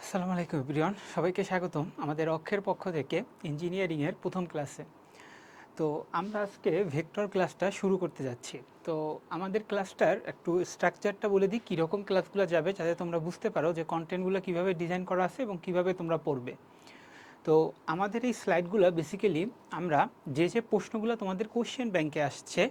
আসসালামু আলাইকুম এভরিওয়ান, সবাইকে স্বাগতম আমাদের অক্ষের পক্ষ থেকে ইঞ্জিনিয়ারিংয়ের প্রথম ক্লাসে। তো আমরা আজকে ভেক্টর ক্লাসটা শুরু করতে যাচ্ছি। তো আমাদের ক্লাসটার একটু স্ট্রাকচারটা বলে দিই, কীরকম ক্লাসগুলো যাবে, যাতে তোমরা বুঝতে পারো যে কন্টেন্টগুলো কীভাবে ডিজাইন করা আছে এবং কীভাবে তোমরা পড়বে। তো আমাদের এই স্লাইডগুলো বেসিক্যালি আমরা যে প্রশ্নগুলো তোমাদের কোশ্চেন ব্যাংকে আসছে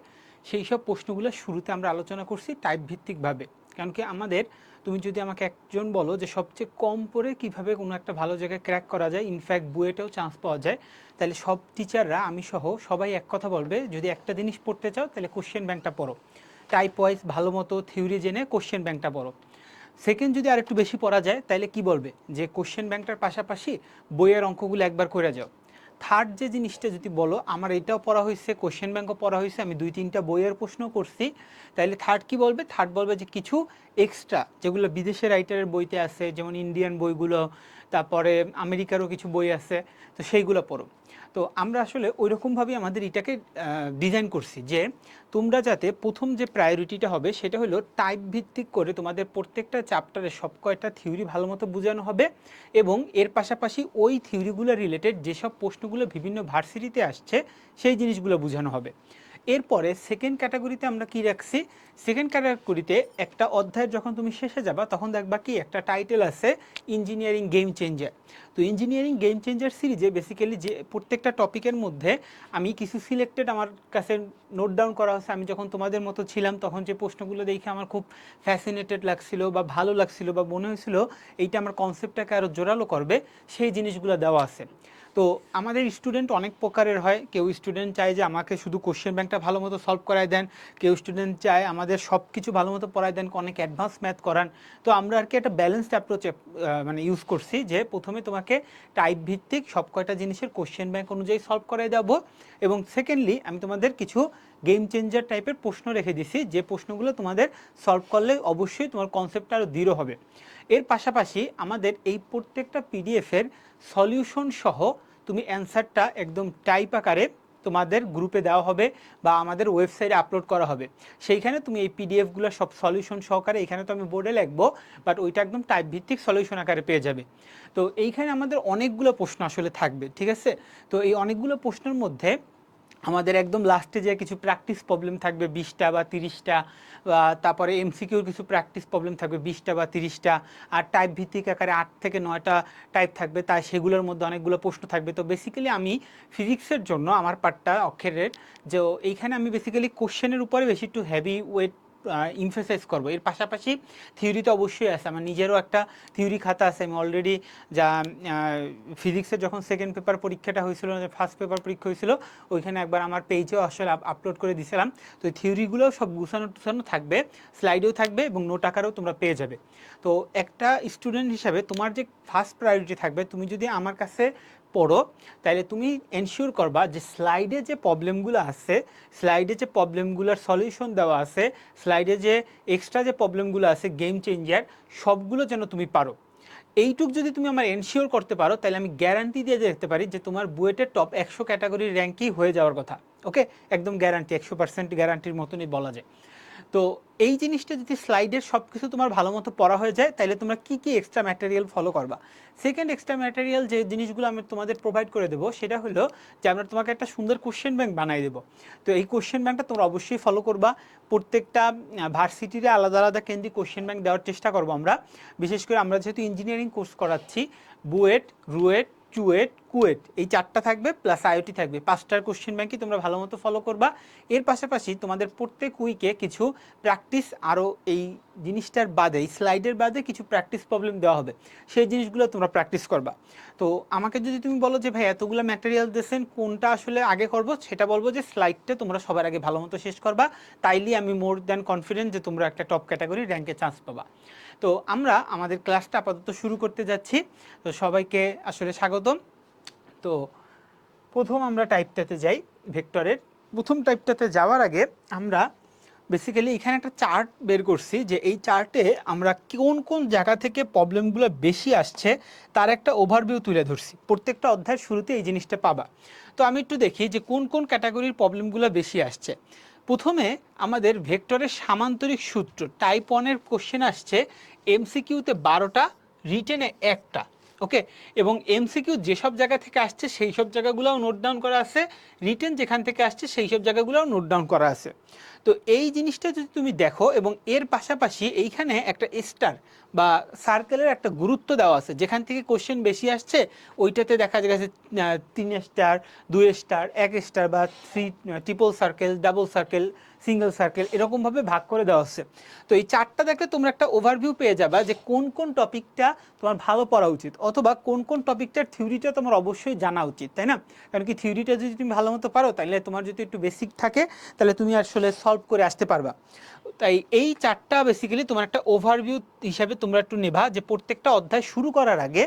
সেই সব প্রশ্নগুলো শুরুতে আমরা আলোচনা করছি টাইপ ভিত্তিকভাবে। কারণ কি আমাদের, তুমি যদি আমাকে একজন বলো যে সবচেয়ে কম পড়ে কিভাবে কোনো একটা ভালো জায়গায় ক্র্যাক করা যায়, ইনফ্যাক্ট বুয়েটেও চান্স পাওয়া যায়, তাহলে সব টিচাররা আমি সহ সবাই এক কথা বলবে, যদি একটা জিনিস পড়তে চাও তাহলে কোশ্চেন ব্যাংকটা পড়ো, টাইপ ওয়াইজ ভালো মতো থিওরি জেনে কোশ্চেন ব্যাংকটা পড়ো। সেকেন্ড, যদি আরেকটু বেশি পড়া যায় তাহলে কি বলবে যে কোশ্চেন ব্যাংকটার পাশাপাশি বইয়ের অঙ্কগুলো একবার করে যাও। থার্ড যে জিনিসটা যদি বলো আমার এটাও পড়া হয়েছে, কোশ্চেন ব্যাংকও পড়া হয়েছে, আমি 2-3টা বইয়ের প্রশ্ন করছি, তাহলে থার্ড কি বলবে? থার্ড বলবে যে কিছু এক্সট্রা যেগুলো বিদেশের রাইটারের বইতে আছে, যেমন ইন্ডিয়ান বইগুলো, তারপরে আমেরিকারও কিছু বই আছে, তো সেইগুলো পড়ো। তো আমরা আসলে ওই রকমভাবেই আমাদের এটাকে ডিজাইন করছি যে তোমরা যাতে প্রথম যে প্রায়োরিটিটা হবে সেটা হলো টাইপ ভিত্তিক করে তোমাদের প্রত্যেকটা চ্যাপ্টারে সব কয়টা থিওরি ভালো মতো বোঝানো হবে, এবং এর পাশাপাশি ওই থিওরিগুলো রিলেটেড যেসব প্রশ্নগুলো বিভিন্ন ভার্সিটিতে আসছে সেই জিনিসগুলো বোঝানো হবে। এরপরে সেকেন্ড ক্যাটাগরিতে আমরা কি রাখছি, সেকেন্ড ক্যাটাগরিতে একটা অধ্যায়ের যখন তুমি শেষে যাবা তখন দেখবা কি একটা টাইটেল আছে ইঞ্জিনিয়ারিং গেম চেঞ্জার। তো ইঞ্জিনিয়ারিং গেম চেঞ্জার সিরিজে বেসিক্যালি যে প্রত্যেকটা টপিকের মধ্যে আমি কিছু সিলেক্টেড আমার কাছে নোট ডাউন করা হচ্ছে, আমি যখন তোমাদের মতো ছিলাম তখন যে প্রশ্নগুলো দেখে আমার খুব ফ্যাসিনেটেড লাগছিল বা ভালো লাগছিল বা মনে হয়েছিল এইটা আমার কনসেপ্টটাকে আরও জোরালো করবে, সেই জিনিসগুলো দেওয়া আছে। তো আমাদের স্টুডেন্ট অনেক প্রকারের হয়, কেউ স্টুডেন্ট চায় যে আমাকে শুধু কোশ্চেন ব্যাংকটা ভালো মতো সলভ করায় দেন, কেউ স্টুডেন্ট চায় আমাদের সব কিছু ভালো মতো পড়ায় দেন, অনেক অ্যাডভান্স ম্যাথ করান। তো আমরা আর কি একটা ব্যালেন্সড অ্যাপ্রোচ মানে ইউজ করছি, যে প্রথমে তোমাকে টাইপ ভিত্তিক সব কয়টা জিনিসের কোশ্চেন ব্যাংক অনুযায়ী সলভ করাই দেবো, এবং সেকেন্ডলি আমি তোমাদের কিছু গেম চেঞ্জার টাইপের প্রশ্ন রেখে দিছি, যে প্রশ্নগুলো তোমাদের সলভ করলে অবশ্যই তোমার কনসেপ্টটা আরও দৃঢ় হবে। এর পাশাপাশি আমাদের এই প্রত্যেকটা পিডিএফের সলিউশন সহ তুমি অ্যান্সারটা একদম টাইপ আকারে তোমাদের গ্রুপে দেওয়া হবে বা আমাদের ওয়েবসাইটে আপলোড করা হবে। সেইখানে তুমি এই পিডিএফগুলো সব সলিউশন সহকারে, এখানে তো আমি বোর্ডে লিখবো, বাট ওইটা একদম টাইপ ভিত্তিক সলিউশন আকারে পেয়ে যাবে। তো এইখানে আমাদের অনেকগুলো প্রশ্ন আসলে থাকবে, ঠিক আছে? তো এই অনেকগুলো প্রশ্নের মধ্যে আমাদের একদম লাস্টে যে কিছু প্র্যাকটিস প্রবলেম থাকবে 20টা বা 30টা, তারপরে এমসিকিউর কিছু প্র্যাকটিস প্রবলেম থাকবে 20টা বা 30টা, আর টাইপ ভিত্তিক আকারে 8 থেকে 9টা টাইপ থাকবে, তাই সেগুলোর মধ্যে অনেকগুলো প্রশ্ন থাকবে। তো বেসিক্যালি আমি ফিজিক্সের জন্য আমার পার্টটা অক্ষরের, যে এইখানে আমি বেসিক্যালি কোশ্চেনের উপরে বেশি একটু হেভি ওয়েট ইমফেসাইজ করবো। এর পাশাপাশি থিওরি তো অবশ্যই আছে, আমার নিজেরও একটা থিওরি খাতা আছে, আমি অলরেডি যা ফিজিক্সের যখন সেকেন্ড পেপার পরীক্ষাটা হয়েছিল, ফার্স্ট পেপার পরীক্ষা হয়েছিল, ওইখানে একবার আমার পেজেও আসলে আপলোড করে দিয়েছিলাম। তো এই থিওরিগুলো সব গুছানো টুছানো থাকবে, স্লাইডেও থাকবে এবং নোট আকারেও তোমরা পেয়ে যাবে। তো একটা স্টুডেন্ট হিসাবে তোমার যে ফার্স্ট প্রায়োরিটি থাকবে, তুমি যদি আমার কাছে পড়ো তাহলে তুমি এনশিওর করবা যে স্লাইডে যে প্রবলেমগুলো আছে, স্লাইডে যে প্রবলেমগুলোর সলিউশন দেওয়া আছে, স্লাইডে যে এক্সট্রা যে প্রবলেমগুলো আছে গেম চেঞ্জার, সবগুলো যেন তুমি পারো। এইটুক যদি তুমি আমার এনশিওর করতে পারো তাহলে আমি গ্যারান্টি দিয়ে দেখতে পারি যে তোমার বুয়েটের টপ 100 ক্যাটাগরির র্যাঙ্কই হয়ে যাওয়ার কথা। ওকে, একদম গ্যারান্টি, 100% গ্যারান্টির মতনই বলা যায়। তো এই জিনিসটা যদি স্লাইডের সব কিছু তোমার ভালো মতো পড়া হয়ে যায় তাহলে তোমরা কী কী এক্সট্রা ম্যাটেরিয়াল ফলো করবা। সেকেন্ড এক্সট্রা ম্যাটেরিয়াল যে জিনিসগুলো আমি তোমাদের প্রোভাইড করে দেবো সেটা হলো যে আমরা তোমাকে একটা সুন্দর কোশ্চেন ব্যাংক বানিয়ে দেবো। তো এই কোশ্চেন ব্যাংকটা তোমরা অবশ্যই ফলো করবা। প্রত্যেকটা ভার্সিটিতে আলাদা আলাদা কেন্দ্রিক কোশ্চেন ব্যাংক দেওয়ার চেষ্টা করবো আমরা। বিশেষ করে আমরা যেহেতু ইঞ্জিনিয়ারিং কোর্স করাচ্ছি, বুয়েট, রুয়েট, চুয়েট, কুয়েট, এই 4টা থাকবে, প্লাস আইওটি থাকবে, 5টার কোশ্চেন ব্যাংকই তোমরা ভালো মতো ফলো করবা। এর পাশাপাশি তোমাদের প্রত্যেক উইকে কিছু প্র্যাকটিস, আরও এই জিনিসটার বাদে, এই স্লাইডের বাদে কিছু প্র্যাকটিস প্রবলেম দেওয়া হবে, সেই জিনিসগুলো তোমরা প্র্যাকটিস করবা। তো আমাকে যদি তুমি বলো যে ভাই এতগুলো ম্যাটেরিয়াল দিয়েছেন কোনটা আসলে আগে করবো, সেটা বলবো যে স্লাইডটা তোমরা সবার আগে ভালো মতো শেষ করবা, তাইলেই আমি মোর দ্যান কনফিডেন্ট যে তোমরা একটা টপ ক্যাটাগরি র্যাঙ্কে চান্স পাবা। তো আমরা আমাদের ক্লাসটা আপাতত শুরু করতে যাচ্ছি। তো সবাইকে আসলে স্বাগতম। তো প্রথম আমরা টাইপটাতে যাই, ভেক্টরের প্রথম টাইপটাতে যাওয়ার আগে আমরা বেসিক্যালি এখানে একটা চার্ট বের করছি, যে এই চার্টে আমরা কোন কোন জায়গা থেকে প্রবলেমগুলো বেশি আসছে তার একটা ওভারভিউ তুলে ধরছি। প্রত্যেকটা অধ্যায়ের শুরুতে এই জিনিসটা পাবা। তো আমি একটু দেখি যে কোন কোন ক্যাটাগরির প্রবলেমগুলো বেশি আসছে। প্রথমে আমাদের ভেক্টরের সামান্তরিক সূত্র টাইপ 1-এর কোশ্চেন আসছে এমসিকিউতে 12টা, রিটেনে একটা। ওকে, এবং এমসিকিউ যেসব জায়গা থেকে আসছে সেই সব জায়গাগুলোও নোট ডাউন করা আছে, রিটেন যেখান থেকে আসছে সেই সব জায়গাগুলোও নোট ডাউন করা আছে। তো এই জিনিসটা যদি তুমি দেখো, এবং এর পাশাপাশি এইখানে একটা স্টার বা সার্কেলের একটা গুরুত্ব দেওয়া আছে, যেখান থেকে কোশ্চেন বেশি আসছে ওইটাতে দেখা গেছে 3 স্টার, 2 স্টার, 1 স্টার বা 3 triple circle, double circle, single circle, এরকমভাবে ভাগ করে দেওয়া হচ্ছে। তো এই চারটা দেখলে তোমরা একটা ওভারভিউ পেয়ে যাবা যে কোন কোন টপিকটা তোমার ভালো পড়া উচিত, অথবা কোন কোন টপিকটার থিওরিটা তোমার অবশ্যই জানা উচিত, তাই না? কারণ কি থিওরিটা যদি তুমি ভালো মতো পারো, তাহলে তোমার যদি একটু বেসিক থাকে তাহলে তুমি আসলে সলভ করে আসতে পারবা। তাই এই চারটা বেসিক্যালি তোমার একটা ওভারভিউ হিসাবে তোমরা একটু নেবা, যে প্রত্যেকটা অধ্যায় শুরু করার আগে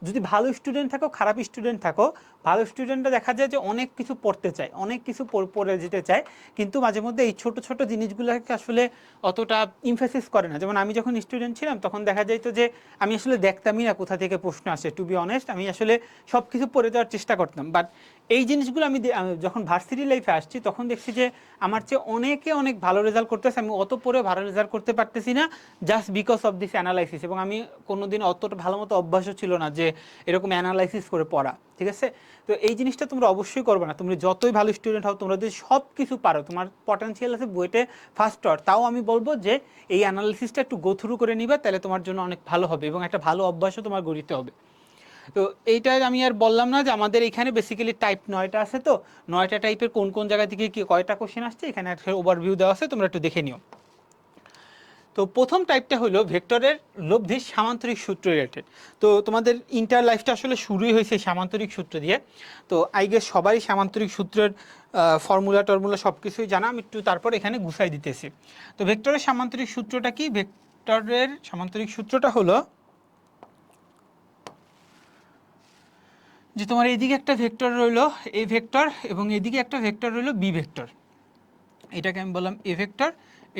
যদি ভালো স্টুডেন্ট থাকো, খারাপ স্টুডেন্ট থাকো, ভালো স্টুডেন্টরা দেখা যায় যে অনেক কিছু পড়তে চায়, অনেক কিছু পড়ে যেতে চায়, কিন্তু মাঝে মধ্যে এই ছোট ছোট জিনিসগুলোকে আসলে অতটা ইমফেসিস করে না। যেমন আমি যখন স্টুডেন্ট ছিলাম তখন দেখা যাইতো যে আমি আসলে দেখতামই না কোথা থেকে প্রশ্ন আসে, টু বি অনেস্ট। আমি আসলে সব কিছু পড়ে যাওয়ার চেষ্টা করতাম, বাট এই জিনিসগুলো আমি যখন ভার্সিটি লাইফে আসছি তখন দেখছি যে আমার চেয়ে অনেকে অনেক ভালো রেজাল্ট করতেছে, আমি অত পড়ে ভালো রেজাল্ট করতে পারতেছি না, just because of this analysis. এবং আমি কোনোদিন অতটা ভালো মতো অভ্যাসও ছিল না যে এরকম অ্যানালাইসিস করে পড়া, ঠিক আছে? তো এই জিনিসটা তোমরা অবশ্যই করবে না। তুমি যতই ভালো স্টুডেন্ট হও, তোমরা যদি সব কিছু পারো, তোমার পটেনশিয়াল আছে বইতে ফার্স্ট হওয়ার, তাও আমি বলবো যে এই অ্যানালাইসিসটা একটু গো থ্রু করে নিবা, তাহলে তোমার জন্য অনেক ভালো হবে এবং একটা ভালো অভ্যাসও তোমার গড়িতে হবে। তো এইটা আমি আর বললাম না যে আমাদের এখানে বেসিক্যালি টাইপ 9টা আছে, তো 9টা টাইপের কোন কোন জায়গা থেকে কি কয়টা কোশ্চেন আসছে এখানে একটা ওভারভিউ দেওয়া আছে, তোমরা একটু দেখে নিও। তো প্রথম টাইপটা হলো ভেক্টরের লব্ধির সামান্তরিক সূত্র রিলেটেড। তো তোমাদের ইন্টার লাইফটা আসলে শুরুই হয়েছে সামান্তরিক সূত্র দিয়ে। তো আই গেস সবারই সামান্তরিক সূত্রের ফর্মুলা টর্মুলা সব কিছুই জানা, আমি একটু তারপর এখানে গুছাই দিতেছি। তো ভেক্টরের সামান্তরিক সূত্রটা কি? ভেক্টরের সামান্তরিক সূত্রটা হলো যে তোমার এইদিকে একটা ভেক্টর রইলো এ ভেক্টর, এবং এদিকে একটা ভেক্টর রইলো বি ভেক্টর। এটাকে আমি বললাম এ ভেক্টর,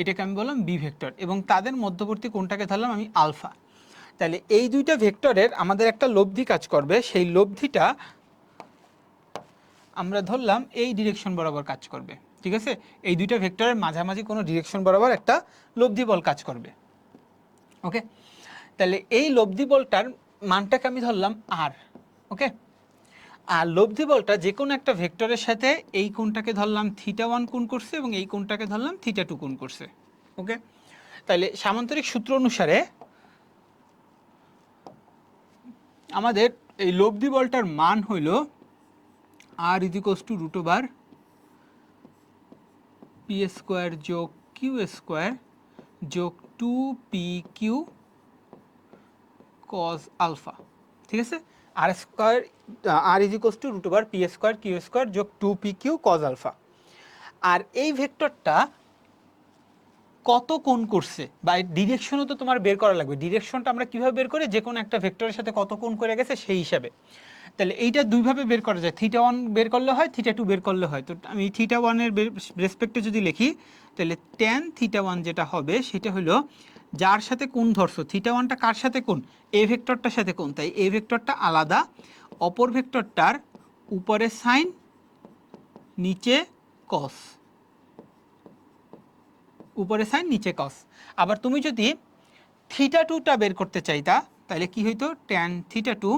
এটাকে আমি বললাম বি ভেক্টর, এবং তাদের মধ্যবর্তী কোণটাকে ধরলাম আমি আলফা। তাহলে এই দুইটা ভেক্টরের আমাদের একটা লব্ধি কাজ করবে, সেই লব্ধিটা আমরা ধরলাম এই ডিরেকশন বরাবর কাজ করবে, ঠিক আছে? এই দুইটা ভেক্টরের মাঝামাঝি কোনো ডিরেকশন বরাবর একটা লব্ধি বল কাজ করবে। ওকে, তাহলে এই লব্ধি বলটার মানটাকে আমি ধরলাম আর। ওকে, আর লব্ধি বলটা যে কোনো একটা ভেক্টরের সাথে এই কোণটাকে ধরলাম θ1 কোণ করছে এবং এই কোণটাকে ধরলাম θ2 কোণ করছে। ওকে, তাহলে সামান্তরিক সূত্র অনুসারে আমাদের এই লব্ধি বলটার মান হইল r √√p² যোগ q² যোগ 2pq cos আলফা, ঠিক আছে? r² r √√p² যোগ 2pq cos আলফা। আর এই ভেক্টরটা কত কোণ করছে বা ডিরেকশনও তো তোমার বের করা লাগবে। ডিরেকশনটা আমরা কিভাবে বের করি? যে কোনো একটা ভেক্টরের সাথে কত কোণ করে গেছে সেই হিসাবে। তাহলে এইটা দুইভাবে বের করা যায়, θ1 বের করলে হয়, θ2 বের করলে হয়। তো আমি θ1 এর রেসপেক্টে যদি লিখি, তাহলে tan θ1 যেটা হবে সেটা হলো যার সাথে কোণ ধরছো, θ1টা কার সাথে কোণ? এ ভেক্টরটার সাথে কোণ, তাই এ ভেক্টরটা আলাদা, অপর ভেক্টরটার উপরে সাইন নিচে কস, উপরে সাইন নিচে কস। আবার তুমি যদি θ2টা বের করতে চাইতা তাহলে কি হইতো? tan θ2,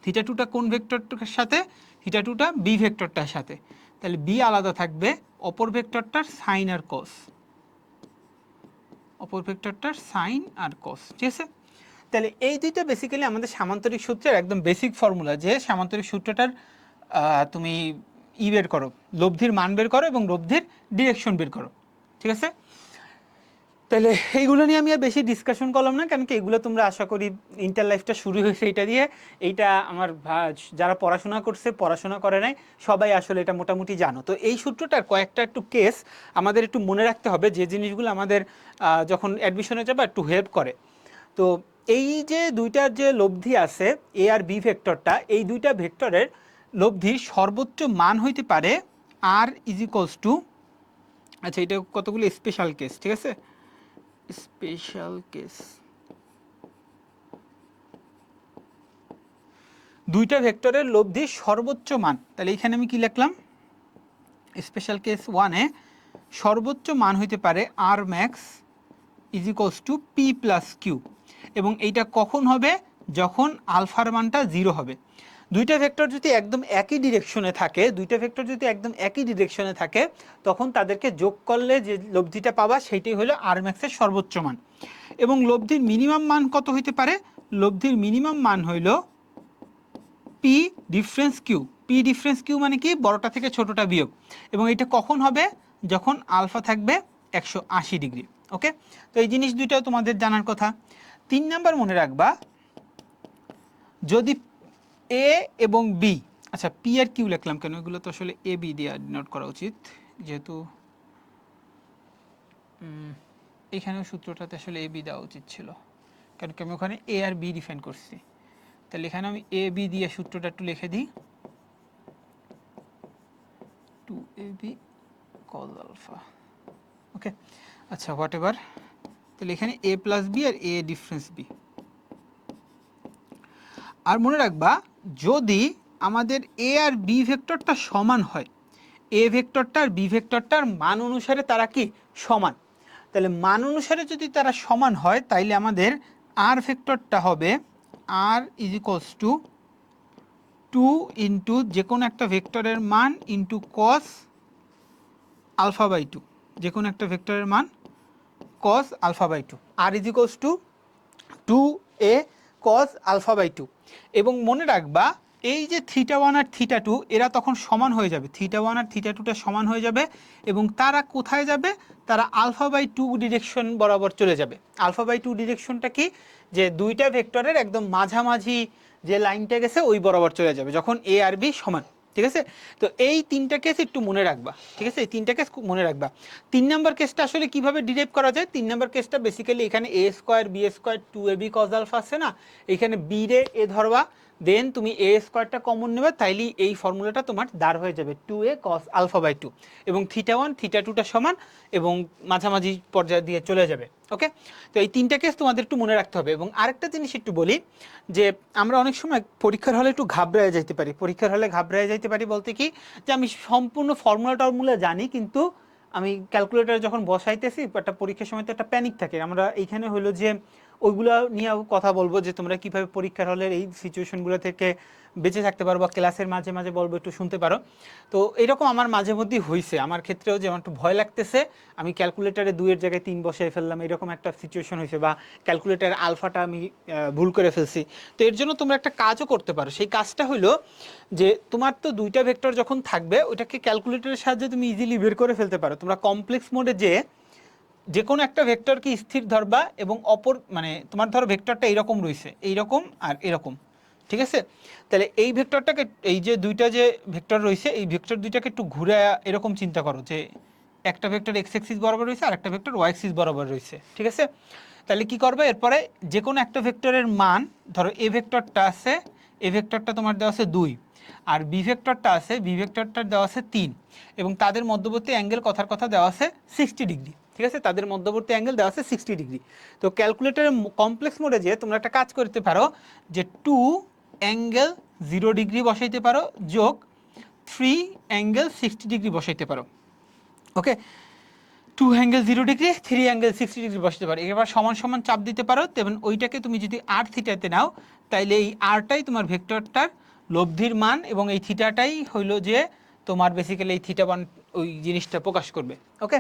θ2টা কোন ভেক্টরটার সাথে? θ2টা বি ভেক্টরটার সাথে, তাহলে বি আলাদা থাকবে, অপর ভেক্টরটার সাইন আর কস, অপর ভেক্টরটার সাইন আর কস, ঠিক আছে? তাহলে এই দুইটা বেসিক্যালি আমাদের সামান্তরিক সূত্রের একদম বেসিক ফর্মুলা, যে সামান্তরিক সূত্রটার তুমি বের করো, লব্ধির মান বের করো এবং লব্ধির ডিরেকশন বের করো, ঠিক আছে? তাহলে এইগুলো নিয়ে আমি আর বেশি ডিসকাশন করলাম না, কারণ কি এগুলো তোমরা আশা করি ইন্টার লাইফটা শুরু হয়েছে এটা দিয়ে, এইটা আমার যারা পড়াশোনা করছে পড়াশোনা করে নাই সবাই আসলে এটা মোটামুটি জানো। তো এই সূত্রটার কয়েকটা একটু কেস আমাদের একটু মনে রাখতে হবে, যে জিনিসগুলো আমাদের যখন অ্যাডমিশনে যাবে একটু হেল্প করে। তো এই যে দুইটার যে লব্ধি আছে এ আর বি ভেক্টরটা, এই দুইটা ভেক্টরের লব্ধির সর্বোচ্চ মান হইতে পারে আর ইজিকলস টু, আচ্ছা এটা কতগুলো স্পেশাল কেস, ঠিক আছে? স্পেশাল কেস, দুইটা ভেক্টরের লব্ধির সর্বোচ্চ মান, তাহলে এখানে আমি কি লিখলাম? স্পেশাল কেস 1-এ সর্বোচ্চ মান হইতে পারে আর max is equals to P plus Q. এবং এইটা কখন হবে, যখন আলফার মানটা 0 হবে। দুইটা ভেক্টর যদি একদম একই ডিরেকশনে থাকে, তখন তাদেরকে যোগ করলে যে লব্ধিটা পাবা সেটাই হলো আর ম্যাক্সের সর্বোচ্চ মান। এবং লব্ধির মিনিমাম মান কত হইতে পারে? লব্ধির মিনিমাম মান হইল পি ডিফারেন্স কিউ মানে কি, বড়টা থেকে ছোটটা বিয়োগ। এবং এটা কখন হবে, যখন আলফা থাকবে 180 ডিগ্রি। ওকে, তো এই জিনিস দুইটাও তোমাদের জানার কথা। 3 নাম্বার মনে রাখবা, যদি এ এবং বি, আচ্ছা পি আর কিউ লিখলাম কেন, এগুলো তো আসলে এ বি দিয়ে ডিনোট করা উচিত, যেহেতু এখানেও সূত্রটাতে আসলে এ বি দেওয়া উচিত ছিল, কারণ কি আমি ওখানে এ আর বি ডিফাইন করছি। তাহলে এখানে আমি এ বি দিয়ে সূত্রটা একটু লিখে দিই, 2ab cos alpha। ওকে, আচ্ছা হোয়াট এভার। তাহলে এখানে এ প্লাস বি আর এ ডিফারেন্স বি। আর মনে রাখবা, যদি আমাদের এ আর বি ভেক্টরটা সমান হয়, এ ভেক্টরটা আর বি ভেক্টরটার মান অনুসারে তারা কি সমান, তাহলে মান অনুসারে যদি তারা সমান হয়, তাইলে আমাদের আর ভেক্টরটা হবে R is equals two 2 into যে কোনো একটা ভেক্টরের মান ইন্টু কস আলফা বাই 2, যে কোনো একটা ভেক্টরের মান cos alpha by 2, R is equals to 2a cos alpha by 2। এবং মনে রাখবা, এই যে θ1 আর θ2 এরা তখন সমান হয়ে যাবে, θ1 আর θ2টা সমান হয়ে যাবে, এবং তারা কোথায় যাবে, তারা আলফা বাই 2 ডিরেকশন বরাবর চলে যাবে। আলফা বাই 2 ডিরেকশনটা কি, যে দুইটা ভেক্টরের একদম মাঝামাঝি যে লাইনটা গেছে ওই বরাবর চলে যাবে যখন এ আর বি সমান। ঠিক আছে, তো এই তিনটা কেস একটু মনে রাখবা। ঠিক আছে, এই তিনটা কেস মনে রাখবা। 3 নম্বর কেসটা আসলে কিভাবে ডিরাইভ করা যায়, 3 নম্বর কেসটা বেসিক্যালি এখানে A square B square 2ab cos alpha আছে না, এখানে বি রে এ ধরবা, দেন তুমি এ স্কোয়ারটা কমন নেবে, তাইলেই এই ফর্মুলাটা তোমার দাঁড় হয়ে যাবে 2a cos আলফা বাই 2, এবং θ1 θ2টা সমান এবং মাঝামাঝি পর্যায়ে দিয়ে চলে যাবে। ওকে, তো এই তিনটা কেস তোমাদের একটু মনে রাখতে হবে। এবং আরেকটা জিনিস একটু বলি, যে আমরা অনেক সময় পরীক্ষার হলে একটু ঘাবড়ায় যাইতে পারি বলতে কি, যে আমি সম্পূর্ণ ফর্মুলা জানি, কিন্তু আমি ক্যালকুলেটরে যখন বসাইতেছি, একটা পরীক্ষার সময় তো একটা প্যানিক থাকে। আমরা এইখানে হলো যে ওইগুলো নিয়েও কথা বলবো, যে তোমরা কিভাবে পরীক্ষার হলের এই সিচুয়েশনগুলো থেকে বেঁচে থাকতে পারো, বা ক্লাসের মাঝে মাঝে বলবো একটু শুনতে পারো। তো এরকম আমার মাঝে মধ্যেই হয়েছে, আমার ক্ষেত্রেও যে আমার একটু ভয় লাগতেছে, আমি ক্যালকুলেটারে 2 এর জায়গায় 3 বসাই ফেললাম, এরকম একটা সিচুয়েশন হয়েছে, বা ক্যালকুলেটার আলফাটা আমি ভুল করে ফেলছি। তো এর জন্য তোমরা একটা কাজও করতে পারো, সেই কাজটা হলো যে তোমার তো দুইটা ভেক্টর যখন থাকবে, ওইটাকে ক্যালকুলেটরের সাহায্যে তুমি ইজিলি বের করে ফেলতে পারো। তোমরা কমপ্লেক্স মোডে যে কোনো একটা ভেক্টরকে স্থির ধরবা, এবং অপর মানে তোমার ধরো ভেক্টরটা এইরকম রয়েছে, এইরকম আর এরকম, ঠিক আছে, তাহলে এই ভেক্টরটাকে, এই যে দুইটা যে ভেক্টর রয়েছে, এই ভেক্টর দুইটাকে একটু ঘুরে এরকম চিন্তা করো, যে একটা ভেক্টর এক্স এক্সিস বরাবর রয়েছে আর একটা ভেক্টর ওয়াই এক্সিস বরাবর রয়েছে। ঠিক আছে, তাহলে কি করবে, এরপরে যে কোনো একটা ভেক্টরের মান, ধরো এ ভেক্টরটা আছে, এ ভেক্টরটা তোমার দেওয়া আছে 2, আর বি ভেক্টরটা আছে, বি ভেক্টরটা দেওয়া আছে 3, এবং তাদের মধ্যবর্তী অ্যাঙ্গেল কথার কথা দেওয়া আছে 60 ডিগ্রি। ঠিক আছে, তাদের মধ্যবর্তী অ্যাঙ্গেল দেওয়া আছে 60 ডিগ্রি। তো ক্যালকুলেটরের কমপ্লেক্স মোডে যে তোমরা একটা কাজ করতে পারো, যে 2 অ্যাঙ্গেল 0 ডিগ্রি বসাইতে পারো, যোগ 3 অ্যাঙ্গেল 60 ডিগ্রি বসাইতে পারো। ওকে, 2 অ্যাঙ্গেল 0 ডিগ্রি, 3 অ্যাঙ্গেল 60 ডিগ্রি বসাতে পারো। এবার সমান সমান চাপ দিতে পারো, তেমন ওইটাকে তুমি যদি আর থিটাতে নাও, তাইলে এই আরটাই তোমার ভেক্টরটার লব্ধির মান, এবং এই থিটাটাই হইলো যে তোমার বেসিক্যালি এই থিটা1 ওই জিনিসটা প্রকাশ করবে। ওকে,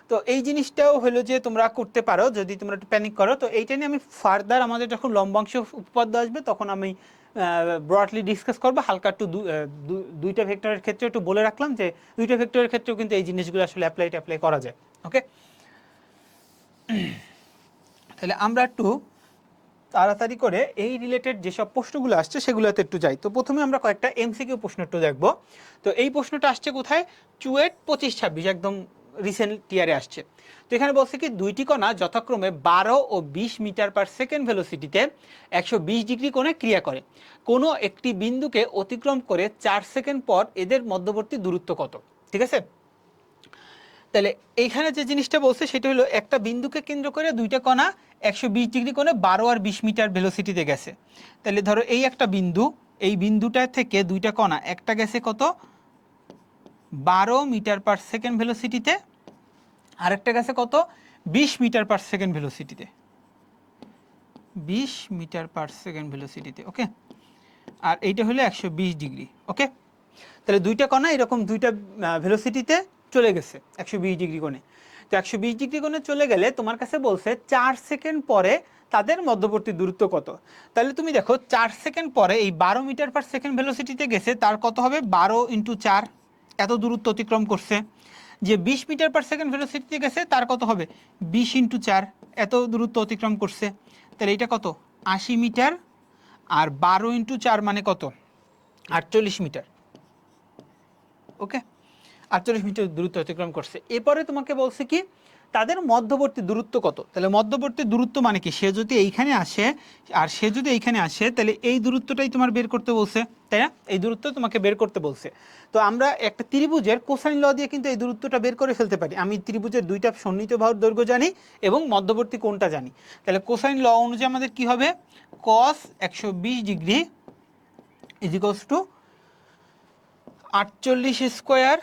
তো এই জিনিসটাও হলো যে তোমরা করতে পারো যদি তোমরা একটু প্যানিক করো। তো এইটা নিয়ে আমি ফার্দার আমাদের যখন লম্বাংশ উপপাদ্য আসবে তখন আমি ব্রডলি ডিসকাস করবো। হালকা একটু দুইটা ভেক্টরের ক্ষেত্রে একটু বলে রাখলাম যে দুইটা ভেক্টরের ক্ষেত্রেও কিন্তু এই জিনিসগুলো আসলে অ্যাপ্লাই করা যায়। ওকে, তাহলে আমরা একটু তাড়াতাড়ি করে এই রিলেটেড যেসব প্রশ্নগুলো আসছে সেগুলোতে একটু যাই। তো প্রথমে আমরা কয়েকটা এমসিকিউ প্রশ্ন একটু দেখবো। তো এই প্রশ্নটা আসছে কোথায়, চুয়েট 25-26, একদম রিসেন্ট টিয়ারে আসছে। তো এখানে বলছে কি, দুইটি কণা যথাক্রমে 12 ও 20 মিটার পার সেকেন্ড ভেলোসিটিতে 120 ডিগ্রি কোণে ক্রিয়া করে। কোনো একটি বিন্দুকে অতিক্রম করে 4 সেকেন্ড পর এদের মধ্যবর্তী দূরত্ব কত? ঠিক আছে, তাহলে এইখানে যে জিনিসটা বলছে সেটা হলো, একটা বিন্দুকে কেন্দ্র করে দুইটা কণা 120 ডিগ্রি কোণে 12 আর 20 মিটার ভেলোসিটিতে গেছে। তাহলে ধরো এই একটা বিন্দু, এই বিন্দুটা থেকে দুইটা কণা, একটা গেছে কত 12 মিটার পার সেকেন্ড ভেলোসিটিতে, আরেকটা গেছে কত 20 মিটার পার সেকেন্ড ভেলোসিটিতে। 20 মিটার পার সেকেন্ড ভেলোসিটিতে। ওকে, আর এইটা হলো 120 ডিগ্রি। ওকে, তাহলে দুইটা কণা এরকম দুইটা ভেলোসিটিতে চলে গেছে 120 ডিগ্রি কোণে। তো 120 ডিগ্রি কোণে চলে গেলে তোমার কাছে বলছে 4 সেকেন্ড পরে তাদের মধ্যবর্তী দূরত্ব কত। তাহলে তুমি দেখো 4 সেকেন্ড পরে এই 12 মিটার পার সেকেন্ড ভেলোসিটিতে গেছে, তার কত হবে 12 × 4, এত দূরত্ব অতিক্রম করছে। যে 20 মিটার পার সেকেন্ড ভেলোসিটিতে গেছে তার কত হবে 20 × 4, এত দূরত্ব অতিক্রম করছে। তাহলে এটা কত 80 মিটার, আর 12 × 4 মানে কত 48 মিটার। ওকে, 48 মিটার দূরত্ব অতিক্রম করছে। এরপরে তোমাকে বলছে কি তাদের মধ্যবর্তী দূরত্ব কত। তাহলে মধ্যবর্তী দূরত্ব মানে কি, সে যদি এইখানে আসে আর সে যদি এইখানে আসে তাহলে এই দূরত্বটাই তোমার বের করতে বলছে, তাই না? এই দূরত্ব তোমাকে বের করতে বলছে। তো আমরা একটা ত্রিভুজের কোসাইন ল দিয়ে কিন্তু এই দূরত্বটা বের করে ফেলতে পারি। আমি ত্রিভুজের দুইটা সন্নিহিত বাহুর দৈর্ঘ্য জানি এবং মধ্যবর্তী কোণটা জানি। তাহলে কোসাইন ল অনুযায়ী আমাদের কি হবে, cos 120 degree is equals to 48 square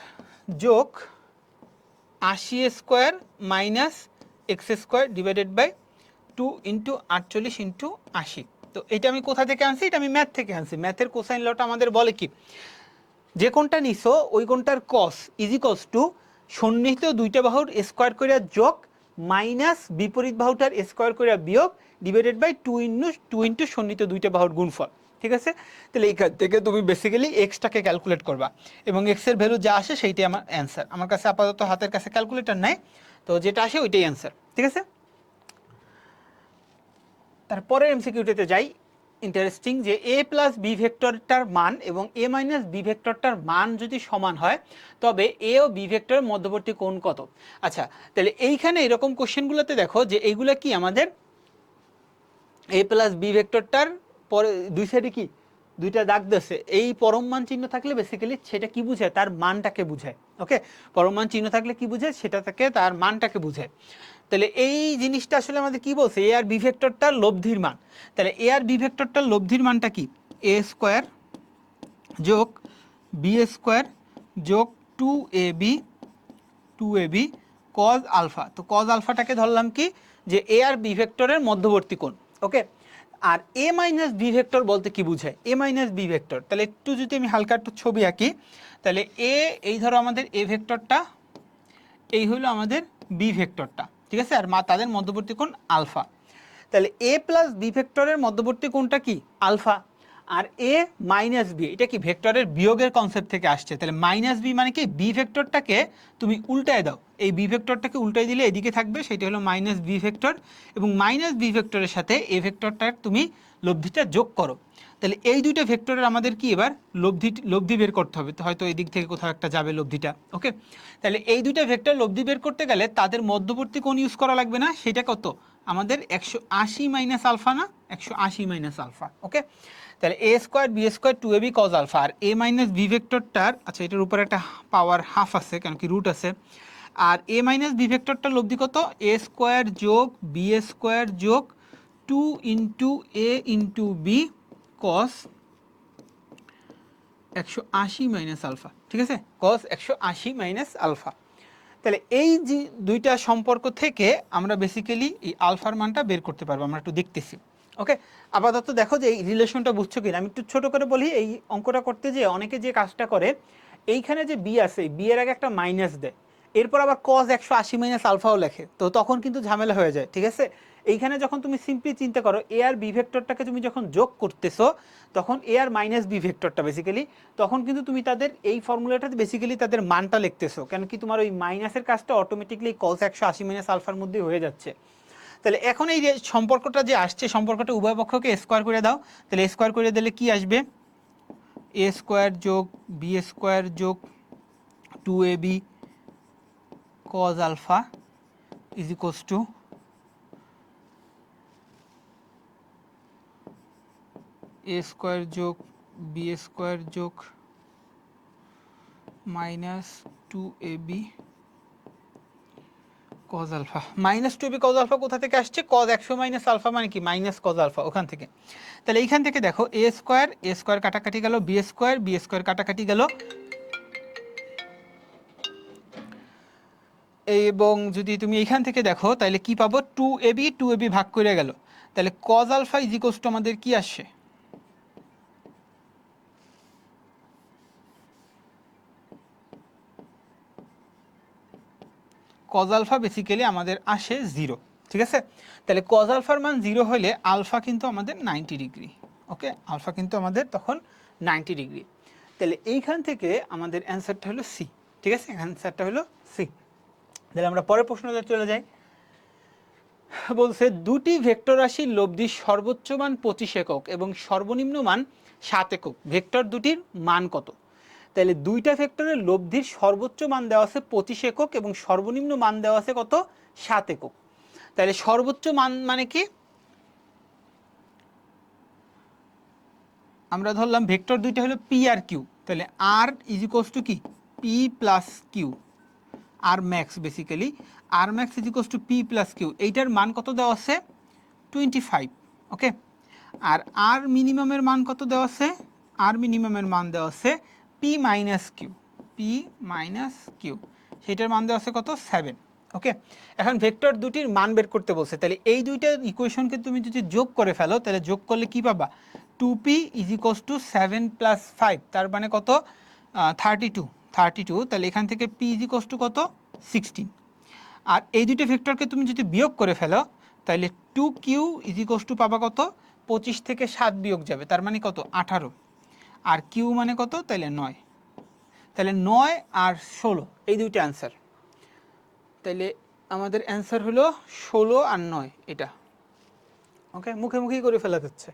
যোগ 80 square minus x square divided by 2 × 48 × 80। তো এটা আমি কোথা থেকে আনছি, এটা আমি ম্যাথ থেকে আনছি। ম্যাথের কোসাইন লটা আমাদের বলে কি, যে কোনটা নিছো ওই কোনটার কস ইজ ইকুয়ালস টু সন্নিহিত দুইটা বাহুর স্কোয়ার করে যোগ মাইনাস বিপরীত বাহুটার স্কোয়ার করে বিয়োগ ডিভাইডেড বাই 2 × সন্নিহিত দুইটা বাহুর গুণফল। ঠিক আছে, তাহলে এইখান থেকে তুমি বেসিক্যালি এক্সটাকে ক্যালকুলেট করবা এবং এক্সের ভ্যালু যা আসে সেইটাই আমার অ্যান্সার। আমার কাছে আপাতত হাতের কাছে ক্যালকুলেটর নাই, তো যেটা আসে ওইটাই অ্যান্সার। ঠিক আছে, তারপরে এমসিকিউটিতে যাই। ইন্টারেস্টিং যে a প্লাস বি ভেক্টরটার মান এবং a মাইনাস বি ভেক্টরটার মান যদি সমান হয় তবে a ও বি ভেক্টরের মধ্যবর্তী কোণ কত। আচ্ছা, তাহলে এইখানে এরকম কোশ্চেনগুলোতে দেখো যে এইগুলো কি আমাদের a প্লাস বি ভেক্টরটার পরে দুই সাইডে কি দুইটা দাগ দিয়েছে, এই পরম মান চিহ্ন থাকলে বেসিক্যালি সেটা কি বোঝায়, তার মানটাকে বোঝায়। ওকে, পরম মান চিহ্ন থাকলে কি বোঝায়, সেটা থেকে তার মানটাকে বোঝায়। তাহলে এই জিনিসটা আসলে আমাদের কি বলছে, এ আর বি ভেক্টরটার লব্ধির মান। তাহলে এ আর বি ভেক্টরটার লব্ধির মানটা কি, এ স্কোয়ার যোগ বি স্কোয়ার যোগ 2ab কজ আলফা। তো কজ আলফাটাকে ধরলাম কি যে এ আর বি ভেক্টরের মধ্যবর্তী কোণ। ওকে, আর এ মাইনাস বি ভেক্টর বলতে কি বোঝায়, এ মাইনাস বি ভেক্টর। তাহলে একটু যদি আমি হালকা একটু ছবি আঁকি, তাহলে এই ধরো আমাদের এ ভেক্টরটা, এই হলো আমাদের বি ভেক্টরটা। ঠিক আছে, আর তাদের মধ্যবর্তী কোণ আলফা। তাহলে এ প্লাস বি ভেক্টরের মধ্যবর্তী কোণটা কি আলফা, আর এ মাইনাস বি এটা কি ভেক্টরের বিয়োগের কনসেপ্ট থেকে আসছে। তাহলে মাইনাস বি মানে কি, বি ভেক্টরটাকে তুমি উল্টায় দাও, এই বি ভেক্টরটাকে উল্টাই দিলে এদিকে থাকবে, সেটা হলো মাইনাস বি ভেক্টর, এবং মাইনাস বি ভেক্টরের সাথে এ ভেক্টরটার তুমি লব্ধিটা যোগ করো। তাহলে এই দুইটা ভেক্টরের আমাদের কি এবার লব্ধি বের করতে হবে। তো হয়তো এই দিক থেকে কোথাও একটা যাবে লব্ধিটা। ওকে, তাহলে এই দুইটা ভেক্টর লব্ধি বের করতে গেলে তাদের মধ্যবর্তী কোণ ইউজ করা লাগবে না, সেটা কত আমাদের 180 মাইনাস আলফা না, 180 মাইনাস আলফা। ওকে, তাহলে A square B square 2ab cos alpha, আর এ মাইনাস বি ভেক্টরটার, আচ্ছা এটার উপরে একটা পাওয়ার হাফ আছে কারণ কি রুট আছে, আর এ মাইনাস বি ভেক্টরটার লব্ধি কত, এ স্কোয়ার যোগ বি স্কোয়ার যোগ 2 × a × b cos 180 minus alpha. ঠিক আছে, কস 180 মাইনাস আলফা। তাহলে এই যে দুইটা সম্পর্ক থেকে আমরা বেসিক্যালি এই আলফার মানটা বের করতে পারবো, আমরা একটু দেখতেছি। ওকে, আপাতত দেখো যে এই রিলেশনটা বুঝছো কিনা। আমি একটু ছোট করে বলি, এই অঙ্কটা করতে যে অনেকে যে কাজটা করে, এইখানে যে বি আছে, বি এর আগে একটা মাইনাস দেয়, এরপর আবার কজ 180 মাইনাস আলফাও লেখে, তো তখন কিন্তু ঝামেলা হয়ে যায়। ঠিক আছে, এইখানে যখন তুমি সিম্পলি চিন্তা করো এ আর বি ভেক্টরটাকে তুমি যখন যোগ করতেছো, তখন এ আর মাইনাস বি ভেক্টরটা বেসিক্যালি, তখন কিন্তু তুমি তাদের এই ফর্মুলাটাতে বেসিক্যালি তাদের মানটা লিখতেছো, কেন কি তোমার ওই মাইনাসের কাজটা অটোমেটিকলি কজ 180 মাইনাস আলফার মধ্যে হয়ে যাচ্ছে। তাহলে এখন এই যে সম্পর্কটা যে আসছে, সম্পর্কটা উভয় পক্ষকে স্কোয়ার করে দাও। তাহলে স্কোয়ার করে দিলে কি আসবে, এ স্কোয়ার যোগ বি স্কোয়ার যোগ 2ab cos alpha is equals to A square যোগ বি স্কোয়ার যোগ minus 2ab cos alpha. Minus 2ab cos alpha কোথা থেকে আসছে, কজ 100 মাইনাস আলফা মানে কি মাইনাস কজ আলফা, ওখান থেকে। তাহলে এইখান থেকে দেখো এ স্কোয়ার কাটাকাটি গেল, বি স্কোয়ার কাটাকাটি গেল, এবং যদি তুমি এইখান থেকে দেখো তাহলে কি পাবো, 2ab ভাগ করে গেল, তাহলে cos alpha is equals to আমাদের কি আসে, কজ আলফা বেসিক্যালি আমাদের আসে 0, ঠিক আছে। তাহলে কজ আলফার মান 0 হলে আলফা কিন্তু আমাদের 90 ডিগ্রি, ওকে, আলফা কিন্তু আমাদের তখন 90 ডিগ্রি। তাহলে এইখান থেকে আমাদের অ্যান্সারটা হলো সি, ঠিক আছে, অ্যান্সারটা হলো সি। তাহলে আমরা পরের প্রশ্নটা চলে যাই। বলছে দুটি ভেক্টর রাশির লব্ধির সর্বোচ্চ মান 25 একক এবং সর্বনিম্ন মান 7 একক, ভেক্টর দুটির মান কত? তাহলে দুইটা ভেক্টরের লব্ধির সর্বোচ্চ মান দেওয়া আছে 25 একক এবং সর্বনিম্ন মান দেওয়া আছে কত, 7 একক। তাহলে সর্বোচ্চ মান মানে কি, আমরা ধরলাম ভেক্টর দুইটা হলো পি আর কিউ, তাহলে আর ইজ ইকুয়ালস টু কি, P plus Q, R max basically R max is equals to P plus Q, এইটার মান কত দেওয়া আছে 25, ওকে। আর আর মিনিমামের মান কত দেওয়া আছে, আর মিনিমামের মান দেওয়া আছে P minus Q, P minus Q, সেটার মান দেওয়া আছে কত 7, ওকে। এখন ভেক্টর দুটির মান বের করতে বলছে, তাহলে এই দুইটা ইকুয়েশনকে তুমি যদি যোগ করে ফেলো তাহলে যোগ করলে কি পাবা, 2p is equals two 7 plus 5, তার মানে কত 32, তাহলে এখান থেকে p ইজ ইকুয়ালস টু কত 16। আর এই দুইটা ভেক্টরকে তুমি যদি বিয়োগ করে ফেলো তাহলে 2q ইজ ইকুয়ালস টু পাবা কত, 25 থেকে 7 বিয়োগ যাবে, তার মানে কত 18, আর কিউ মানে কত, তাহলে 9, তাহলে 9 আর 16 এই দুইটা অ্যান্সার। তাহলে আমাদের অ্যান্সার হলো 16 আর 9 এটা, ওকে, মুখে মুখেই করে ফেলা যাচ্ছে।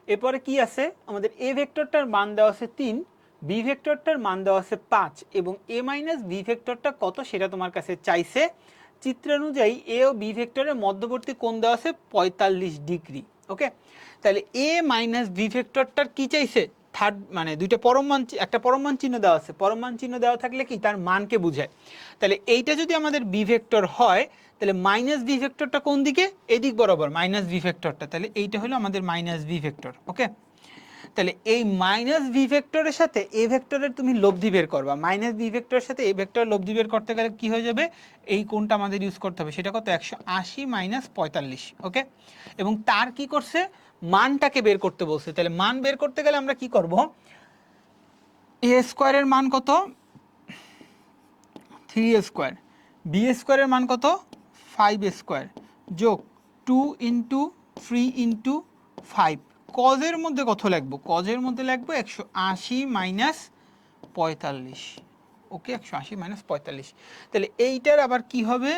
এরপরে কি আছে, আমাদের এ ভেক্টরটার মান দেওয়া আছে 3, বি ভেক্টরটার মান দেওয়া আছে 5 এবং এ মাইনাস বি ভেক্টরটা কত সেটা তোমার কাছে চাইছে। চিত্রানুযায়ী এ ও বি ভেক্টরের মধ্যবর্তী কোণ দেওয়া আছে 45 ডিগ্রি, ওকে। তাহলে এ মাইনাস বি ভেক্টরটার কি চাইছে, থার্ড মানে দুইটা পরম মান, একটা পরম মান চিহ্ন দেওয়া আছে, পরম মান চিহ্ন দেওয়া থাকলে কি তার মানকে বোঝায়। তাহলে এইটা যদি আমাদের বি ভেক্টর হয় তাহলে মাইনাস বি ভেক্টরটা কোন দিকে, এদিক বরাবর মাইনাস বি ভেক্টরটা, তাহলে এইটা হলো আমাদের মাইনাস বি ভেক্টর, ওকে। তাহলে এই মাইনাস বি ভেক্টরের সাথে এ ভেক্টরের তুমি লব্ধি বের করবা, মাইনাস বি ভেক্টরের সাথে এ ভেক্টর লব্ধি বের করতে গেলে কি হয়ে যাবে, এই কোণটা আমাদের ইউজ করতে হবে, সেটা কত 180 মাইনাস 45, ওকে। এবং তার কি করছে, মানটাকে বের করতে বলছে, তাহলে মান বের করতে গেলে আমরা কি করব, এ স্কোয়ারের মান কত 3 স্কোয়ার, বি স্কোয়ারের মান কত 5 স্কোয়ার, যোগ 2 ইন্টু 3 ইন্টু 5, কজের মধ্যে কত লাগবো, কজের মধ্যে লাগবে 180 মাইনাস 45, ওকে, 180 মাইনাস 45। তাহলে এইটার আবার কি হবে,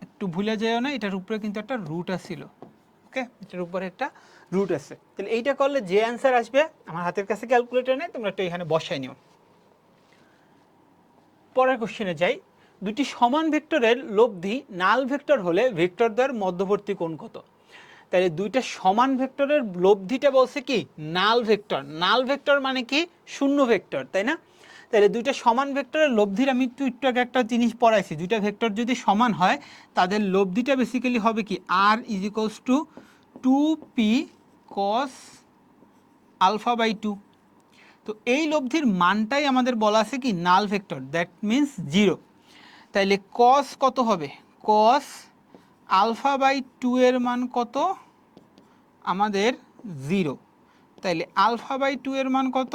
একটু ভুলে যাও না, এটার উপরে কিন্তু একটা রুট আসছিল, ওকে, এটার উপরে একটা রুট আছে। তাহলে এইটা করলে যে অ্যান্সার আসবে, আমার হাতের কাছে ক্যালকুলেটর নেই, তোমরা একটু এখানে বসাই নিও। পরের কোশ্চেনে যাই, দুটি সমান ভেক্টরের লব্ধি নাল ভেক্টর হলে ভেক্টর দ্বয়ের মধ্যবর্তী কোণ কত? তাহলে দুইটা সমান ভেক্টরের লব্ধিটা বলছে কি নাল ভেক্টর, নাল ভেক্টর মানে কি শূন্য ভেক্টর, তাই না? তাহলে দুইটা সমান ভেক্টরের লব্ধির আমি একটু আগে একটা জিনিস পড়াইছি, দুইটা ভেক্টর যদি সমান হয় তাদের লব্ধিটা বেসিক্যালি হবে কি R is equals to 2p cos alpha by 2। তো এই লব্ধির মানটাই আমাদের বলা আছে কি নাল ভেক্টর, দ্যাট মিন্স 0। তাইলে cos কত হবে, cos আলফা বাই 2 এর মান কত আমাদের 0, তাইলে আলফা বাই 2 এর মান কত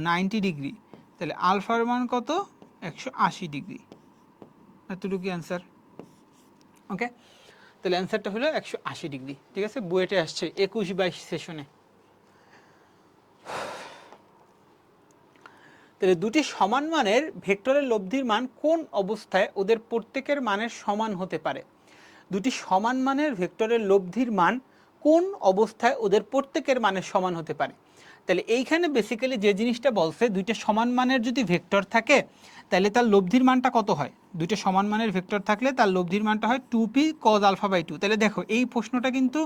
90 ডিগ্রি, তাহলে আলফার মান কত 180 ডিগ্রি, এতটুকু অ্যান্সার, ওকে। তাহলে অ্যান্সারটা হলো 180 ডিগ্রি, ঠিক আছে, বুয়েটে আসছে 21-22 সেশনে। তাহলে দুটি সমান মানের ভেক্টরের লব্ধির মান কোন অবস্থায় ওদের প্রত্যেকের মানের সমান হতে পারে? দুটি সমান মানের ভেক্টরের লব্ধির মান কোন অবস্থায় ওদের প্রত্যেকের মানের সমান হতে পারে? তাহলে এইখানে বেসিক্যালি যে জিনিসটা বলছে, দুইটা সমান মানের যদি ভেক্টর থাকে তাহলে তার লব্ধির মানটা কত হয়, দুইটা সমান মানের ভেক্টর থাকলে তার লব্ধির মানটা হয় 2p cos আলফা বাই 2। তাহলে দেখো এই প্রশ্নটা কিন্তু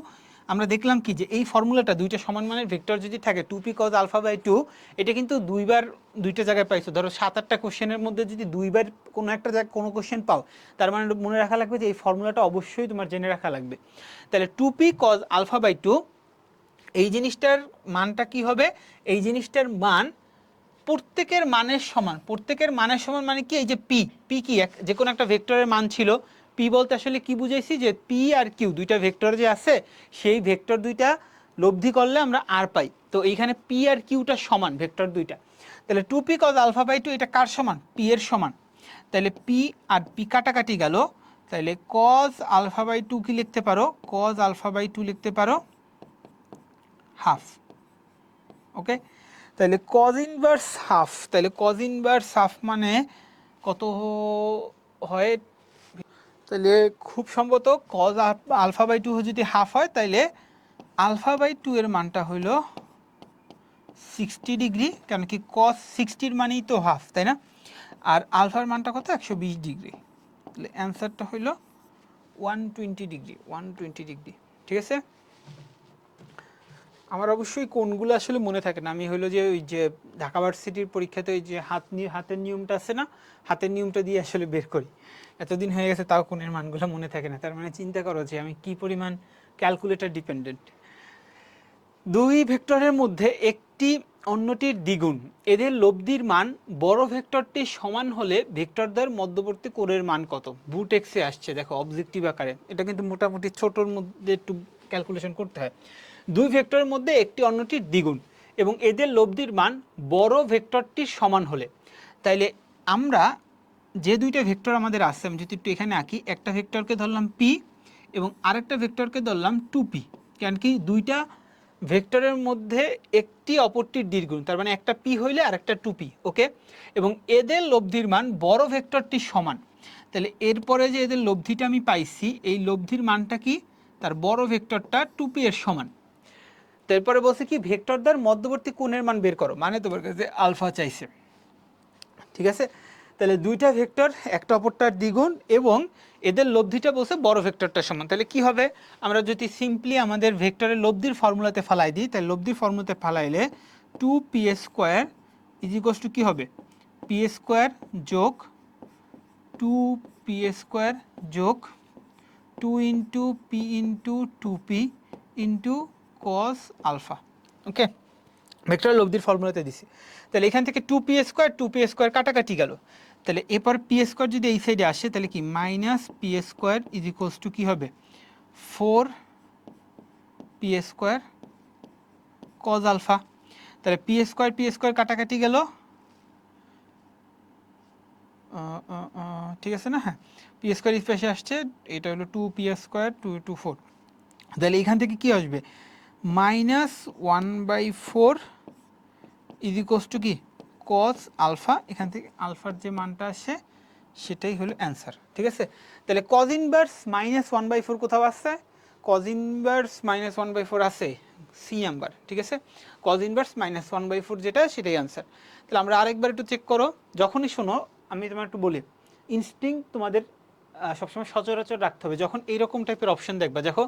আমরা দেখলাম কি যে এই ফর্মুলাটা দুইটা সমান মানের ভেক্টর যদি থাকে 2p cos আলফা বাই 2, এটা কিন্তু দুইবার দুইটা জায়গায় পাইছো। ধরো 7-8টা কোশ্চেনের মধ্যে যদি দুইবার কোনো একটা জায়গায় কোনো কোশ্চেন পাও, তার মানে মনে রাখা লাগবে যে এই ফর্মুলাটা অবশ্যই তোমার জেনে রাখা লাগবে। তাহলে 2p cos আলফা বাই 2 এই জিনিসটার মানটা কি হবে, এই জিনিসটার মান প্রত্যেকের মানের সমান, প্রত্যেকের মানের সমান মানে কি, এই যে পি, পি কি যে কোনো একটা ভেক্টরের মান ছিল, পি বলতে আসলে কি বুঝাইছি, যে পি আর কিউ দুইটা ভেক্টর যে আছে, সেই ভেক্টর দুইটা লব্ধি করলে আমরা আর পাই। তো এইখানে পি আর কিউটা সমান ভেক্টর দুইটা, তাহলে 2p cos আলফা বাই 2 এটা কার সমান, পি এর সমান। তাহলে পি আর পি কাটাকাটি গেল, তাহলে cos আলফা বাই 2 কি লিখতে পারো, cos আলফা বাই 2 লিখতে পারো হাফ। ওকে, তাহলে cos ইনভার্স হাফ, তাহলে cos ইনভার্স হাফ মানে কত হয়, তাহলে খুব সম্ভবত cos আলফা বাই 2 যদি হাফ হয়, তাহলে আলফা বাই 2 এর মানটা হইল 60 ডিগ্রি, কারণ কি cos 60 মানেই তো হাফ, তাই না? আর আলফার মানটা কত, 120 ডিগ্রি। তাহলে অ্যান্সারটা হইল 120 ডিগ্রি, 120 ডিগ্রি। ঠিক আছে, আমার অবশ্যই কোনগুলো আসলে মনে থাকে না। আমি হলো যে ওই যে ঢাকা ভার্সিটির পরীক্ষাতে ওই যে হাতের নিয়মটা আছে না, হাতের নিয়মটা দিয়ে আসলে বের করি। এতদিন হয়ে গেছে তাও কোণের মানগুলো মনে থাকে না, তার মানে চিন্তা করো যে আমি কি পরিমাণ ক্যালকুলেটর ডিপেন্ডেন্ট। দুই ভেক্টরের মধ্যে একটি অন্যটির দ্বিগুণ, এদের লব্ধির মান বড় ভেক্টরটির সমান হলে ভেক্টরদের মধ্যবর্তী কোণের মান কত? বুটেক্সে আসছে, দেখো অবজেক্টিভ আকারে, এটা কিন্তু মোটামুটি ছোটোর মধ্যে একটু ক্যালকুলেশন করতে হয়। দুই ভেক্টরের মধ্যে একটি অন্যটির দ্বিগুণ এবং এদের লব্ধির মান বড় ভেক্টরটির সমান হলে, তাইলে আমরা যে দুইটা ভেক্টর আমাদের আছে, আমি যদি একটু এখানে আঁকি, একটা ভেক্টরকে ধরলাম পি এবং আরেকটা ভেক্টরকে ধরলাম 2p, কারণ কি দুইটা ভেক্টরের মধ্যে একটি অপরটির দ্বিগুণ, তার মানে একটা পি হইলে আর একটা 2p। ওকে, এবং এদের লব্ধির মান বড় ভেক্টরটির সমান, তাহলে এরপরে যে এদের লব্ধিটা আমি পাইছি, এই লব্ধির মানটা কি, তার বড় ভেক্টরটা 2p এর সমান। তারপরে বলছে কি ভেক্টরদের মধ্যবর্তী কোণের মান বের করো, মানে তোমার কাছে আলফা চাইছে। ঠিক আছে, তাহলে দুইটা ভেক্টর একটা অপরটার দ্বিগুণ এবং এদের লব্ধিটা বলছে বড় ভেক্টরটার সমান। তাহলে কি হবে, আমরা যদি সিম্পলি আমাদের ভেক্টরের লব্ধির ফর্মুলাতে ফালাই দিই, তাহলে লব্ধির ফর্মুলাতে ফালাইলে 2p square is equals to কী হবে, পি স্কোয়ার যোগ 2p স্কোয়ার যোগ 2 into P into 2p into cos alpha. Okay, ভেক্টরের লব্ধির ফর্মুলাতে দিছি। তাহলে এখান থেকে 2p স্কোয়ার কাটাকাটি গেল, তাহলে এরপর পি স্কোয়ার যদি এই সাইডে আসে, তাহলে কি minus P square is equals to কী হবে, 4p স্কোয়ার cos আলফা। তাহলে পি স্কোয়ার কাটাকাটি গেল, ঠিক আছে না, হ্যাঁ, পি স্কোয়ার এই পাশে আসছে, এটা হলো 2p স্কোয়ার 2 2 4। তাহলে এখান থেকে কি আসবে, মাইনাস 1/4 ইজ ইকুয়ালস টু কি cos আলফা। এখান থেকে আলফার যে মানটা আসে সেটাই হলো অ্যান্সার। ঠিক আছে, তাহলে cos ইনভার্স মাইনাস 1/4 কোথাও আসছে, cos ইনভার্স মাইনাস 1/4 আছে সি নাম্বার। ঠিক আছে, cos ইনভার্স মাইনাস 1/4 যেটা, সেটাই অ্যান্সার। তাহলে আমরা আরেকবার একটু চেক করো, যখনই শোনো আমি তোমার একটু বলি, ইনস্টিংক্ট তোমাদের সবসময় সচরাচর রাখতে হবে। যখন এইরকম টাইপের অপশন দেখবা, দেখো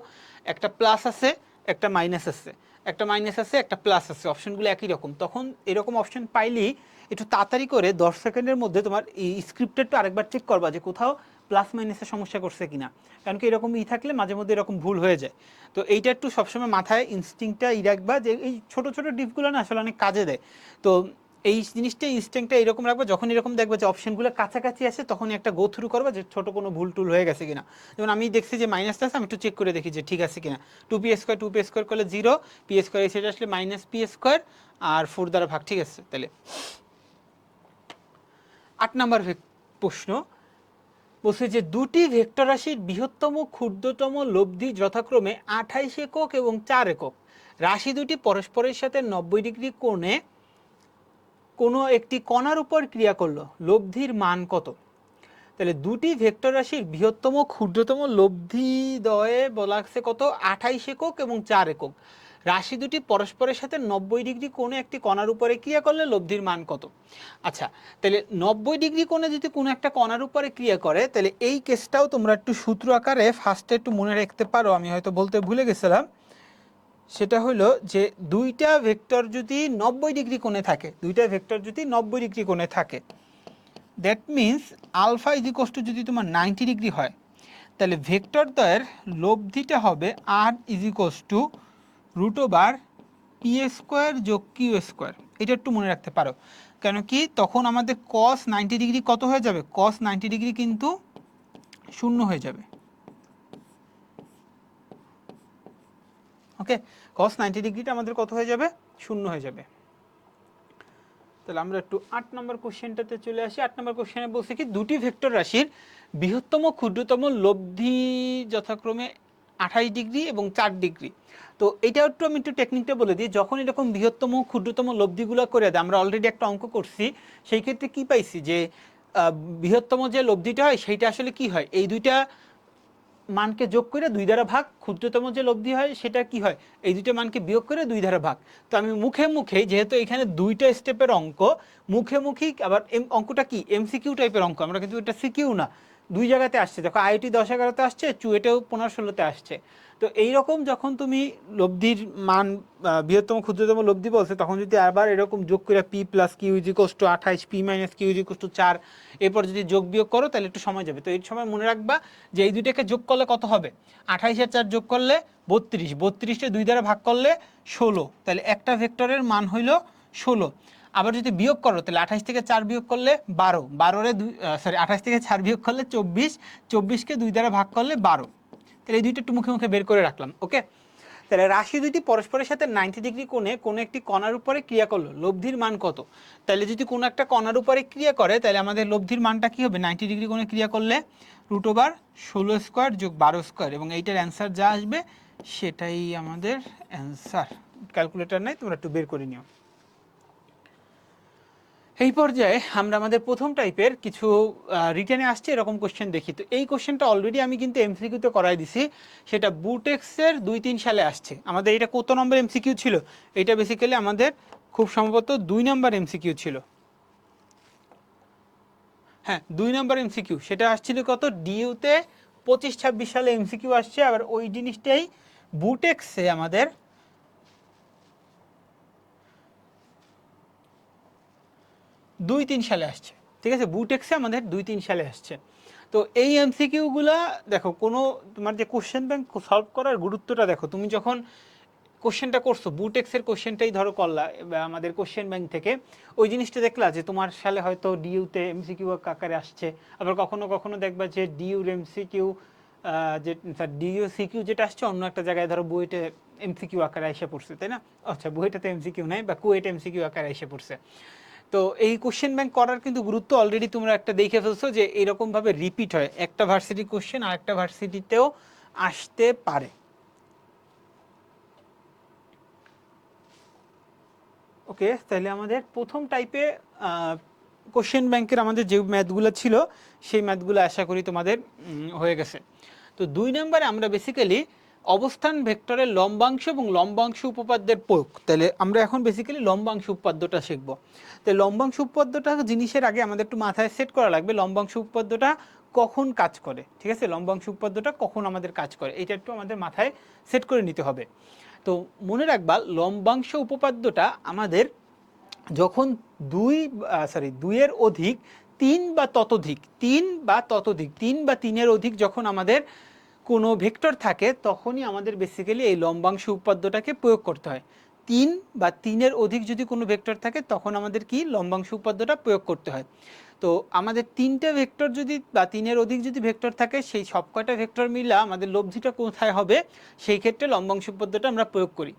একটা প্লাস আছে একটা মাইনাস আছে, একটা মাইনাস আছে একটা প্লাস আছে, অপশনগুলো একই রকম, তখন এরকম অপশন পাইলেই একটু তাড়াতাড়ি করে 10 সেকেন্ডের মধ্যে তোমার এই স্ক্রিপ্টেডটা আরেকবার চেক করবা যে কোথাও প্লাস মাইনাসের সমস্যা করছে কিনা, কারণ কি এরকম থাকলে মাঝে মধ্যে এরকম ভুল হয়ে যায়। তো এইটা একটু সবসময় মাথায় ইনস্টিংক্টটা রাখবা, যে এই ছোটো ছোটো ডিপগুলো না আসলে অনেক কাজে দেয়। তো এই জিনিসটা ইনস্টিংক্টটা এরকম রাখবো, যখন এরকম দেখবো যে অপশনগুলো কাছাকাছি আসে, তখনই একটা গো থ্রু করবা যে ছোটো কোনো ভুল টুল হয়ে গেছে কিনা। যেমন আমি দেখছি যে মাইনাসটা আছে, আমি একটু চেক করে দেখি যে ঠিক আছে কিনা। 2p স্কোয়ার করলে 0, পি স্কোয়ার এই সাইডে আসলে মাইনাস পি স্কোয়ার আর 4 দ্বারা ভাগ। ঠিক আছে, তাহলে 8 নম্বর প্রশ্ন বলছে যে দুটি ভেক্টর রাশির বৃহত্তম ক্ষুদ্রতম লব্ধি যথাক্রমে 28 একক এবং 4 একক, রাশি দুটি পরস্পরের সাথে 90 ডিগ্রি কোণে কোনো একটি কণার উপর ক্রিয়া করলো, লব্ধির মান কত? তাহলে দুটি ভেক্টর রাশির বৃহত্তম ক্ষুদ্রতম লব্ধি দয়ে বলা আছে কত, 28 একক এবং 4 একক, রাশি দুটি পরস্পরের সাথে 90 ডিগ্রি কোণে একটি কণার উপরে ক্রিয়া করলে লব্ধির মান কত? আচ্ছা, তাহলে 90 ডিগ্রি কোণে যদি কোনো একটা কণার উপরে ক্রিয়া করে, তাহলে এই কেসটাও তোমরা একটু সূত্র আকারে ফার্স্টে একটু মনে রাখতে পারো, আমি হয়তো বলতে ভুলে গেছিলাম। সেটা হলো যে দুইটা ভেক্টর যদি 90 ডিগ্রি কোণে থাকে, দুইটা ভেক্টর যদি 90 ডিগ্রি কোণে থাকে, that means alpha is equals to যদি তোমার 90 ডিগ্রি হয়, তাহলে ভেক্টর দ্বয়ের লব্ধিটা হবে R is equals to √/p square যোগ কিউ স্কোয়ার। এটা একটু মনে রাখতে পারো, কেন কি তখন আমাদের cos 90 ডিগ্রি কত হয়ে যাবে, cos 90 ডিগ্রি কিন্তু শূন্য হয়ে যাবে। ওকে, cos 90 ডিগ্রিটা আমাদের কত হয়ে যাবে? শূন্য হয়ে যাবে। তাহলে আমরা একটু 8 নম্বর কোশ্চেনটাতে চলে আসি। 8 নম্বর কোশ্চেনে বলছে কি দুটি ভেক্টর রাশির বৃহত্তম ক্ষুদ্রতম লব্ধি যথাক্রমে 28 ডিগ্রি এবং 4 ডিগ্রি। তো এটা আমি একটু টেকনিকটা বলে দিই। যখন এরকম বৃহত্তম ক্ষুদ্রতম লব্ধিগুলো করে দেয়, আমরা অলরেডি একটা অঙ্ক করছি, সেই ক্ষেত্রে কি পাইছি যে বৃহত্তম যে লব্ধিটা হয় সেইটা আসলে কি হয়, এই দুইটা মানকে যোগ করে 2 দ্বারা ভাগ, ক্ষুদ্রতম যে লব্ধি হয় সেটা কি হয়, এই দুইটা মানকে বিয়োগ করে 2 দ্বারা ভাগ। তো আমি মুখে মুখে, যেহেতু এখানে দুইটা স্টেপের অঙ্ক, মুখে মুখেই আবার অঙ্কটা কি এমসিকিউ টাইপের অঙ্ক, আমরা কিন্তু এটা সিকিউ না, দুই জায়গাতে আসছে। দেখো আইটি 10-11তে আসছে, চুয়েটেও 15-16তে আসছে। তো এইরকম যখন তুমি লব্ধির মান বৃহত্তম ক্ষুদ্রতম লব্ধি বলছে, তখন যদি আবার এরকম যোগ করে P plus Q is equals to 28, P minus Q is equals to 4, এরপর যদি যোগ বিয়োগ করো তাহলে একটু সময় যাবে। তো এই সময় মনে রাখবা যে এই দুইটাকে যোগ করলে কত হবে, 28 আর 4 যোগ করলে 32, 32টা 2 দ্বারা ভাগ করলে 16, তাহলে একটা ভেক্টরের মান হইল 16। আবার যদি বিয়োগ করো তাহলে 28 থেকে 4 বিয়োগ করলে 12, 28 থেকে 4 বিয়োগ করলে 24, 24কে 2 দ্বারা ভাগ করলে 12। তাহলে এই দুইটা একটু মুখে মুখে বের করে রাখলাম। ওকে, তাহলে রাশি দুইটি পরস্পরের সাথে 90 ডিগ্রি কোণে কোনো একটি কণার উপরে ক্রিয়া করলো, লব্ধির মান কত? তাহলে যদি কোনো একটা কণার উপরে ক্রিয়া করে তাহলে আমাদের লব্ধির মানটা কি হবে? 90 ডিগ্রি কোণে ক্রিয়া করলে √16² যোগ 12², এবং এইটার অ্যান্সার যা আসবে সেটাই আমাদের অ্যান্সার। ক্যালকুলেটর নাই, তোমরা একটু বের করে নিও। এই পর্যায়ে আমরা আমাদের প্রথম টাইপের কিছু রিটেনে আসছে এরকম কোশ্চেন দেখি। তো এই কোশ্চেনটা অলরেডি আমি কিন্তু এমসিকিউতে করাই দিছি, সেটা বুটেক্সের 2-3 সালে আসছে। আমাদের এটা কত নম্বর এমসিকিউ ছিল? এটা বেসিক্যালি আমাদের খুব সম্ভবত 2 নম্বর এমসিকিউ ছিল। হ্যাঁ, 2 নম্বর এমসিকিউ, সেটা আসছিল কত, ডিইউতে 25-26 সালে এমসিকিউ আসছে। আবার ওই জিনিসটাই বুটেক্সে আমাদের 2-3 সালে আসছে। ঠিক আছে, বুটেক্সে আমাদের 2-3 সালে আসছে। তো এই এমসিকিউগুলা দেখো, কোনো তোমার যে কোশ্চেন ব্যাংক সলভ করার গুরুত্বটা দেখো, তুমি যখন কোশ্চেনটা করছো, বুটেক্সের কোশ্চেনটাই ধরো করলা আমাদের কোশ্চেন ব্যাংক থেকে, ওই জিনিসটা দেখলা যে তোমার সালে হয়তো ডিইউতে এমসিকিউ আকারে আসছে। আবার কখনো কখনো দেখবা যে ডিইউর এমসিকিউ যে ডিইউ সিকিউ যেটা আসছে অন্য একটা জায়গায় ধরো বুয়েটে এমসিকিউ আকারে এসে পড়ছে, তাই না? আচ্ছা, বুয়েটাতে এমসিকিউ নাই, বা কুয়েট এমসিকিউ আকারে এসে পড়ছে। তো এই কোশ্চেন ব্যাংক করার কিন্তু গুরুত্ব অলরেডি তোমরা একটা দেখে ফেলছো যে এরকমভাবে রিপিট হয়, একটা ভার্সিটি কোশ্চেন আর একটা ভার্সিটিতেও আসতে পারে। ওকে, তাহলে আমাদের প্রথম টাইপে কোশ্চেন ব্যাংকের আমাদের যে ম্যাথগুলো ছিল সেই ম্যাথগুলো আশা করি তোমাদের হয়ে গেছে। তো 2 নম্বরে আমরা বেসিক্যালি অবস্থান ভেক্টরের লম্বাংশ এবং লম্বাংশ উপপাদ্যের প্রয়োগ। তাহলে আমরা এখন বেসিক্যালি লম্বাংশ উপপাদ্যটা শিখব। তো লম্বাংশ উপপাদ্যটা জিনিসের আগে আমাদের একটু মাথায় সেট করা লাগবে লম্বাংশ উপপাদ্যটা কখন কাজ করে। ঠিক আছে, লম্বাংশ উপপাদ্যটা কখন আমাদের কাজ করে এটা একটু আমাদের মাথায় সেট করে নিতে হবে। তো মনে রাখবা লম্বাংশ উপপাদ্যটা আমাদের যখন দুইয়ের অধিক, 3 বা ততোধিক, 3 বা 3-এর অধিক যখন আমাদের কোনো ভেক্টর থাকে, তখনই আমাদের বেসিক্যালি এই লম্বাংশ উপপাদ্যটাকে প্রয়োগ করতে হয়। 3 বা 3-এর অধিক যদি কোনো ভেক্টর থাকে তখন আমাদের কি লম্বাংশ উপপাদ্যটা প্রয়োগ করতে হয়। তো আমাদের 3টে ভেক্টর যদি বা 3-এর অধিক যদি ভেক্টর থাকে, সেই সব কয়টা ভেক্টর মিলা আমাদের লব্ধিটা কোথায় হবে, সেই ক্ষেত্রে লম্বাংশ উপপাদ্যটা আমরা প্রয়োগ করি।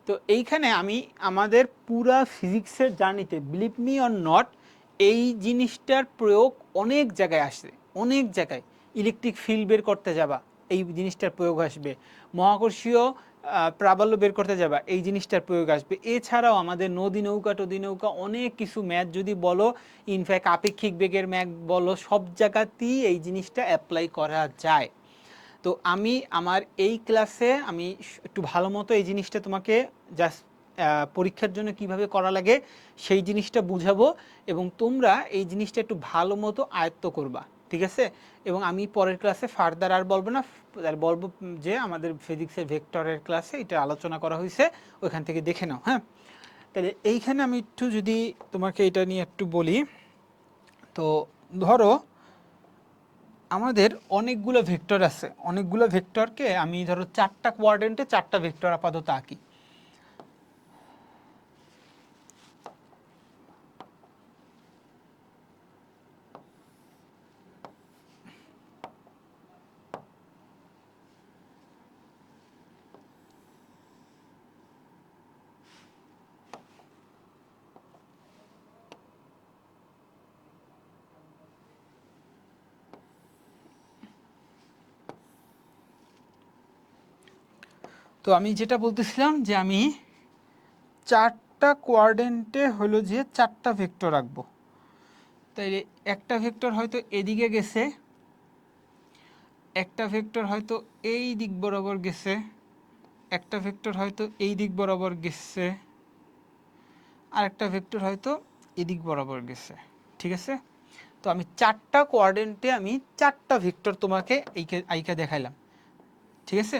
তো এইখানে আমি আমাদের পুরা ফিজিক্সের জার্নিতে, বিলিভ মি অর নট, এই জিনিসটার প্রয়োগ অনেক জায়গায় আসে, অনেক জায়গায়। ইলেকট্রিক ফিল্ড বের করতে যাবা, এই জিনিসটার প্রয়োগ আসবে। মহাকর্ষীয় প্রাবল্য বের করতে যাবা, এই জিনিসটার প্রয়োগ আসবে। এছাড়াও আমাদের নদী নৌকা টদী নৌকা অনেক কিছু ম্যাথ যদি বলো, ইনফ্যাক্ট আপেক্ষিক বেগের ম্যাথ বলো, সব জায়গাতেই এই জিনিসটা অ্যাপ্লাই করা যায়। তো আমি আমার এই ক্লাসে আমি একটু ভালো মতো এই জিনিসটা তোমাকে জাস্ট পরীক্ষার জন্য কিভাবে করা লাগে সেই জিনিসটা বুঝাবো, এবং তোমরা এই জিনিসটা একটু ভালো মতো আয়ত্ত করবা। ঠিক আছে, এবং আমি পরের ক্লাসে ফার্দার আর বলবো না, বলবো যে আমাদের ফিজিক্সের ভেক্টরের ক্লাসে এটা আলোচনা করা হয়েছে, ওইখান থেকে দেখে নাও। হ্যাঁ, তাহলে এইখানে আমি একটু যদি তোমাকে এটা নিয়ে একটু বলি, তো ধরো আমাদের অনেকগুলো ভেক্টর আছে, অনেকগুলো ভেক্টরকে আমি ধরো 4টা কোয়াড্রেন্টে 4টা ভেক্টর আপাতত আঁকি। তো আমি যেটা বলতেছিলাম যে আমি চারটা কোয়ার্ডেন্টে হলো যে চারটা ভেক্টর রাখবো। তাই একটা ভেক্টর হয়তো এদিকে গেছে, একটা ভেক্টর হয়তো এই দিক বরাবর গেছে, একটা ভেক্টর হয়তো এই দিক বরাবর গেছে, আর একটা ভেক্টর হয়তো এদিক বরাবর গেছে। ঠিক আছে, তো আমি চারটা কোয়ার্ডেন্টে আমি চারটা ভেক্টর তোমাকে আইকা দেখাইলাম। ঠিক আছে,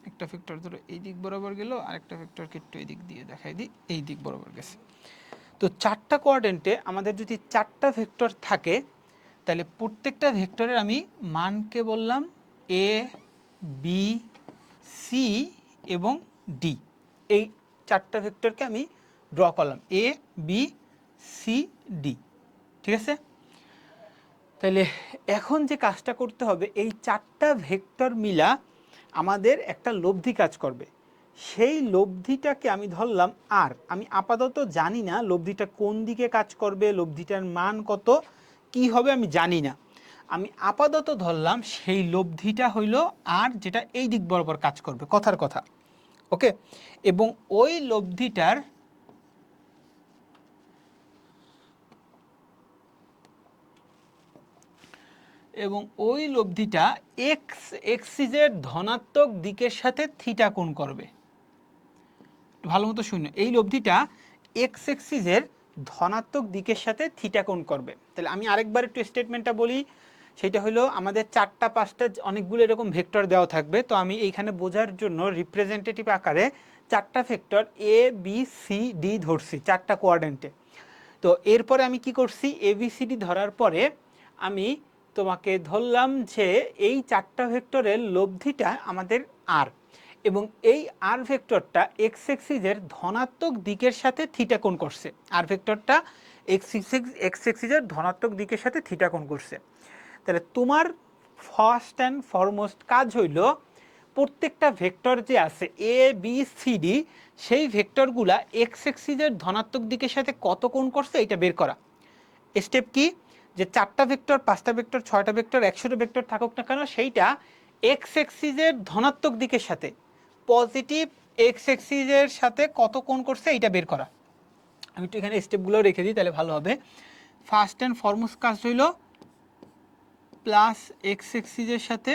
একটা ভেক্টর ধরো এই দিক বরাবর গেল, আর একটা ভেক্টরকে একটু এই দিক দিয়ে দেখাই দিই, এই দিক বরাবর গেছে। তো চারটা কোয়ার্ডেন্টে আমাদের যদি চারটা ভেক্টর থাকে, তাহলে প্রত্যেকটা ভেক্টরের আমি মানকে বললাম এ, বি, সি এবং ডি। এই চারটা ভেক্টরকে আমি ড্র করলাম, এ, বি, সি, ডি। ঠিক আছে, তাহলে এখন যে কাজটা করতে হবে, এই চারটা ভেক্টর মিলা আমাদের একটা লব্ধি কাজ করবে। সেই লব্ধিটাকে আমি ধরলাম আর। আমি আপাতত জানি না লব্ধিটা কোন দিকে কাজ করবে, লব্ধিটার মান কত, কি হবে আমি জানি না। আমি আপাতত ধরলাম সেই লব্ধিটা হইল আর, যেটা এই দিক বরাবর কাজ করবে, কথার কথা। ওকে, এবং ওই লব্ধিটার এক্স এক্সিসের ধনাত্মক দিকের সাথে থিটা কোণ করবে। ভালো মতো শুনো, এই লব্ধিটা এক্স এক্সিসের ধনাত্মক দিকের সাথে থিটা কোণ করবে। তাহলে আমি আরেকবার একটু স্টেটমেন্টটা বলি, সেটা হলো আমাদের চারটা পাঁচটা অনেকগুলো এরকম ভেক্টর দেওয়া থাকবে। তো আমি এইখানে বোঝার জন্য রিপ্রেজেন্টেটিভ আকারে চারটা ভেক্টর এ, বি, সি, ডি ধরছি চারটা কোয়ার্ডেন্টে। তো এরপরে আমি কি করছি, এ বি সি ডি ধরার পরে আমি তোমাকে ধরলাম যে এই চারটা ভেক্টরের লব্ধিটা আমাদের আর, এবং এই আর ভেক্টরটা এক্স এক্সিসের ধনাত্মক দিকের সাথে থিটা কোণ করছে। আর ভেক্টরটা এক্স এক্সিসের ধনাত্মক দিকের সাথে থিটা কোণ করছে। তাহলে তোমার ফার্স্ট অ্যান্ড ফরমোস্ট কাজ হইল প্রত্যেকটা ভেক্টর যে আছে এ, বি, সি, ডি, সেই ভেক্টরগুলা এক্স এক্সিসের ধনাত্মক দিকের সাথে কত কোণ করছে এটা বের করা। স্টেপ কি, যে চারটা ভেক্টর, পাঁচটা ভেক্টর, ছয়টা ভেক্টর, 100টা ভেক্টর থাকুক না কেন, সেইটা এক্স এক্সিসের ধনাত্মক দিকের সাথে, পজিটিভ এক্স এক্সিসের সাথে কত কোণ করছে এইটা বের করা। আমি একটু এখানে স্টেপগুলো রেখে দিই, তাহলে ভালো হবে। ফার্স্ট অ্যান্ড ফরমোস্ট কাজ হইল প্লাস এক্স এক্সিসের সাথে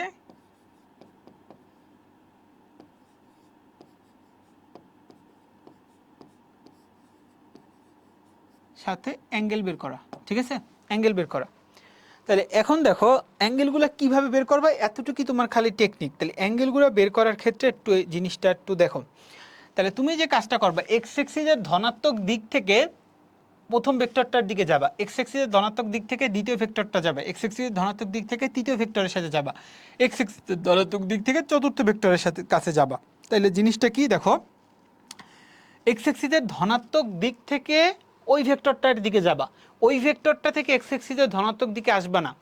অ্যাঙ্গেল বের করা। ঠিক আছে, অ্যাঙ্গেল বের করা। তাহলে এখন দেখো অ্যাঙ্গেলগুলো কিভাবে বের করবা, এতটুকুই তোমার খালি টেকনিক। তাহলে অ্যাঙ্গেলগুলো বের করার ক্ষেত্রে একটু এই জিনিসটা একটু দেখো। তাহলে তুমি যে কাজটা করবা, এক্স এক্সিসের ধনাত্মক দিক থেকে প্রথম ভেক্টরটার দিকে যাবা, এক্স এক্সিসের ধনাত্মক দিক থেকে দ্বিতীয় ভেক্টরটা যাবে, এক্স এক্সিসের ধনাত্মক দিক থেকে তৃতীয় ভেক্টরের সাথে যাবা, এক্স এক্সিসের ধনাত্মক দিক থেকে চতুর্থ ভেক্টরের সাথে কাছে যাবা। তাহলে জিনিসটা কি দেখো, এক্স এক্সিসের ধনাত্মক দিক থেকে ওই ভেক্টরটার দিকে যাবা, ওই ভেক্টরটা থেকে এক্স এক্সিসের ধনাত্মক দিকে আসবা না।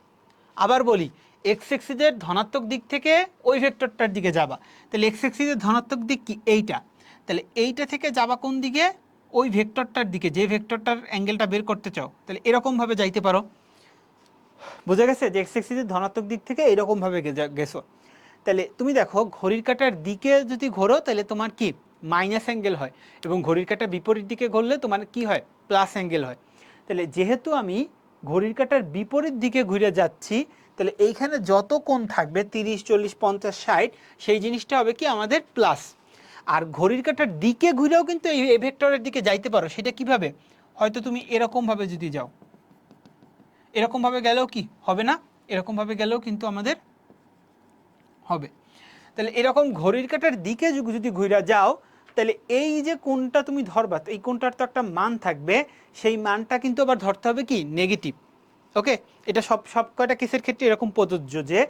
আবার বলি, এক্স এক্সিসের ধনাত্মক দিক থেকে ওই ভেক্টরটার দিকে যাবা। তাহলে এক্স এক্সিসের ধনাত্মক দিক কি, এইটা। তাহলে এইটা থেকে যাবা কোন দিকে, ওই ভেক্টরটার দিকে, যে ভেক্টরটার অ্যাঙ্গেলটা বের করতে চাও। তাহলে এরকমভাবে যাইতে পারো। বোঝা গেছে যে এক্স এক্সিসের ধনাত্মক দিক থেকে এরকমভাবে গেছো। তাহলে তুমি দেখো ঘড়ির কাঁটার দিকে যদি ঘোরো তাহলে তোমার কি মাইনাস অ্যাঙ্গেল হয়, এবং ঘড়ির কাঁটার বিপরীত দিকে ঘুরলে তোমার কি হয়, প্লাস অ্যাঙ্গেল হয়। তাহলে যেহেতু আমি ঘড়ির কাঁটার বিপরীত দিকে ঘুরে যাচ্ছি, তাহলে এইখানে যত কোণ থাকবে 30, 40, 50, 60, সেই জিনিসটা হবে কি আমাদের প্লাস। আর ঘড়ির কাঁটার দিকে ঘুরেও কিন্তু এই ভেক্টরের দিকে যাইতে পারো। সেটা কিভাবে, হয়তো তুমি এরকমভাবে যদি যাও, এরকমভাবে গেলেও কি হবে না, এরকমভাবে গেলেও কিন্তু আমাদের হবে। তাহলে এরকম ঘড়ির কাঁটার দিকে যদি ঘুরে যাও, তাহলে এই যে কোণটা তুমি ধরবা, এই কোণটার তো একটা মান থাকবে, সেই মানটা কিন্তু আবার ধরতে হবে কি নেগেটিভ। ওকে, এটা সব কয়টা কেসের ক্ষেত্রে এরকম প্রযোজ্য যে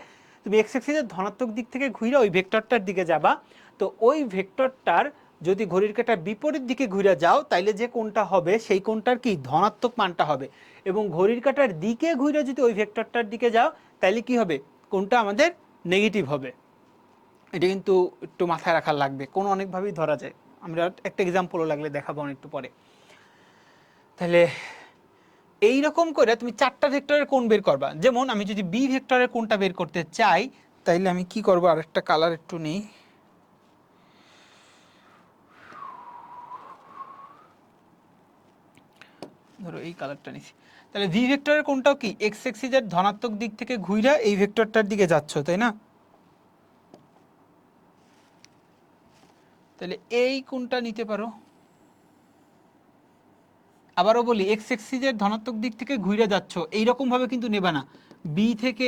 তুমি এক্স এক্সিসের ধনাত্মক দিক থেকে ঘুরে ওই ভেক্টরটার দিকে যাবা, তো ওই ভেক্টরটার যদি ঘড়ির কাঁটার বিপরীত দিকে ঘুরে যাও, তাইলে যে কোণটা হবে সেই কোণটার কি ধনাত্মক মানটা হবে। এবং ঘড়ির কাঁটার দিকে ঘুরে যদি ওই ভেক্টরটার দিকে যাও, তাইলে কি হবে, কোণটা আমাদের নেগেটিভ হবে। এটা কিন্তু একটু মাথায় রাখার লাগবে, কোনো অনেকভাবেই ধরা যায়। আমরা একটা এক্সাম্পলও লাগলে দেখাবো অনেকটু পরে। তাহলে এইরকম করে তুমি চারটা ভেক্টরের কোণ বের করবা। যেমন আমি যদি বি ভেক্টরের কোণটা বের করতে চাই, তাইলে আমি কি করবো, আরেকটা কালার একটু নেই, ধরো এই কালারটা নিছি, তাহলে ভি ভেক্টরের কোনটাও কি এক্স এক্সিসের ধনাত্মক দিক থেকে ঘুরে এই ভেক্টরটার দিকে যাচ্ছ, তাই না? তাহলে এই কোনটা নিতে পারো, আবারও বলি এক্স এক্সিসের ধনাত্মক দিক থেকে ঘুরে যাচ্ছ এইরকম ভাবে কিন্তু নেবা না, বি থেকে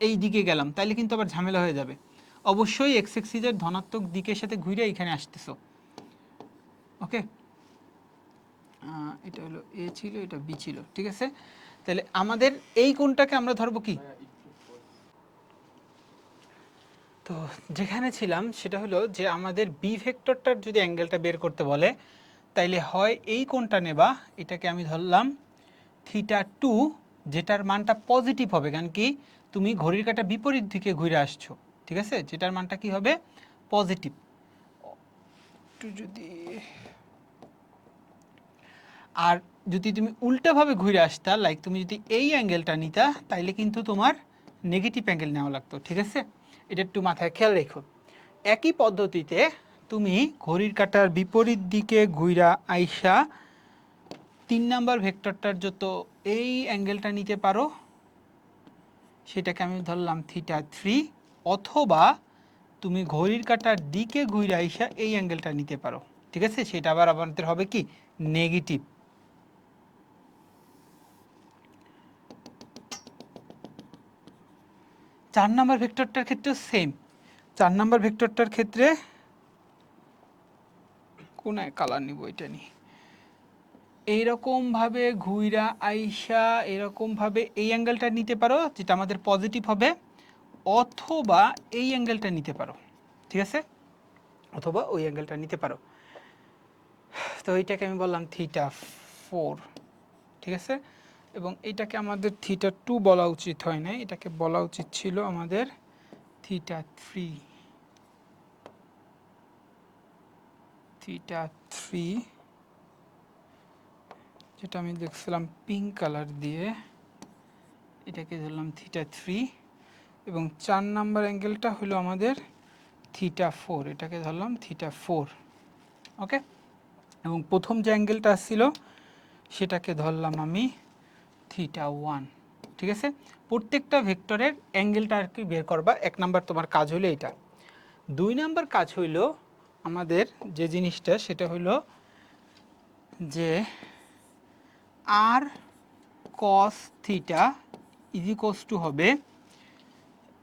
এই দিকে গেলাম তাইলে কিন্তু আবার ঝামেলা হয়ে যাবে। অবশ্যই এক্স এক্সিসের ধনাত্মক দিকের সাথে ঘুরে এখানে আসতেছো। ওকে, এটা হলো এ ছিল, এটা বি ছিল, ঠিক আছে। তাহলে আমাদের এই কোণটাকে আমরা ধরবো কি, তো যেখানে ছিলাম সেটা হলো যে আমাদের বি ভেক্টরটার যদি অ্যাঙ্গেলটা বের করতে বলে তাইলে হয় এই কোণটা নেবা, এটাকে আমি ধরলাম θ2, যেটার মানটা পজিটিভ হবে, কারণ কি তুমি ঘড়ির কাঁটা বিপরীত দিকে ঘুরে আসছো, ঠিক আছে, যেটার মানটা কি হবে পজিটিভ। একটু যদি, আর যদি তুমি উল্টাভাবে ঘুরে আসতা, লাইক তুমি যদি এই অ্যাঙ্গেলটা নিতা তাইলে কিন্তু তোমার নেগেটিভ অ্যাঙ্গেল নেওয়া লাগতো, ঠিক আছে। এটা একটু মাথায় খেয়াল রেখো। একই পদ্ধতিতে তুমি ঘড়ির কাঁটার বিপরীত দিকে ঘুরা আইসা 3 নাম্বার ভেক্টরটার যত এই অ্যাঙ্গেলটা নিতে পারো, সেটাকে আমি ধরলাম θ3, অথবা তুমি ঘড়ির কাঁটার দিকে ঘুরে আইসা এই অ্যাঙ্গেলটা নিতে পারো, ঠিক আছে। সেটা আবার আমাদের হবে কি নেগেটিভ। 4 নাম্বার ভেক্টরটার ক্ষেত্রে সেম। 4 নাম্বার ভেক্টরটার ক্ষেত্রে কোন কালার নিব, এটা নিই, এইরকমভাবে ঘুইরা আইসা এরকমভাবে এই অ্যাঙ্গেলটা নিতে পারো যেটা আমাদের পজিটিভ হবে, অথবা এই অ্যাঙ্গেলটা নিতে পারো, ঠিক আছে, অথবা ওই অ্যাঙ্গেলটা নিতে পারো। তো এইটাকে আমি বললাম θ4, ঠিক আছে। এবং এটাকে আমাদের θ2 বলা উচিত হয় না, এটাকে বলা উচিত ছিল আমাদের θ3, যেটা আমি দেখছিলাম পিঙ্ক কালার দিয়ে, এটাকে ধরলাম θ3। এবং 4 নাম্বার অ্যাঙ্গেলটা হলো আমাদের θ4, এটাকে ধরলাম θ4, ওকে। এবং প্রথম যে অ্যাঙ্গেলটা আসছিল সেটাকে ধরলাম আমি θ1, ঠিক আছে। প্রত্যেকটা ভেক্টরের অ্যাঙ্গেলটা আর কি বের করবা। 1 নাম্বার তোমার কাজ হলো এটা। 2 নাম্বার কাজ হইল আমাদের যে জিনিসটা, সেটা হলো যে আর cos theta is equals two হবে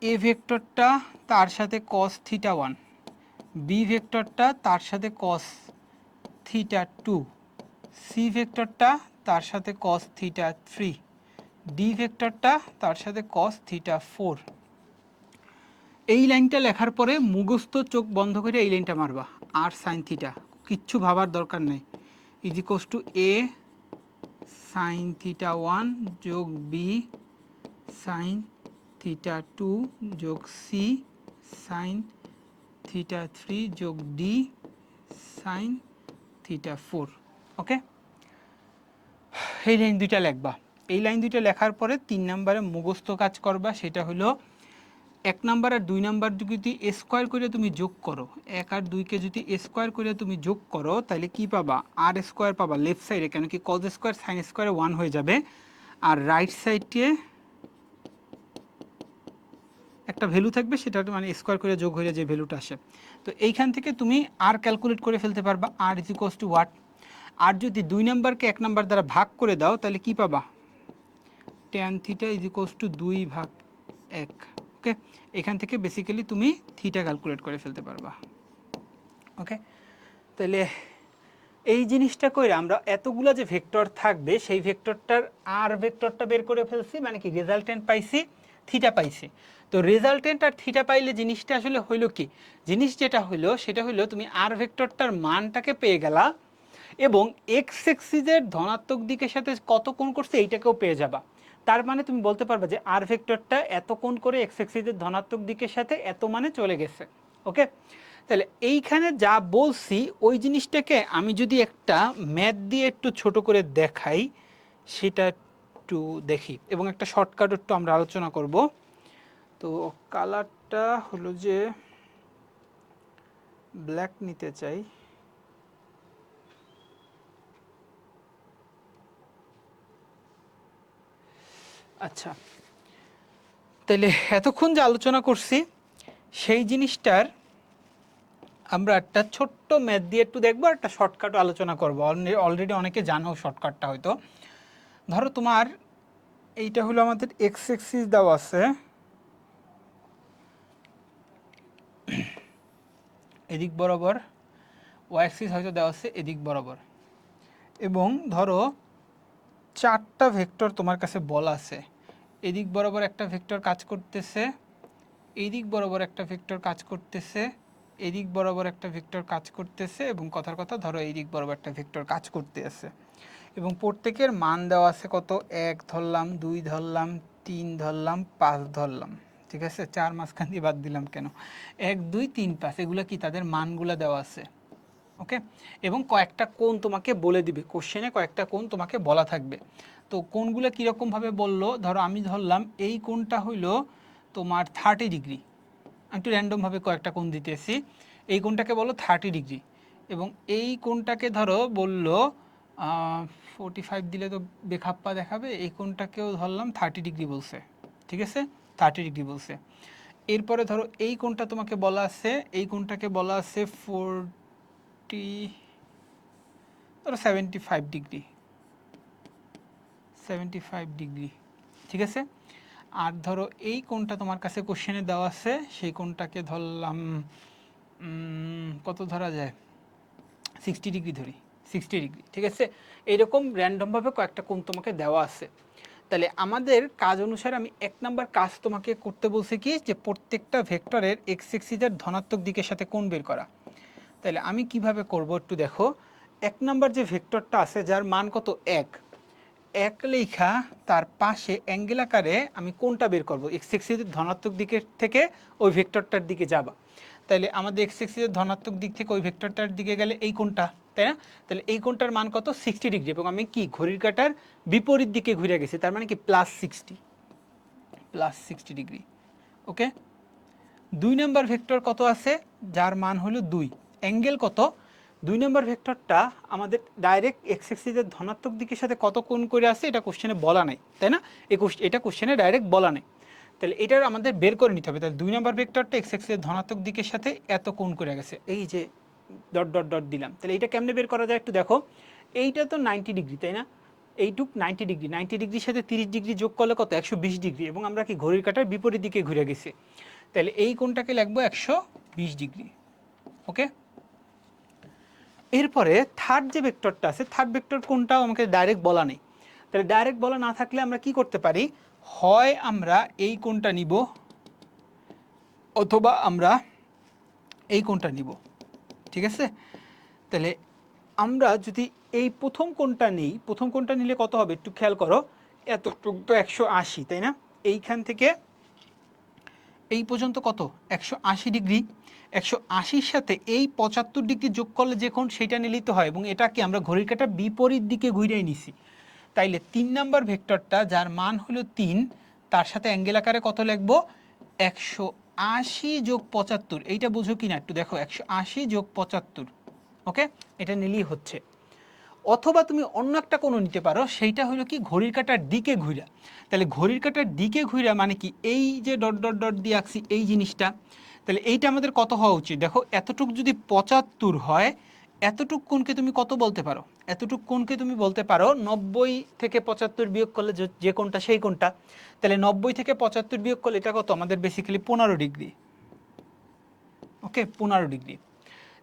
এ ভেক্টরটা তার সাথে cos θ1, বি ভেক্টরটা তার সাথে cos θ2, সি ভেক্টরটা তার সাথে cos θ3, ডি ভেক্টরটা তার সাথে cos θ4। এই লাইনটা লেখার পরে মুখস্থ চোখ বন্ধ করে এই লাইনটা মারবা, আর সাইন থিটা, কিচ্ছু ভাবার দরকার নেই, is equals to A sine θ1 যোগ বি সাইন θ2 যোগ সি সাইন θ3 যোগ ডি সাইন θ4, ওকে। এই লাইন দুইটা লিখবা। এই লাইন দুইটা লেখার পরে 3 নম্বরে মুখস্থ কাজ করবা, সেটা হলো 1 নাম্বার আর 2 নাম্বার যদি স্কোয়ার করে তুমি যোগ করো, 1 আর 2কে যদি স্কোয়ার করে তুমি যোগ করো তাহলে কি পাবা, আর স্কোয়ার পাবা লেফট সাইডে, কেন কি কজ স্কোয়ার সাইন স্কোয়ারে 1 হয়ে যাবে, আর রাইট সাইডে একটা ভ্যালু থাকবে, সেটা মানে স্কোয়ার করে যোগ হয়ে যে ভ্যালুটা আসে। তো এইখান থেকে তুমি আর ক্যালকুলেট করে ফেলতে পারবা, আর ইজ ইকুয়ালস টু হোয়াট। আর যদি 2 নাম্বারকে 1 নাম্বার দ্বারা ভাগ করে দাও তাহলে কি পাবা, tan theta is equals two 2/1, ওকে। এখান থেকে বেসিক্যালি তুমি থিটা ক্যালকুলেট করে ফেলতে পারবা, ওকে। তাহলে এই জিনিসটা কইরা আমরা এতগুলা যে ভেক্টর থাকবে সেই ভেক্টরটার আর ভেক্টরটা বের করে ফেলছি, মানে কি রেজাল্টেন্ট পাইছি, থিটা পাইছি। তো রেজাল্টেন্ট আর থিটা পাইলে জিনিসটা আসলে হইলো কি, জিনিস যেটা হইলো সেটা হইলো তুমি আর ভেক্টরটার মানটাকে পেয়ে গেলা, এবং এক্স এক্সিসের ধনাত্মক দিকের সাথে কত কোণ করছে এইটাকেও পেয়ে যাবা। তার মানে তুমি বলতে পারবে যে আর ভেক্টরটা এত কোণ করে এক্স এক্সিসের ধনাত্মক দিকের সাথে এত মানে চলে গেছে, ওকে। তাহলে এইখানে যা বলছি ওই জিনিসটাকে আমি যদি একটা ম্যাথ দিয়ে একটু ছোট করে দেখাই, সেটা একটু দেখি, এবং একটা শর্টকাট একটু আমরা আলোচনা করব। তো কালারটা হলো যে ব্ল্যাক নিতে চাই, আচ্ছা, তাহলে এতক্ষণ যে আলোচনা করছি সেই জিনিসটার আমরা একটা ছোট্ট ম্যাথ দিয়ে একটু দেখবো, একটা শর্টকাটও আলোচনা করবো। অলরেডি অনেকে জানো শর্টকাটটা হয়তো। ধরো তোমার এইটা হলো আমাদের এক্স এক্সিস দেওয়া আছে, এদিক বরাবর, ওয়াই এক্সিস হয়তো দেওয়া আছে এদিক বরাবর, এবং ধরো চারটা ভেক্টর তোমার কাছে বলা আছে। এদিক বরাবর একটা ভেক্টর কাজ করতেছে, এইদিক বরাবর একটা ভেক্টর কাজ করতেছে, এদিক বরাবর একটা ভেক্টর কাজ করতেছে, এবং কথার কথা ধরো এইদিক বরাবর একটা ভেক্টর কাজ করতে আছে, এবং প্রত্যেকের মান দেওয়া আছে কত, 1 ধরলাম, 2 ধরলাম, 3 ধরলাম, 5 ধরলাম। ঠিক আছে, 4 মাঝখান দিয়ে বাদ দিলাম কেন, 1 2 3 5 এগুলো কি তাদের মানগুলো দেওয়া আছে। ওকে, এবং কয়েকটা কোণ তোমাকে বলে দিবে, কোশ্চেনে কয়েকটা কোণ তোমাকে বলা থাকবে। তো কোণগুলো কীরকমভাবে বললো, ধরো আমি ধরলাম এই কোণটা হইলো তোমার 30 ডিগ্রি, আমি একটু র্যান্ডমভাবে কয়েকটা কোণ দিতেছি। এই কোণটাকে বলো 30 ডিগ্রি, এবং এই কোণটাকে ধরো বললো 45 দিলে তো বেখাপ্পা দেখাবে, এই কোণটাকেও ধরলাম 30 ডিগ্রি বলছে। ঠিক আছে, 30 ডিগ্রি বলছে। এরপরে ধরো এই কোণটা তোমাকে বলা আছে, এই কোণটাকে বলা আছে 75 ডিগ্রি, 75 ডিগ্রি। ঠিক আছে, আর ধরো এই কোণটা তোমার কাছে কোশ্চেনে দেওয়া আছে, সেই কোণটাকে ধরলাম কত ধরা যায়, 60 ডিগ্রি ধরি, 60 ডিগ্রি। ঠিক আছে, এইরকম র্যান্ডমভাবে কয়েকটা কোণ তোমাকে দেওয়া আছে। তাহলে আমাদের কাজ অনুসারে আমি 1 নাম্বার কাজ তোমাকে করতে বলছি কি, যে প্রত্যেকটা ভেক্টরের এক্স এক্সিসের ধনাত্মক দিকের সাথে কোণ বের করা। তাহলে আমি কিভাবে করব একটু দেখো। 1 নাম্বার যে ভেক্টরটা আছে যার মান কত, 1 লেখা, তার পাশে অ্যাঙ্গেল আকারে আমি কোনটা বের করব, এক্স এক্সিসের ধনাত্মক দিকের থেকে ওই ভেক্টরটার দিকে যাবা। তাহলে আমাদের এক্স এক্সিসের ধনাত্মক দিক থেকে ওই ভেক্টরটার দিকে গেলে এই কোণটা, তাই না? তাহলে এই কোণটার মান কত, 60 ডিগ্রি, এবং আমি কি ঘড়ির কাঁটার বিপরীত দিকে ঘুরে গেছি, তার মানে কি +60 ডিগ্রি। ওকে, 2 নম্বর ভেক্টর কত আছে, যার মান হলো 2, অ্যাঙ্গেল কত, 2 নম্বর ভেক্টরটা আমাদের ডাইরেক্ট এক্স এক্সিসের ধনাত্মক দিকের সাথে কত কোণ করে আছে এটা কোশ্চেনে বলা নাই, তাই না? এটা কোশ্চেনে ডাইরেক্ট বলা নেই। তাহলে এটার আমাদের বের করে নিতে হবে। তাহলে 2 নম্বর ভেক্টরটা এক্স এক্সিসের ধনাত্মক দিকের সাথে এত কোণ করে গেছে, এই যে ডট ডট ডট দিলাম। তাহলে এটা কেমনে বের করা যায় একটু দেখো। এইটা তো 90 ডিগ্রি, তাই না? এইটুক 90 ডিগ্রি, 90 ডিগ্রির সাথে 30 ডিগ্রি যোগ করলে কত, 120 ডিগ্রি, এবং আমরা কি ঘড়ির কাঁটার বিপরীত দিকে ঘুরে গেছি। তাহলে এই কোণটাকে লিখবো 120 ডিগ্রি। ওকে, এরপরে থার্ড যে ভেক্টরটা আছে, থার্ড ভেক্টর কোনটাও আমাকে ডাইরেক্ট বলা নেই। তাহলে ডাইরেক্ট বলা না থাকলে আমরা কি করতে পারি, হয় আমরা এই কোণটা নিব, অথবা আমরা এই কোণটা নিব। ঠিক আছে, তাহলে আমরা যদি এই প্রথম কোণটা নিই, প্রথম কোণটা নিলে কত হবে একটু খেয়াল করো, এতটুক তো 180, তাই না? এইখান থেকে এই পর্যন্ত কত, 180 ডিগ্রি। 180-র সাথে এই 75 ডিগ্রি যোগ করলে যে কোণ সেটা নিলেই তো হয়, এবং এটাকে আমরা ঘড়ির কাঁটার বিপরীত দিকে ঘুরিয়ে নিছি। তাইলে 3 নাম্বার ভেক্টরটা যার মান হলো 3, তার সাথে অ্যাঙ্গেল আকারে কত লিখবো, 180 যোগ 75। এইটা বুঝো কি না একটু দেখো, 180 যোগ 75। ওকে, এটা নিলেই হচ্ছে। অথবা তুমি অন্য একটা কোণ নিতে পারো, সেইটা হলো কি ঘড়ির কাঁটার দিকে ঘুরা। তাহলে ঘড়ির কাঁটার দিকে ঘুরা মানে কি, এই যে ডট ডট ডট দিয়ে আঁকছি এই জিনিসটা, তাহলে এইটা আমাদের কত হওয়া উচিত দেখো, এতটুক যদি 75 হয়, এতটুক কোণকে তুমি কত বলতে পারো, এতটুক কোণকে তুমি বলতে পারো 90 থেকে 75 বিয়োগ করলে যে কোণটা সেই কোণটা। তাহলে 90 থেকে 75 বিয়োগ করলে এটা কত আমাদের বেসিক্যালি 15 ডিগ্রি। ওকে, 15 ডিগ্রি।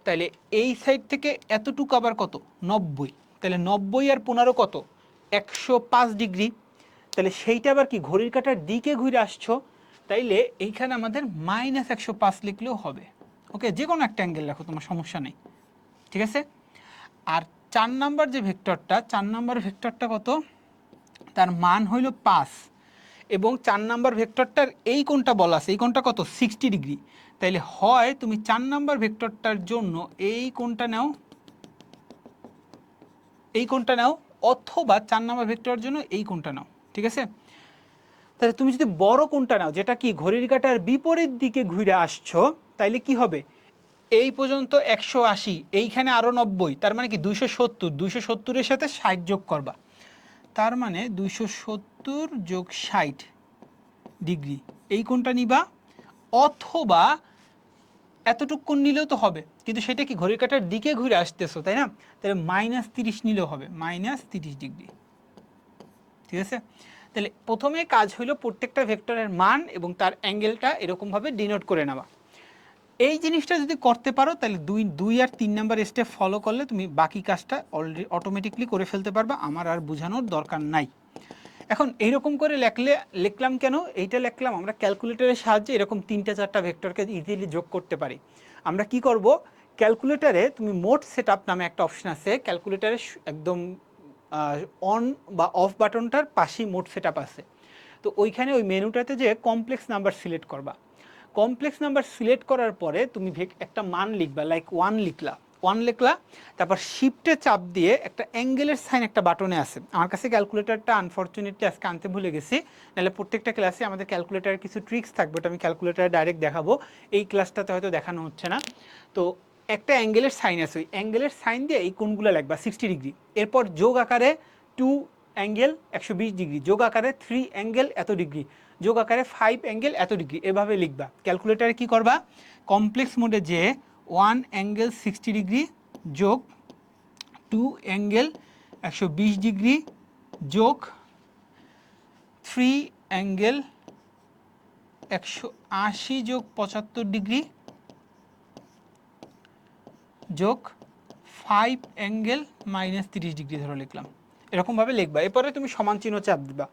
তাহলে এই সাইড থেকে এতটুকু আবার কত, 90। তাহলে 90 আর 15 কত, 105 ডিগ্রি। তাহলে সেইটা আবার কি ঘড়ির কাঁটার দিকে ঘুরে আসছো, তাইলে এইখানে আমাদের -105 লিখলেও হবে। ওকে, যে কোনো একটা অ্যাঙ্গেল রাখো, তোমার সমস্যা নেই। ঠিক আছে, আর 4 নাম্বার যে ভেক্টরটা, 4 নাম্বার ভেক্টরটা কত, তার মান হইল 5, এবং 4 নাম্বার ভেক্টরটার এই কোণটা বলা আছে, এই কোণটা কত, 60 ডিগ্রি। তাইলে হয় তুমি 4 নাম্বার ভেক্টরটার জন্য এই কোণটা নাও, এই কোণটা নাও, অথবা 4 নাম্বার ভেক্টরের জন্য এই কোণটা নাও। ঠিক আছে, তাহলে তুমি যদি বড় কোণটা নাও, যেটা কি ঘড়ির কাঁটার বিপরীত দিকে ঘুরে আসছো, তাইলে কি হবে, এই পর্যন্ত 180, এইখানে আরও 90, তার মানে কি 270, 270-এর সাথে 60 যোগ করবা। তার মানে 270 যোগ 60 ডিগ্রি এই কোণটা নিবা, অথবা এতটুক কোণ নিলেও তো হবে, কিন্তু সেটা কি ঘড়ির কাঁটার দিকে ঘুরে আসতেছো, তাই না? তাহলে -30 নিলেও হবে, -30 ডিগ্রি। ঠিক আছে, তাহলে প্রথমে কাজ হলো প্রত্যেকটা ভেক্টরের মান এবং তার অ্যাঙ্গেলটা এরকমভাবে ডিনোট করে নেওয়া। এই জিনিসটা যদি করতে পারো তাহলে 2 আর 3 নাম্বার স্টেপ ফলো করলে তুমি বাকি কাজটা অলরেডি অটোমেটিকলি করে ফেলতে পারবে, আমার আর বোঝানোর দরকার নাই। এখন এইরকম করে লিখলাম কেন? এইটা লিখলাম আমরা ক্যালকুলেটরের সাহায্যে এরকম 3-4টা ভেক্টরকে ইজিলি যোগ করতে পারি। আমরা কি করব, ক্যালকুলেটরে তুমি মোড সেটআপ নামে একটা অপশন আছে, ক্যালকুলেটরে একদম অন বা অফ বাটনটার পাশেই মোড সেটআপ আছে। তো ওইখানে ওই মেনুটাতে যে কমপ্লেক্স নাম্বার সিলেক্ট করবা, কমপ্লেক্স নাম্বার সিলেক্ট করার পরে তুমি একটা মান লিখবা, লাইক 1 লিখলা, তারপর শিফটে চাপ দিয়ে একটা অ্যাঙ্গেলের সাইন একটা বাটনে আছে। আমার কাছে ক্যালকুলেটরটা আনফর্চুনেটলি আজকে আনতে ভুলে গেছি, নাহলে প্রত্যেকটা ক্লাসে আমাদের ক্যালকুলেটারের কিছু ট্রিক্স থাকবে, ওটা আমি ক্যালকুলেটারে ডাইরেক্ট দেখাবো, এই ক্লাসটাতে হয়তো দেখানো হচ্ছে না। তো একটা অ্যাঙ্গেলের সাইন আছে, ওই অ্যাঙ্গেলের সাইন দিয়ে এই কোণগুলো লিখবা 60 ডিগ্রি, এরপর যোগ আকারে 2 অ্যাঙ্গেল 120 ডিগ্রি, যোগ আকারে 3 অ্যাঙ্গেল এত ডিগ্রি, যোগ আকারে 5 অ্যাঙ্গেল এত ডিগ্রি, এভাবে লিখবা। ক্যালকুলেটারে কি করবা, কমপ্লেক্স মোডে যে 1 অ্যাঙ্গেল 60 ডিগ্রি যোগ 2 অ্যাঙ্গেল 120 ডিগ্রি যোগ 3 অ্যাঙ্গেল 180 যোগ 75 ডিগ্রি যোগ 5 অ্যাঙ্গেল -30 ডিগ্রি ধরে লিখলাম, এরকমভাবে লিখবা। এরপরে তুমি সমান চিহ্ন চাপ দিবা,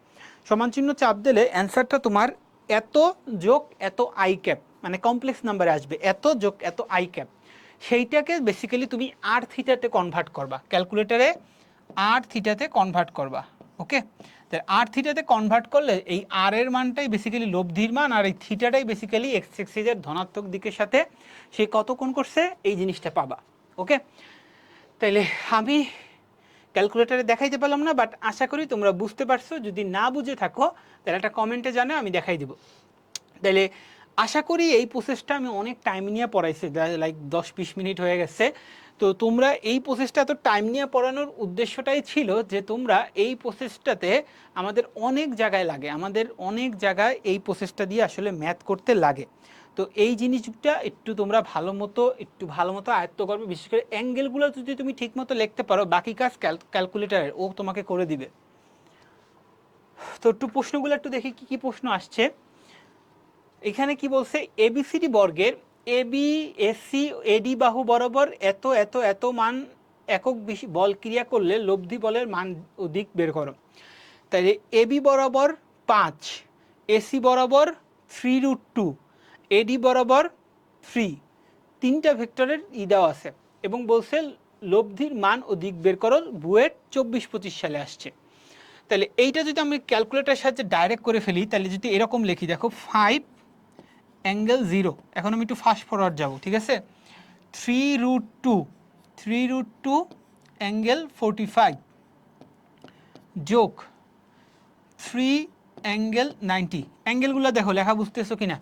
সমান চিহ্ন চাপ দিলে অ্যান্সারটা তোমার এত যোগ এত আই ক্যাপ, মানে কমপ্লেক্স নাম্বারে আসবে, এত যোগ এত আই ক্যাপ, সেইটাকে বেসিক্যালি তুমি আর থিটাতে কনভার্ট করবা, ক্যালকুলেটারে আর থিটাতে কনভার্ট করবা। ওকে, তাহলে আর থিটাতে কনভার্ট করলে এই আর এর মানটাই বেসিক্যালি লব্ধির মান, আর এই থিটাটাই বেসিক্যালি এক্স এক্সিসের ধনাত্মক দিকের সাথে সে কত কোণ করছে এই জিনিসটা পাবা। ওকে, তাইলে আমি ক্যালকুলেটারে দেখাইতে পারলাম না, বাট আশা করি তোমরা বুঝতে পারছো। যদি না বুঝে থাকো তাহলে একটা কমেন্টে জানাও, আমি দেখাই দেবো। তাইলে আশা করি এই প্রসেসটা আমি অনেক টাইম নিয়ে পড়াইছি, লাইক 10-20 মিনিট হয়ে গেছে। তো তোমরা এই প্রসেসটা এত টাইম নিয়ে পড়ানোর উদ্দেশ্যটাই ছিল যে তোমরা এই প্রসেসটাতে আমাদের অনেক জায়গায় লাগে, আমাদের অনেক জায়গায় এই প্রসেসটা দিয়ে আসলে ম্যাথ করতে লাগে। তো এই জিনিসটা একটু তোমরা ভালো মতো আয়ত্ত করবে, বিশেষ করে অ্যাঙ্গেলগুলো যদি তুমি ঠিক মতো লিখতে পারো, বাকি কাজ ক্যালকুলেটারের ও তোমাকে করে দিবে। তো একটু প্রশ্নগুলো একটু দেখি কি কি প্রশ্ন আসছে। এখানে কি বলছে, এবিসিডি বর্গের এবি এসি এডি বাহু বরাবর এত এত এত মান একক বেশি বল ক্রিয়া করলে লব্ধি বলের মান ও দিক বের করো। তাই এবি বরাবর 5, এসি বরাবর 3√2, এডি বরাবর 3, তিনটা ভেক্টরের দেওয়া আছে এবং বলছে লব্ধির মান ও দিক বের করো, বুয়েট 24-25 সালে আসছে। তাহলে এইটা যদি আমি ক্যালকুলেটারের সাহায্যে ডাইরেক্ট করে ফেলি, তাহলে যদি এরকম লিখি, দেখো 5 অ্যাঙ্গেল 0, এখন আমি একটু ফাস্ট ফরওয়ার্ড যাব, ঠিক আছে, 3√2 অ্যাঙ্গেল 45 যোগ 3 অ্যাঙ্গেল 90, অ্যাঙ্গেলগুলো দেখো লেখা বুঝতেছো কিনা,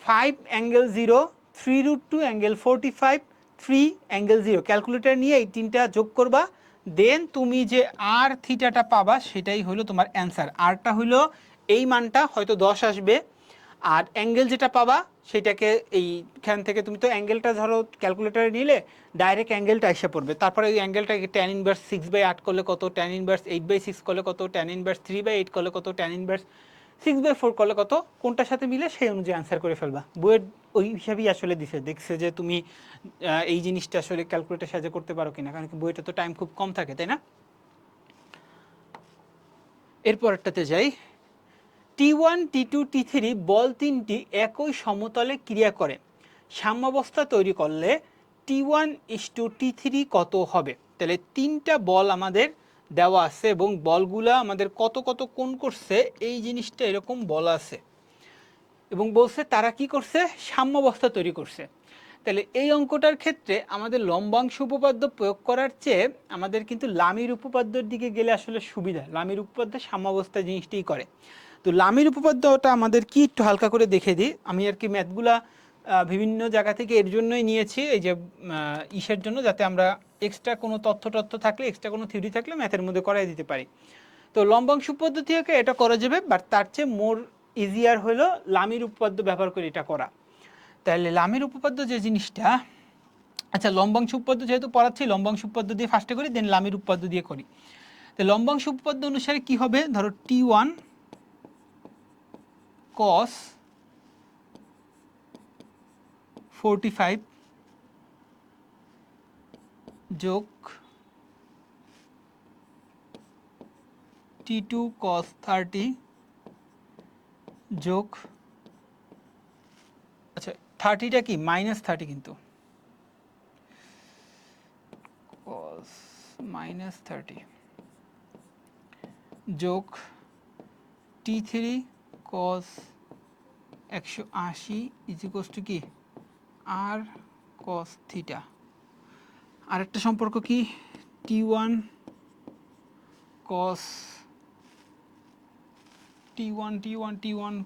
5 অ্যাঙ্গেল 0, 3√2 অ্যাঙ্গেল 45, 3 অ্যাঙ্গেল 0, ক্যালকুলেটার নিয়ে এই তিনটা যোগ করবা, দেন তুমি যে আর থিটাটা পাবা সেটাই হলো তোমার অ্যান্সার। আরটা হলো এই মানটা হয়তো 10 আসবে, আর অ্যাঙ্গেল যেটা পাবা সেটাকে এইখান থেকে তুমি তো অ্যাঙ্গেলটা ধরো ক্যালকুলেটারে নিলে ডাইরেক্ট অ্যাঙ্গেলটা এসে পড়বে, তারপরে ওই অ্যাঙ্গেলটাকে tan ইনভার্স 6/8 করলে কত, tan ইনভার্স 8/6 করলে কত, tan ইনভার্স 3/8 করলে কত, tan ইনভার্স 6/4 করলে কত, কোনটার সাথে মিলে সেই অনুযায়ী অ্যান্সার করে ফেলবা। বইয়ের ওই হিসাবেই আসলে দিছে, দেখছে যে তুমি এই জিনিসটা আসলে ক্যালকুলেটার সাহায্যে করতে পারো কিনা, কারণ বইটা তো টাইম খুব কম থাকে, তাই না? এরপরটাতে যাই, T1, T2, T3 বল তিনটি একই সমতলে ক্রিয়া করে, সাম্যাবস্থা তৈরি করলে T1:T3 কত হবে? তাহলে তিনটা বল আমাদের দেওয়া আছে এবং বলগুলা আমাদের কত কত কোণ করছে এই জিনিসটা এরকম বলা আছে এবং বলছে তারা কি করছে, সাম্যাবস্থা তৈরি করছে। তাহলে এই অঙ্কটার ক্ষেত্রে আমাদের লম্বাংশ উপপাদ্য প্রয়োগ করার চেয়ে আমাদের কিন্তু লামির উপপাদ্যের দিকে গেলে আসলে সুবিধা। লামির উপপাদ্য সাম্যাবস্থা জিনিসটাই করে। তো লামির উপপাদ্যটা আমাদের কি একটু হালকা করে দেখে দিই, আমি আর কি ম্যাথগুলা বিভিন্ন জায়গা থেকে এর জন্যই নিয়েছি, এই যে ইসের জন্য, যাতে আমরা এক্সট্রা কোনো তথ্য থাকলে, এক্সট্রা কোনো থিওরি থাকলে ম্যাথের মধ্যে করাই দিতে পারি। তো লম্বাংশ পদ্ধতি থেকে এটা করা যাবে, বাট তার চেয়ে মোর ইজিয়ার হলো লামির উপপাদ্য ব্যবহার করে এটা করা। তাহলে লামির উপপাদ্য যে জিনিসটা, আচ্ছা লম্বাংশ উপপাদ্য যেহেতু পড়াচ্ছি লম্বাংশ উপপাদ্য দিয়ে ফার্স্টে করি, দেন লামির উপপাদ্য দিয়ে করি। তো লম্বাংশ উপপাদ্য অনুসারে কি হবে, ধরো T1 cos 45 যোগ T2 cos 30 যোগ, আচ্ছা 30টা কি -30 কিন্তু cos -30 যোগ T3 cos 180 ইজিকোস টু কি আর cos থিটা। আরেকটা সম্পর্ক কি T1 cos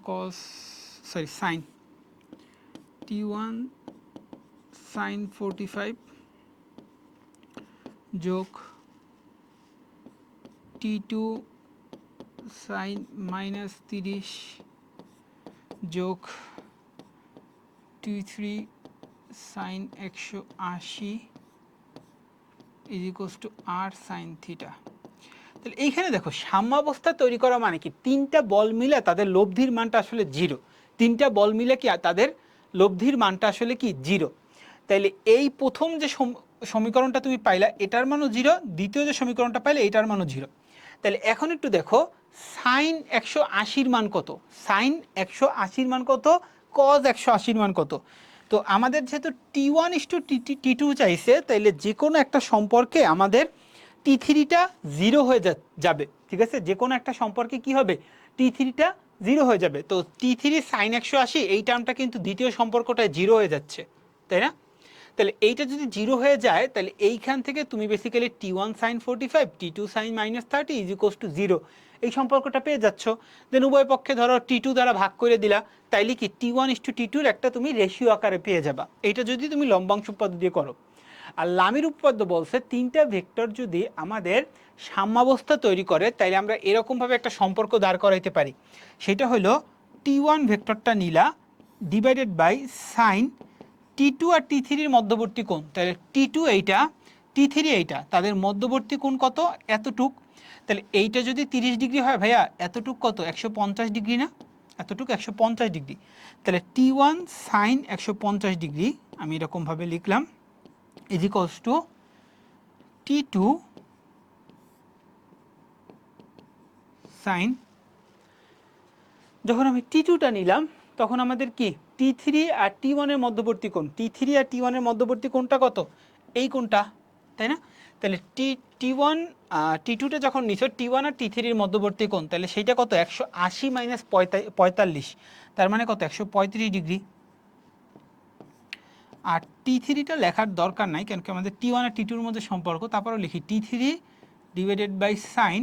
cos sin T1 sin 45 যোগ T2 sin -30 যোগ T3 sin 180 ইজিকোস টু আর sin থিটা। তাহলে এইখানে দেখো সাম্যাবস্থা তৈরি করা মানে কি, তিনটা বল মিলে তাদের লব্ধির মানটা আসলে জিরো, তিনটা বল মিলে কি তাদের লব্ধির মানটা আসলে কি জিরো। তাইলে এই প্রথম যে সমীকরণটা তুমি পাইলা এটার মানও জিরো, দ্বিতীয় যে সমীকরণটা পাইলে এটার মানও জিরো। তাহলে এখন একটু দেখো সাইন 180 মান কত, সাইন 180 মান কত, কজ 180 মান কত। তো আমাদের যেহেতু T1:T2 চাইছে, তাইলে যে কোনো একটা সম্পর্কে আমাদের T3টা জিরো হয়ে যাবে, ঠিক আছে, যে কোনো একটা সম্পর্কে কি হবে T3টা জিরো হয়ে যাবে। তো T3 সাইন 180 এই টার্মটা কিন্তু দ্বিতীয় সম্পর্কটায় জিরো হয়ে যাচ্ছে, তাই না? তাহলে এইটা যদি জিরো হয়ে যায় তাহলে এইখান থেকে তুমি basically T1 sin 45 T2 sin -30 ইজিকোস two zero এই সম্পর্কটা পেয়ে যাচ্ছ। দেন উভয় পক্ষে ধরো T2 দ্বারা ভাগ করে দিলা, তাইলে কি T1:T2 একটা তুমি রেশিও আকারে পেয়ে যাবা, এইটা যদি তুমি লম্বাংশ উপপাদ্য দিয়ে করো। আর লামির উপপাদ্য বলছে তিনটা ভেক্টর যদি আমাদের সাম্যাবস্থা তৈরি করে তাইলে আমরা এরকমভাবে একটা সম্পর্ক দাঁড় করাইতে পারি, সেটা হলো T1 ভেক্টরটা নিলা ডিভাইডেড বাই সাইন T2 আর T3-র মধ্যবর্তী কোণ, তাহলে T2 এইটা, T3 এইটা, তাদের মধ্যবর্তী কোণ কত, এতটুক। তাহলে এইটা যদি 30 ডিগ্রি হয় ভাইয়া, এতটুক কত 150 ডিগ্রি না, এতটুক 150 ডিগ্রি। তাহলে T1 সাইন 150 ডিগ্রি আমি এরকমভাবে লিখলাম ইজিকলস টু T2 সাইন, যখন আমি T2টা নিলাম তখন আমাদের কি T3 আর T1 এর মধ্যবর্তী কোণ, T3 আর T1 এর মধ্যবর্তী কোণটা কত, এই কোণটা, তাই না? তাহলে T1 T2টা যখন নিছো T1 আর T3 এর মধ্যবর্তী কোণ, তাহলে সেইটা কত 180 মাইনাস 45, তার মানে কত 135 ডিগ্রি। আর T3টা লেখার দরকার নাই, কেন কি আমাদের T1 আর T2 এর মধ্যে সম্পর্ক, তারপরও লিখি T3 ডিভাইডেড বাই সাইন,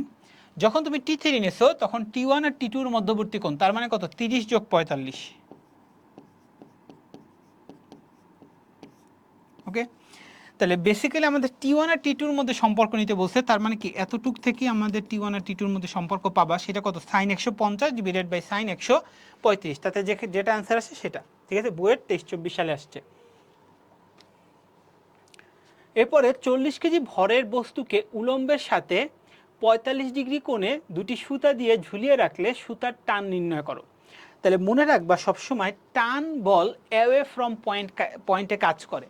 যখন তুমি T3 নিছো তখন T1 আর T2 এর মধ্যবর্তী কোণ, তার মানে কত 30 যোগ 45, ওকে। তাহলে বেসিক্যালি আমাদের T1 আর T2 এর মধ্যে সম্পর্ক নিতে বলছে, তার মানে কি এতটুক থেকে আমাদের T1 আর T2 এর মধ্যে সম্পর্ক পাবা, সেটা কত সাইন 150 ডিভাইডেড বাই সাইন 135, তাতে যেটা অ্যান্সার আসে সেটা, ঠিক আছে, বইয়ের 23-24 সালে আসছে। এরপরে 40 কেজি ভরের বস্তুকে উলম্বের সাথে 45 ডিগ্রি কোণে দুটি সুতা দিয়ে ঝুলিয়ে রাখলে সুতার টান নির্ণয় করো। তাহলে মনে রাখবা সবসময় টান বল অ্যাওয়ে ফ্রম পয়েন্টে কাজ করে।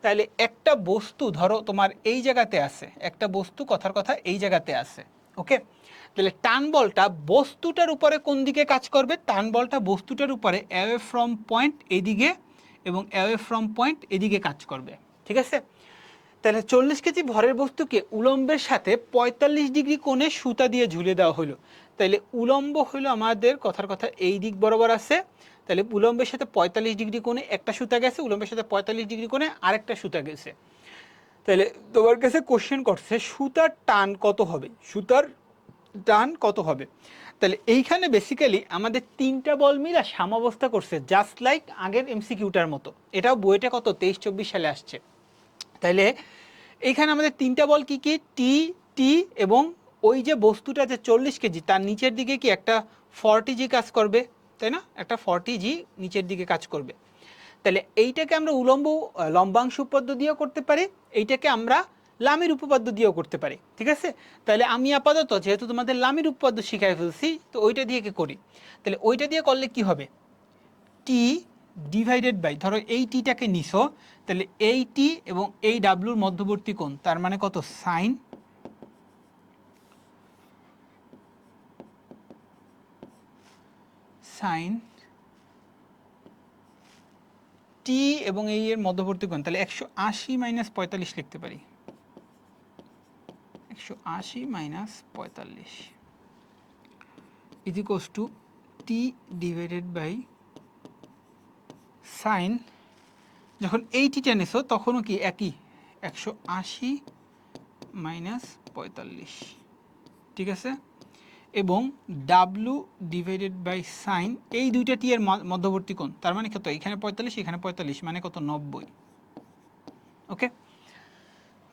তাহলে একটা বস্তু ধরো তোমার এই জায়গাতে আছে, একটা বস্তু কথার কথা এই জায়গাতে আছে, ওকে। তাহলে টান বলটা বস্তুটার উপরে কোন দিকে কাজ করবে, টান বলটা বস্তুটার উপরে অ্যাওয়ে ফ্রম পয়েন্ট এদিকে এবং অ্যাওয়ে ফ্রম পয়েন্ট এদিকে কাজ করবে, ঠিক আছে। তাহলে 40 কেজি ভরের বস্তুকে উলম্বের সাথে 45 ডিগ্রি কোণে সুতা দিয়ে ঝুলে দেওয়া হলো। তাহলে উলম্ব হলো আমাদের কথার কথা এই দিক বরাবর আছে, তাহলে উলম্বের সাথে 45 ডিগ্রি কোণে একটা সুতা গেছে, উলম্বের সাথে 45 ডিগ্রি কোণে আরেকটা সুতা গেছে। তাহলে তোমার কাছে কোশ্চেন করছে সুতার টান কত হবে, সুতার টান কত হবে। তাহলে এইখানে বেসিক্যালি আমাদের তিনটা বল মিলা সাম্যাবস্থা করছে, জাস্ট লাইক আগের এমসিকিউটার মতো, এটাও বইটা কত 23-24 সালে আসছে। তাইলে এইখানে আমাদের তিনটা বল কি কি, টি টি এবং ওই যে বস্তুটা যে 40 কেজি তার নিচের দিকে কি একটা 40 জি কাজ করবে, তাই না? একটা 40 জি নিচের দিকে কাজ করবে। তাহলে এইটাকে আমরা লম্বাংশ উপপাদ্য দিয়েও করতে পারি, এইটাকে আমরা লামির উপপাদ্য দিয়েও করতে পারি, ঠিক আছে? তাহলে আমি আপাতত যেহেতু তোমাদের লামির উপপাদ্য শিখাই ফেলছি, তো ওইটা দিয়ে কি করি, তাহলে ওইটা দিয়ে করলে কি হবে, টি ডিভাইডেড বাই, ধরো এই টিটাকে নিছো, তাহলে এই টি এবং এই ডাব্লুর মধ্যবর্তী কোণ, তার মানে কত, সাইন টি এবং এই এর মধ্যবর্তী কোণ, তাহলে 180 মাইনাস 45 লিখতে পারি, 180 minus 45 is equals to T divided by sine, যখন এই টিটা নেছো তখনও কি একই, 180 মাইনাস 45, ঠিক আছে? এবং ডাব্লু ডিভাইডেড বাই সাইন, এই দুইটা টি এর মধ্যবর্তী কোণ, তার মানে কত, এখানে 45 এখানে 45, মানে কত, 90। ওকে,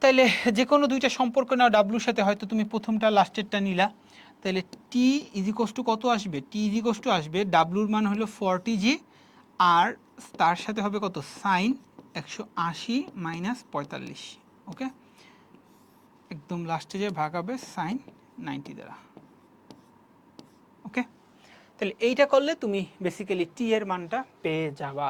তাইলে যে কোনো দুইটা সম্পর্ক নাও ডাব্লুর সাথে, হয়তো তুমি প্রথমটা লাস্টেরটা নিলা, তাহলে টি ইজ ইকুয়ালস টু কত আসবে, টি ইজ ইকুয়ালস টু আসবে, ডাব্লুর মান হলো 40 জি, আর তার সাথে হবে কত, সাইন 180 মাইনাস 45। ওকে, একদম লাস্টে যে ভাগ হবে সাইন 90 দ্বারা। ওকে, তাহলে এইটা করলে তুমি বেসিক্যালি টি এর মানটা পেয়ে যাবা।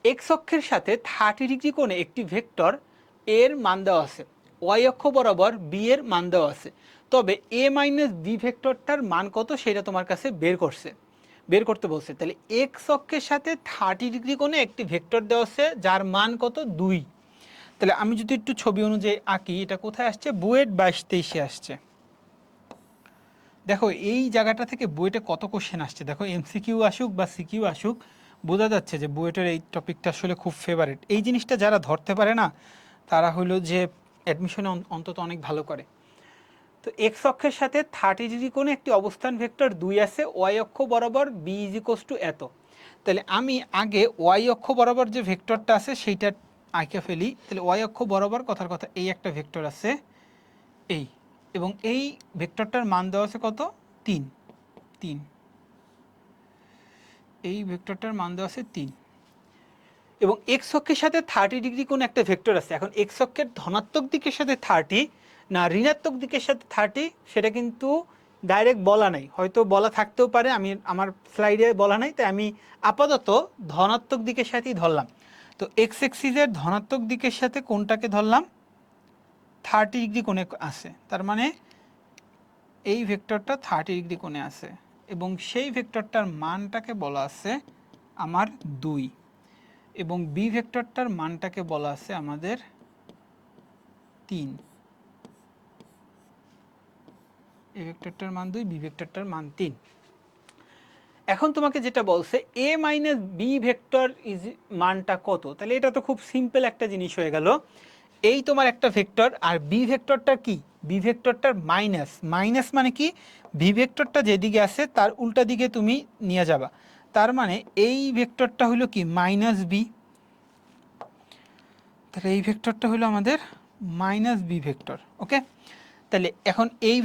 এক্স অক্ষের সাথে 30 ডিগ্রি কোণে একটি ভেক্টর এর মান দেওয়া আছে, ওয়াই অক্ষ বরাবর বি এর মান দেওয়া আছে, তবে এ মাইনাস বি ভেক্টরটার মান কত সেটা তোমার কাছে বের করতে বলছে। তাহলে এক্স অক্ষের সাথে 30 ডিগ্রি কোণে একটি ভেক্টর দেওয়া আছে যার মান কত, 2। তাহলে আমি যদি একটু ছবি অনুযায়ী আঁকি, এটা কোথায় আসছে, বুয়েট 22-23 আসছে। দেখো এই জায়গাটা থেকে বুয়েটে কত কোশ্চেন আসছে, দেখো এমসিকিউ আসুক বা সিকিউ আসুক, বোঝা যাচ্ছে যে বুয়েটের এই টপিকটা আসলে খুব ফেভারিট। এই জিনিসটা যারা ধরতে পারে না, তারা হলো যে অ্যাডমিশনে অন্তত অনেক ভালো করে। তো এক্স অক্ষের সাথে 30 ডিগ্রি কোণে একটি অবস্থান ভেক্টর 2 আছে, ওয়াই অক্ষ বরাবর বি ইজ ইকুয়ালস টু এত। তাহলে আমি আগে ওয়াই অক্ষ বরাবর যে ভেক্টরটা আছে সেইটা আঁকে ফেলি। তাহলে ওয়াই অক্ষ বরাবর কথার কথা এই একটা ভেক্টর আছে, এই, এবং এই ভেক্টরটার মান দেওয়া আছে কত, 3। এই ভেক্টরটার মান দেওয়া আছে 3, এবং এক্স অক্ষের সাথে 30 ডিগ্রি কোণ একটা ভেক্টর আছে। এখন এক্স অক্ষের ধনাত্মক দিকের সাথে 30 না ঋণাত্মক দিকের সাথে 30, সেটা কিন্তু ডাইরেক্ট বলা নাই, হয়তো বলা থাকতেও পারে, আমি আমার স্লাইডে বলা নাই, তাই আমি আপাতত ধনাত্মক দিকের সাথেই ধরলাম। তো এক্স এক্সিসের ধনাত্মক দিকের সাথে কোনটাকে ধরলাম, 30 ডিগ্রি কোণে আছে, তার মানে এই ভেক্টরটা 30 ডিগ্রি কোণে আছে, এবং সেই ভেক্টরটার মানটাকে বলা আছে আমার 2, এবং বি ভেক্টরটার মানটাকে বলা আছে আমাদের 3। এ ভেক্টরটার মান 2, বি ভেক্টরটার মান 3। এখন তোমাকে যেটা বলছে এ মাইনাস বি ভেক্টর ইজ মানটা কত, তাহলে এটা তো খুব সিম্পল একটা জিনিস হয়ে গেল। এই তোমার একটা ভেক্টর, আর বি ভেক্টরটা কি, বি ভেক্টরটার মাইনাস মানে কি, বি ভেক্টরটা যেদিকে আছে তার উল্টা দিকে তুমি নিয়ে যাবা, তার মানে এই ভেক্টরটা হলো কি মাইনাস বি, তাহলে এই ভেক্টরটা হলো আমাদের মাইনাস বি ভেক্টর। ওকে, তাহলে এখন এই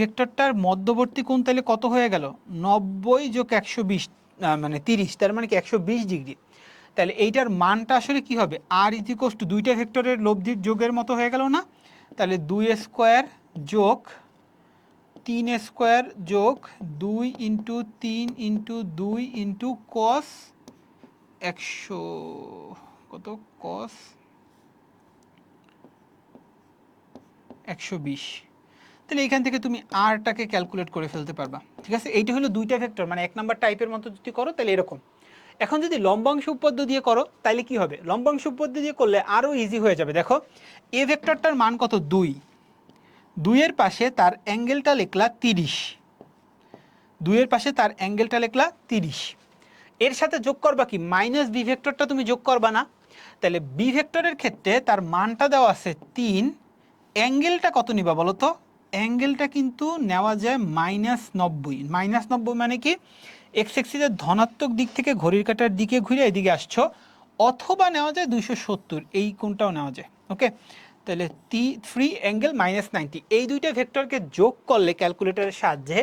ভেক্টরটার মধ্যবর্তী কোণ তাহলে কত হয়ে গেল, 90 যোগ 120, মানে 30, তার মানে কি 120 ডিগ্রি। তাহলে এইটার মানটা আসলে কি হবে, আর ইজ ইকুয়ালস টু দুইটা ভেক্টরের লব্ধির যোগের মতো হয়ে গেল না, তাহলে 2 স্কোয়ার যোগ 3 স্কোয়ার যোগ 2 ইন্টু 3 ইন্টু 2 ইন্টু কস 100 কত, কস 120। তাহলে এখান থেকে তুমি আরটাকে ক্যালকুলেট করে ফেলতে পারবা, ঠিক আছে? এইটা হলো দুইটা ভেক্টর, মানে 1 নাম্বার টাইপের মতো যদি করো তাহলে এরকম। এখন যদি লম্বাংশ উপপাদ্য দিয়ে করো তাহলে কি হবে, লম্বাংশ উপপাদ্য দিয়ে করলে আরও ইজি হয়ে যাবে। দেখো এ ভেক্টরটার মান কত, 2 এর পাশে তার অ্যাঙ্গেলটা লিখলা 30, 2 এর পাশে তার অ্যাঙ্গেলটা লিখলা 30, এর সাথে যোগ করবা কি, মাইনাস বি ভেক্টরটা তুমি যোগ করবা না, তাহলে বি ভেক্টরের ক্ষেত্রে তার মানটা দেওয়া আছে 3, অ্যাঙ্গেলটা কত নিবা বলো তো, অ্যাঙ্গেলটা কিন্তু নেওয়া যায় -90 মানে কি, এক্স এক্সিসের ধনাত্মক দিক থেকে ঘড়ির কাঁটার দিকে ঘুরে এদিকে আসছো, অথবা নেওয়া যায় 270, এই কোণটাও নেওয়া যায়। ওকে, তাহলে 3 অ্যাঙ্গেল -90, এই দুইটা ভেক্টরকে যোগ করলে ক্যালকুলেটরের সাহায্যে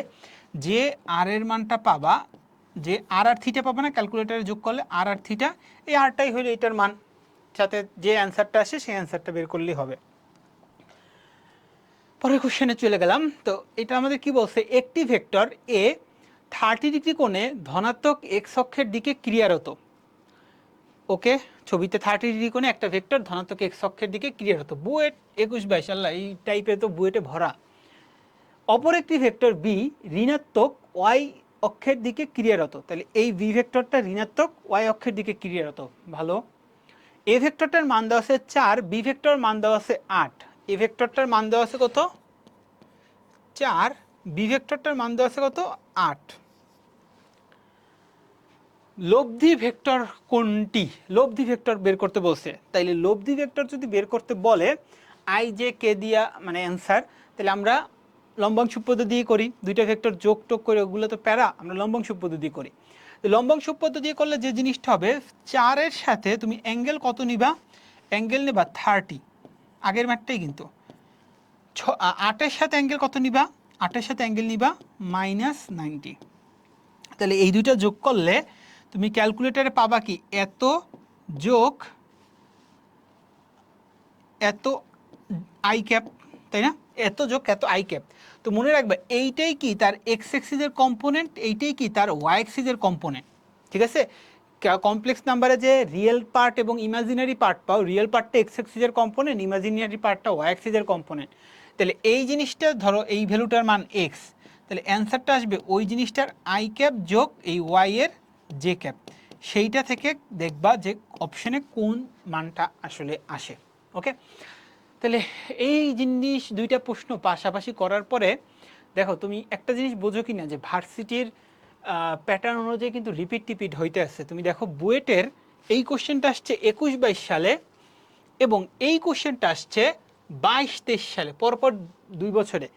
যে আর এর মানটা পাবা, যে আর থিটা পাবা না, ক্যালকুলেটরে যোগ করলে আর থিটা, এই আরটাই হলো এটার মান, সাথে যে অ্যান্সারটা আসে সেই অ্যান্সারটা বের করলেই হবে। পরের কোশ্চেনে চলে গেলাম। তো এটা আমাদের কি বলছে, একটি ভেক্টর এ 30 ডিগ্রি কোণে ধনাত্মক এক্স অক্ষের দিকে ক্রিয়ারত। ওকে, ছবিতে 30 ডিগ্রি কোণে একটা ভেক্টর ধনাত্মক এক্স অক্ষের দিকে ক্রিয়ারত, বুয়েট 21-22, আল্লাহ এই টাইপের তো বুয়েটে ভরা। অপর একটি ভেক্টর বি ঋণাত্মক ওয়াই অক্ষের দিকে ক্রিয়ারত, তাহলে এই বি ভেক্টরটা ঋণাত্মক ওয়াই অক্ষের দিকে ক্রিয়ারত। ভালো, এ ভেক্টরটার মান দেওয়া আছে 4, বি ভেক্টর মান দেওয়া আছে 8, এ ভেক্টরটার মান দেওয়া আছে কত 4, বি ভেক্টরটার মান দেওয়া আছে কত 8। লব্ধি ভেক্টর কোনটি, লব্ধি ভেক্টর বের করতে বলছে, তাইলে লব্ধি ভেক্টর যদি বের করতে বলে আই জে কে দিয়া মানে অ্যান্সার, তাহলে আমরা লম্বাংশ পদ্ধতি দিয়ে করি, দুইটা ভেক্টর যোগ টোগ করে, ওগুলো তো প্যারা, আমরা লম্বাংশ পদ্ধতি করি। তো লম্বাংশ পদ্ধতি দিয়ে করলে যে জিনিসটা হবে, 4-এর সাথে তুমি অ্যাঙ্গেল কত নিবা, অ্যাঙ্গেল নেবা 30, আগের ম্যাটটাই কিন্তু। 8-এর সাথে অ্যাঙ্গেল কত নিবা, 8-এর সাথে অ্যাঙ্গেল নিবা -90। তাহলে এই দুইটা যোগ করলে তুমি ক্যালকুলেটারে পাবা কি, এত যোগ এত আই ক্যাপ, তাই না, এত যোগ এত আই ক্যাপ। তো মনে রাখবে এইটাই কি তার এক্স এক্সিসের কম্পোনেন্ট, এইটাই কি তার ওয়াই এক্সিসের কম্পোনেন্ট, ঠিক আছে। কমপ্লেক্স নাম্বারে যে রিয়েল পার্ট এবং ইমাজিনারি পার্ট পাও, রিয়েল পার্টটা এক্স এক্সিসের কম্পোনেন্ট, ইমাজিনারি পার্টটা ওয়াই এক্সিসের কম্পোনেন্ট। তাহলে এই জিনিসটা ধরো, এই ভ্যালুটার মান এক্স, তাহলে অ্যান্সারটা আসবে ওই জিনিসটার আই ক্যাপ যোগ এই ওয়াই এর জে ক্যাপ, সেইটা থেকে দেখবা যে অপশনে কোন মানটা আসলে আসে। ওকে, তাহলে এই জিনিস দুইটা প্রশ্ন পাশাপাশি করার পরে দেখো তুমি একটা জিনিস বোঝো কি না, যে ভার্সিটির প্যাটার্ন অনুযায়ী কিন্তু রিপিট হইতে আসছে। তুমি দেখো বুয়েটের এই কোশ্চেনটা আসছে 21-22 সালে, এবং এই কোশ্চেনটা আসছে 22-23 সালে, পরপর 2 বছরে।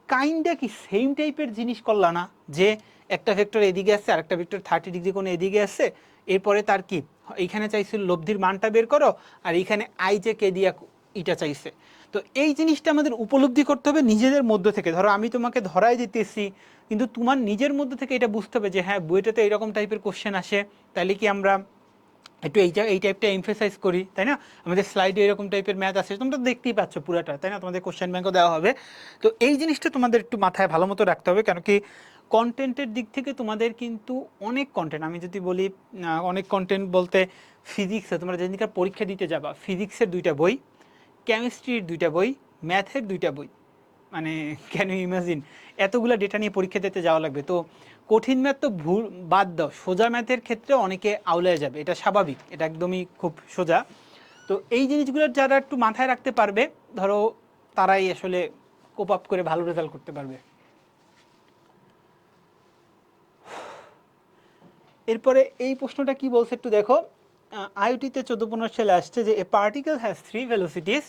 কাইন্ডা কি সেম টাইপের জিনিস করলা না, যে একটা ভেক্টর এদিকে আসছে আর একটা ভেক্টর 30 ডিগ্রি কোণে এদিকে আসছে, এরপরে তার কি এইখানে চাইছিল লব্ধির মানটা বের করো, আর এইখানে আই যে কে দিয়া এটা চাইছে। তো এই জিনিসটা আমাদের উপলব্ধি করতে হবে নিজেদের মধ্য থেকে। ধরো আমি তোমাকে ধরাই দিতেছি, কিন্তু তোমার নিজের মধ্য থেকে এটা বুঝতে হবে যে হ্যাঁ বইটাতে এরকম টাইপের কোশ্চেন আসে, তাহলে কি আমরা একটু এই টাইপটা এমফেসাইজ করি, তাই না। আমাদের স্লাইডে এরকম টাইপের ম্যাথ আছে, তোমরা দেখতেই পাচ্ছ পুরাটা, তাই না, তোমাদের কোশ্চেন ব্যাংকও দেওয়া হবে। তো এই জিনিসটা তোমাদের একটু মাথায় ভালো মতো রাখতে হবে, কেন কি কন্টেন্টের দিক থেকে তোমাদের কিন্তু অনেক কন্টেন্ট, আমি যদি বলি অনেক কন্টেন্ট বলতে, ফিজিক্সে তোমরা যেদিনকার পরীক্ষা দিতে যাবা, ফিজিক্সের 2টা বই, কেমিস্ট্রির 2টা বই, ম্যাথের 2টা বই, মানে ক্যান ইউ ইমাজিন এতগুলো ডেটা নিয়ে পরীক্ষা দিতে যাওয়া লাগবে। তো কঠিন ম্যাথ তো ভুল বাদ দাও, সোজা ম্যাথের ক্ষেত্রে অনেকে আউলায় যাবে, এটা স্বাভাবিক, এটা একদমই খুব সোজা। তো এই জিনিসগুলো যারা একটু মাথায় রাখতে পারবে, ধরো তারাই আসলে কোপ আপ করে ভালো রেজাল্ট করতে পারবে। এরপরে এই প্রশ্নটা কি বলছে একটু দেখো, আইওটিতে 14-15 সালে আসছে যে এ particle has 3 ভেলোসিটিস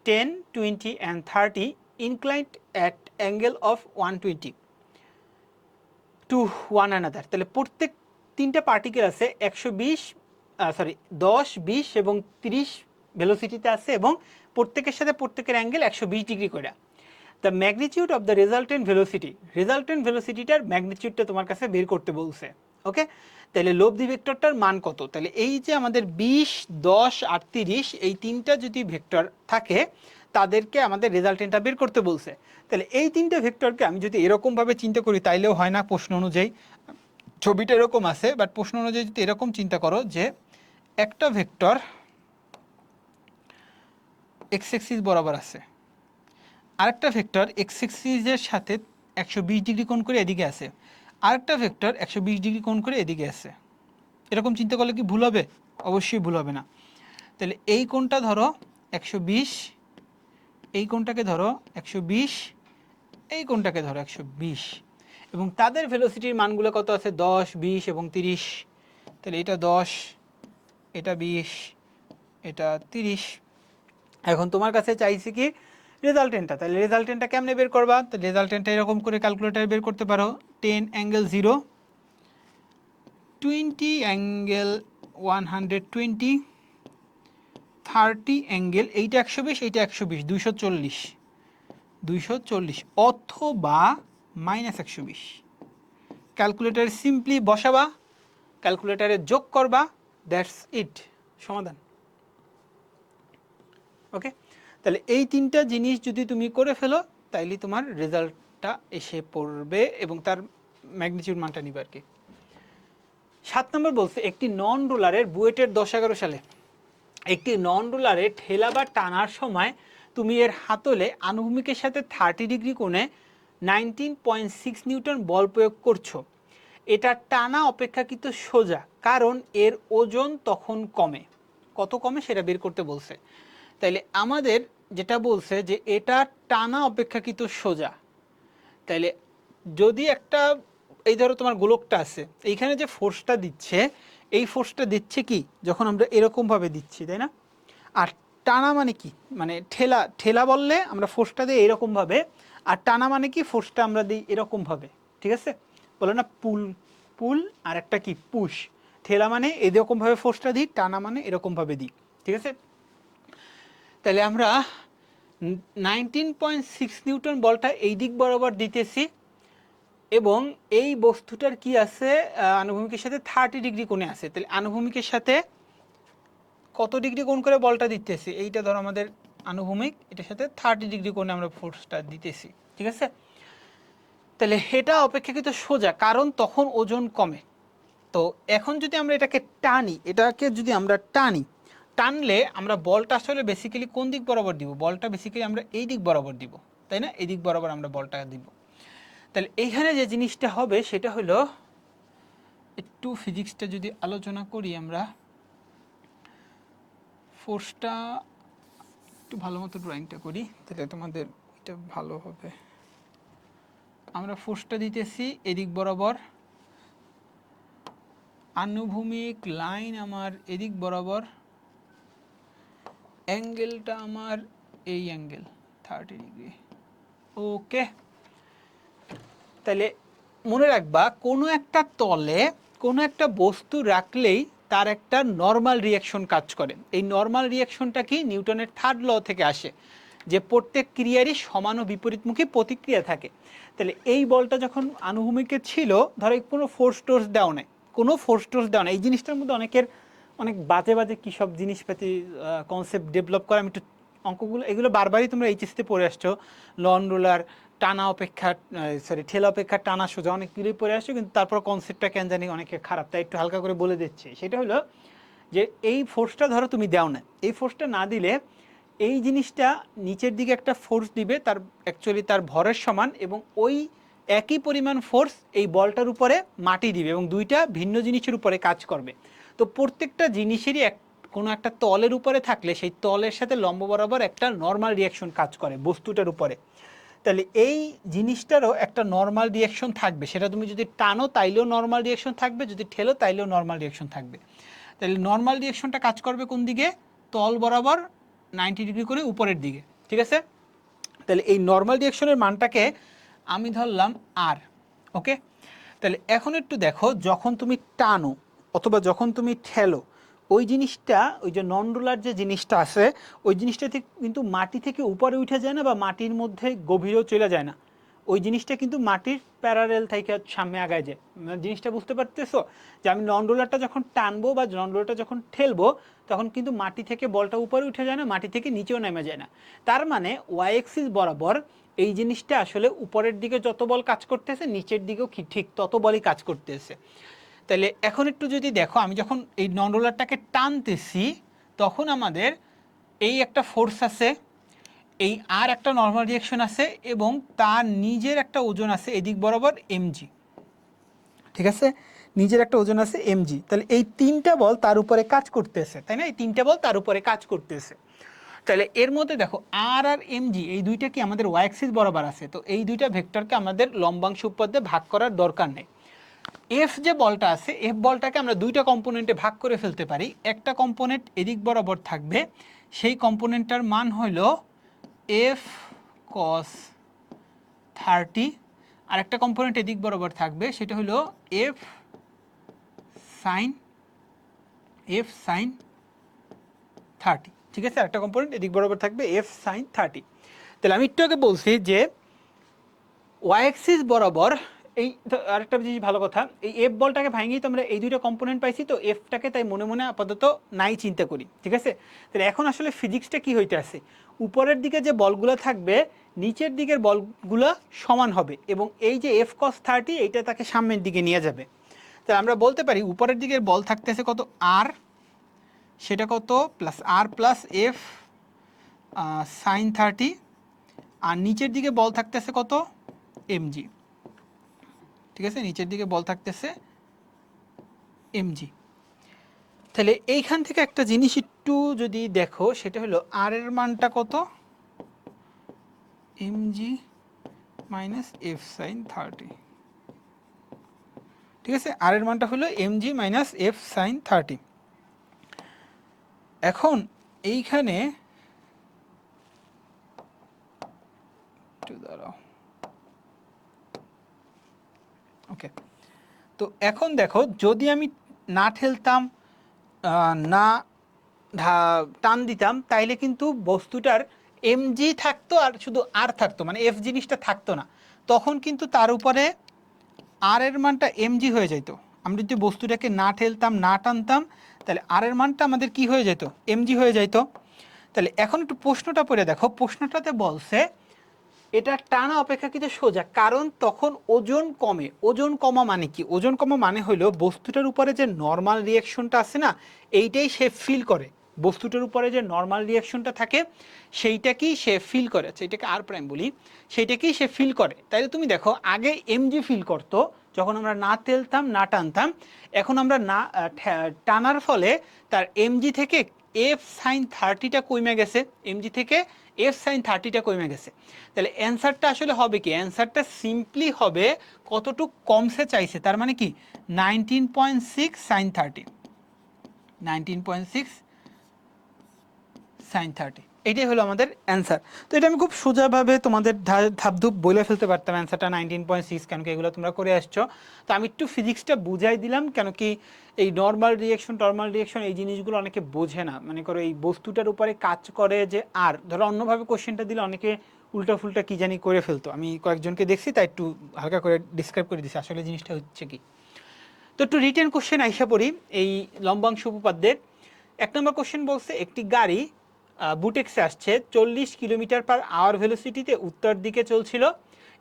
10, 20 and 30 inclined at angle of 120 to one another। তাহলে প্রত্যেক 3টা পার্টিকেল আছে 10, 20 এবং 30 ভেলোসিটিতে আছে, এবং প্রত্যেকের সাথে প্রত্যেকের অ্যাঙ্গেল 120 ডিগ্রি করে। The magnitude of the resultant ভেলোসিটিটার ম্যাগনিটিউডটা তোমার কাছে বের করতে বলছে। ওকে, তাহলে লব্ধি ভেক্টরটার মান কত, তাহলে এই যে আমাদের 20, 10 আর 30 এই 3টা যদি ভেক্টর থাকে, তাদেরকে আমাদের রেজাল্টেন্টটা বের করতে বলছে। তাহলে এই 3টে ভেক্টরকে আমি যদি এরকমভাবে চিন্তা করি, তাইলেও হয় না প্রশ্ন অনুযায়ী, ছবিটা এরকম আছে, বাট প্রশ্ন অনুযায়ী যদি এরকম চিন্তা করো যে একটা ভেক্টর এক্স এক্সিস বরাবর আছে, আরেকটা ভেক্টর এক্স এক্সিসের সাথে 120 ডিগ্রি কোণ করে এদিকে আছে, আরেকটা ভেক্টর 120 ডিগ্রি কোণ করে এদিকে আছে, এরকম চিন্তা করলে কি ভুল হবে? অবশ্যই ভুল হবে না। তাহলে এই কোণটা ধরো 120, এই কোণটাকে ধরো 120, এই কোণটাকে ধরো 120, এবং তাদের ভেলোসিটির মানগুলো কত আছে 10, 20 এবং 30। তাহলে এটা 10, এটা 20, এটা 30। এখন তোমার কাছে চাইছি কি রেজাল্টেন্টটা, তাহলে রেজাল্টেন্টটা কেমনে বের করবা? তো রেজাল্টেন্টটা এরকম করে ক্যালকুলেটারে বের করতে পারো, 10 অ্যাঙ্গেল 0, 20 অ্যাঙ্গেল 120, 30 অ্যাঙ্গেল, এইটা 120, এইটা 120, 240, 240 অথবা -120। ক্যালকুলেটারে সিম্পলি বসাবা, ক্যালকুলেটারে যোগ করবা, দ্যাটস ইট, সমাধান। ওকে, তাহলে এই তিনটা জিনিস যদি তুমি করে ফেলো তাইলে তোমার রেজাল্টটা এসে পড়বে এবং তার ম্যাগনিটিউড মানটা নিবে আর কি। 7 নম্বর বলছে একটি নন রোলারের বুয়েটের 10-11 সালে একটি নন রোলারে ঠেলা বা টানার সময় তুমি এর হাতলে আনুভূমিকের সাথে 30 ডিগ্রি কোণে 19.6 নিউটন বল প্রয়োগ করছো। এটা টানা অপেক্ষাকৃত সোজা, কারণ এর ওজন তখন কমে। কত কমে সেটা বের করতে বলছে। তাইলে আমাদের যেটা বলছে যে এটা টানা অপেক্ষাকৃত সোজা, তাইলে যদি একটা এই ধরো তোমার গোলকটা আছে, এইখানে যে ফোর্সটা দিচ্ছে, এই ফোর্সটা দিচ্ছে কি যখন আমরা এরকমভাবে দিচ্ছি, তাই না? আর টানা মানে কি, মানে ঠেলা, ঠেলা বললে আমরা ফোর্সটা দিই এরকমভাবে, আর টানা মানে কি ফোর্সটা আমরা দিই এরকমভাবে, ঠিক আছে? বলো না পুল, পুল আর একটা কি পুশ। ঠেলা মানে এরকমভাবে ফোর্সটা দিই, টানা মানে এরকমভাবে দিই, ঠিক আছে? তাহলে আমরা 19.6 নিউটন বলটা এই দিক বরাবর দিতেছি এবং এই বস্তুটার কি আছে, আনুভূমিকের সাথে 30 ডিগ্রি কোণে আছে। তাহলে আনুভূমিকের সাথে কত ডিগ্রি কোণ করে বলটা দিতেছি, এইটা ধরো আমাদের আনুভূমিক, এটার সাথে 30 ডিগ্রি কোণে আমরা ফোর্সটা দিতেছি, ঠিক আছে? তাহলে এটা অপেক্ষাকৃত সোজা, কারণ তখন ওজন কমে। তো এখন যদি আমরা এটাকে টানি, এটাকে যদি আমরা টানি, টানলে আমরা বলটা আসলে বেসিক্যালি কোন দিক বরাবর দিব, বলটা বেসিক্যালি আমরা এই দিক বরাবর দিব, তাই না? এই দিক বরাবর আমরা বলটা দিব। তাহলে এইখানে যে জিনিসটা হবে সেটা হলো, একটু ফিজিক্সটা যদি আলোচনা করি আমরা, ফোর্সটা একটু ভালো মতো ড্রয়িংটা করি তাহলে তোমাদের এটা ভালো হবে। আমরা ফোর্সটা দিতেছি এদিক বরাবর, আনুভূমিক লাইন আমার এদিক বরাবর, অ্যাঙ্গেলটা আমার এই অ্যাঙ্গেল 30 ডিগ্রি। ওকে, তাহলে মনে রাখবা কোনো একটা তলে কোনো একটা বস্তু রাখলেই তার একটা নর্মাল রিয়াকশন কাজ করে। এই নর্মাল রিয়াকশনটা কি নিউটনের থার্ড ল থেকে আসে, যে প্রত্যেক ক্রিয়ারই সমান ও বিপরীতমুখী প্রতিক্রিয়া থাকে। তাহলে এই বলটা যখন আনুভূমিকে ছিল, ধরো কোনো ফোর্স টোর্স দেওয়া নেই, কোনো ফোর্স টোর্স দেওয়া নেই, এই জিনিসটার মধ্যে অনেকের অনেক বাজে বাজে কী সব জিনিসপাতি কনসেপ্ট ডেভেলপ করে। আমি একটু অঙ্কগুলো এগুলো বারবারই তোমরা এইচএসিতে পড়ে আসছো, লন রোলার, টানা অপেক্ষা ঠেলা অপেক্ষা টানা সোজা, অনেকগুলোই পড়ে আসছো, কিন্তু তারপর কনসেপ্টটা কেন জানি অনেকে খারাপ, তাই একটু হালকা করে বলে দিচ্ছি। সেটা হলো যে এই ফোর্সটা ধরো তুমি দাও না, এই ফোর্সটা না দিলে এই জিনিসটা নিচের দিকে একটা ফোর্স দিবে, তার অ্যাকচুয়ালি তার ভরের সমান, এবং ওই একই পরিমাণ ফোর্স এই বলটার উপরে মাটি দিবে, এবং দুইটা ভিন্ন জিনিসের উপরে কাজ করবে। তো প্রত্যেকটা জিনিসেরই কোনো একটা তলের উপরে থাকলে সেই তলের সাথে লম্ব বরাবর একটা নর্মাল রিয়াকশন কাজ করে বস্তুটার উপরে। তাহলে এই জিনিসটারও একটা নর্মাল রিয়াকশন থাকবে, সেটা তুমি যদি টানো তাইলেও নর্মাল রিয়াকশন থাকবে, যদি ঠেলো তাইলেও নর্মাল রিয়াকশন থাকবে। তাহলে নর্মাল রিয়াকশনটা কাজ করবে কোন দিকে, তল বরাবর 90 ডিগ্রি করে উপরের দিকে, ঠিক আছে? তাহলে এই নর্মাল রিয়াকশনের মানটাকে আমি ধরলাম আর। ওকে, তাহলে এখন একটু দেখো, যখন তুমি টানো অথবা যখন তুমি ঠেলো, ওই জিনিসটা, ওই যে নন রোলার যে জিনিসটা আছে, ওই জিনিসটা কিন্তু মাটি থেকে উপরে উঠে যায় না বা মাটির মধ্যে গভীরেও চলে যায় না, ওই জিনিসটা কিন্তু মাটির প্যারারেল থেকে সামনে আগায় যায়। জিনিসটা বুঝতে পারতেছো যে আমি নন রোলারটা যখন টানবো বা নন রোলারটা যখন ঠেলবো, তখন কিন্তু মাটি থেকে বলটা উপরে উঠে যায় না, মাটি থেকে নিচেও নেমে যায় না। তার মানে ওয়াই এক্সিস বরাবর এই জিনিসটা আসলে উপরের দিকে যত বল কাজ করতেছে, নিচের দিকেও ঠিক তত বলই কাজ করতেছে। তাহলে এখন একটু যদি দেখো, আমি যখন এই নন রোলারটাকে টানতেছি তখন আমাদের এই একটা ফোর্স আছে, এই আর একটা নর্মাল রিয়াকশন আছে, এবং তার নিজের একটা ওজন আছে এদিক বরাবর এমজি, ঠিক আছে? নিজের একটা ওজন আছে এমজি। তাহলে এই তিনটা বল তার উপরে কাজ করতেছে, তাই না? এই তিনটা বল তার উপরে কাজ করতেছে। তাহলে এর মধ্যে দেখো আর আর এমজি এই দুইটা কি আমাদের ওয়াই অ্যাক্সিস বরাবর আছে, তো এই দুইটা ভেক্টরকে আমাদের লম্বাংশ উপপাদ্যে ভাগ করার দরকার নেই। এফ যে বলটা আছে, এফ বলটাকে আমরা দুইটা কম্পোনেন্টে ভাগ করে ফেলতে পারি। একটা কম্পোনেন্ট এদিক বরাবর থাকবে, সেই কম্পোনেন্টটার মান হইল এফ কস 30, আর একটা কম্পোনেন্ট এদিক বরাবর থাকবে, সেটা হলো এফ সাইন 30। ঠিক আছে, আরেকটা কম্পোনেন্ট এদিক বরাবর থাকবে এফ সাইন 30। তাহলে আমি একটু আগে বলছি যে ওয়াই অ্যাক্সিস বরাবর এই আরেকটা জিনিস ভালো কথা, এই এফ বলটাকে ভাঙিয়ে তো আমরা এই দুইটা কম্পোনেন্ট পাইছি, তো এফটাকে তাই মনে মনে আপাতত নাই চিন্তা করি। ঠিক আছে, তাহলে এখন আসলে ফিজিক্সটা কি হইতে আছে, উপরের দিকে যে বলগুলো থাকবে নিচের দিকের বলগুলো সমান হবে, এবং এই যে এফ কস 30 এইটা তাকে সামনের দিকে নিয়ে যাবে। তাহলে আমরা বলতে পারি উপরের দিকের বল থাকতেছে কত আর, সেটা কত প্লাস আর প্লাস এফ সাইন 30, আর নিচের দিকে বল থাকতেছে কত এমজি। ঠিক আছে, নিচের দিকে বল থাকতেছে এমজি। তাহলে এইখান থেকে একটা জিনিস একটু যদি দেখো, সেটা হলো আর এর মানটা কত, এমজি মাইনাস এফ সাইন 30। ঠিক আছে, আর এর মানটা হলো এমজি মাইনাস এফ সাইন 30। এখন এইখানে একটু দাঁড়াও, ওকে। তো এখন দেখো যদি আমি না ঠেলতাম না টান দিতাম, তাইলে কিন্তু বস্তুটার এমজি থাকতো আর শুধু আর থাকতো, মানে এফ জিনিসটা থাকতো না। তখন কিন্তু তার উপরে আর এর মানটা এমজি হয়ে যেত। আমরা যদি বস্তুটাকে না ঠেলতাম না টানতাম, তাহলে আর এর মানটা আমাদের কি হয়ে যেত, এমজি হয়ে যেত। তাহলে এখন একটু প্রশ্নটা পড়ে দেখো, প্রশ্নটাতে বলছে এটা টানা অপেক্ষাকৃত সোজা, কারণ তখন ওজন কমে। ওজন কমা মানে কি, ওজন কমা মানে হলো বস্তুটার উপরে যে নর্মাল রিয়াকশনটা আছে না, এইটাই সে ফিল করে। বস্তুটার উপরে যে নর্মাল রিয়াকশনটা থাকে সেইটাকেই সে ফিল করে, আচ্ছা এটাকে আর প্রাইম বলি, সেইটাকেই সে ফিল করে। তাইলে তুমি দেখো আগে এমজি ফিল করতো যখন আমরা না তেলতাম না টানতাম, এখন আমরা না টানার ফলে তার এমজি থেকে এফ সাইন 30টা কমে গেছে, এমজি থেকে এফ সাইন 30টা কমে গেছে। তাহলে অ্যান্সারটা আসলে হবে কি, অ্যান্সারটা সিম্পলি হবে কতটুক কমছে চাইছে, তার মানে কি 19.6 সাইন 30, 19.6 সাইন 30, এটাই হলো আমাদের অ্যান্সার। তো এটা আমি খুব সোজাভাবে তোমাদের ধাপধুপ বলে ফেলতে পারতাম অ্যান্সারটা 19.6, কেন কি এগুলো তোমরা করে আসছো। তো আমি একটু ফিজিক্সটা বুঝাই দিলাম, কেন কি এই নর্মাল রিয়েকশন এই জিনিসগুলো অনেকে বোঝে না, মানে করো এই বস্তুটার উপরে কাজ করে যে, আর ধরো অন্যভাবে কোশ্চেনটা দিলে অনেকে উল্টা ফুলটা কি জানি করে ফেলতো। আমি কয়েকজনকে দেখছি, তাই একটু হালকা করে ডিসক্রাইব করে দিচ্ছি আসলে জিনিসটা হচ্ছে কি। তো একটু রিটেন কোশ্চেন আইসা পড়ি এই লম্বাংশ উপপাদ্যের। 1 নম্বর কোশ্চেন বলছে একটি গাড়ি বুটেক্সে আসছে 40 কিলোমিটার পার আওয়ার ভেলোসিটিতে উত্তর দিকে চলছিল,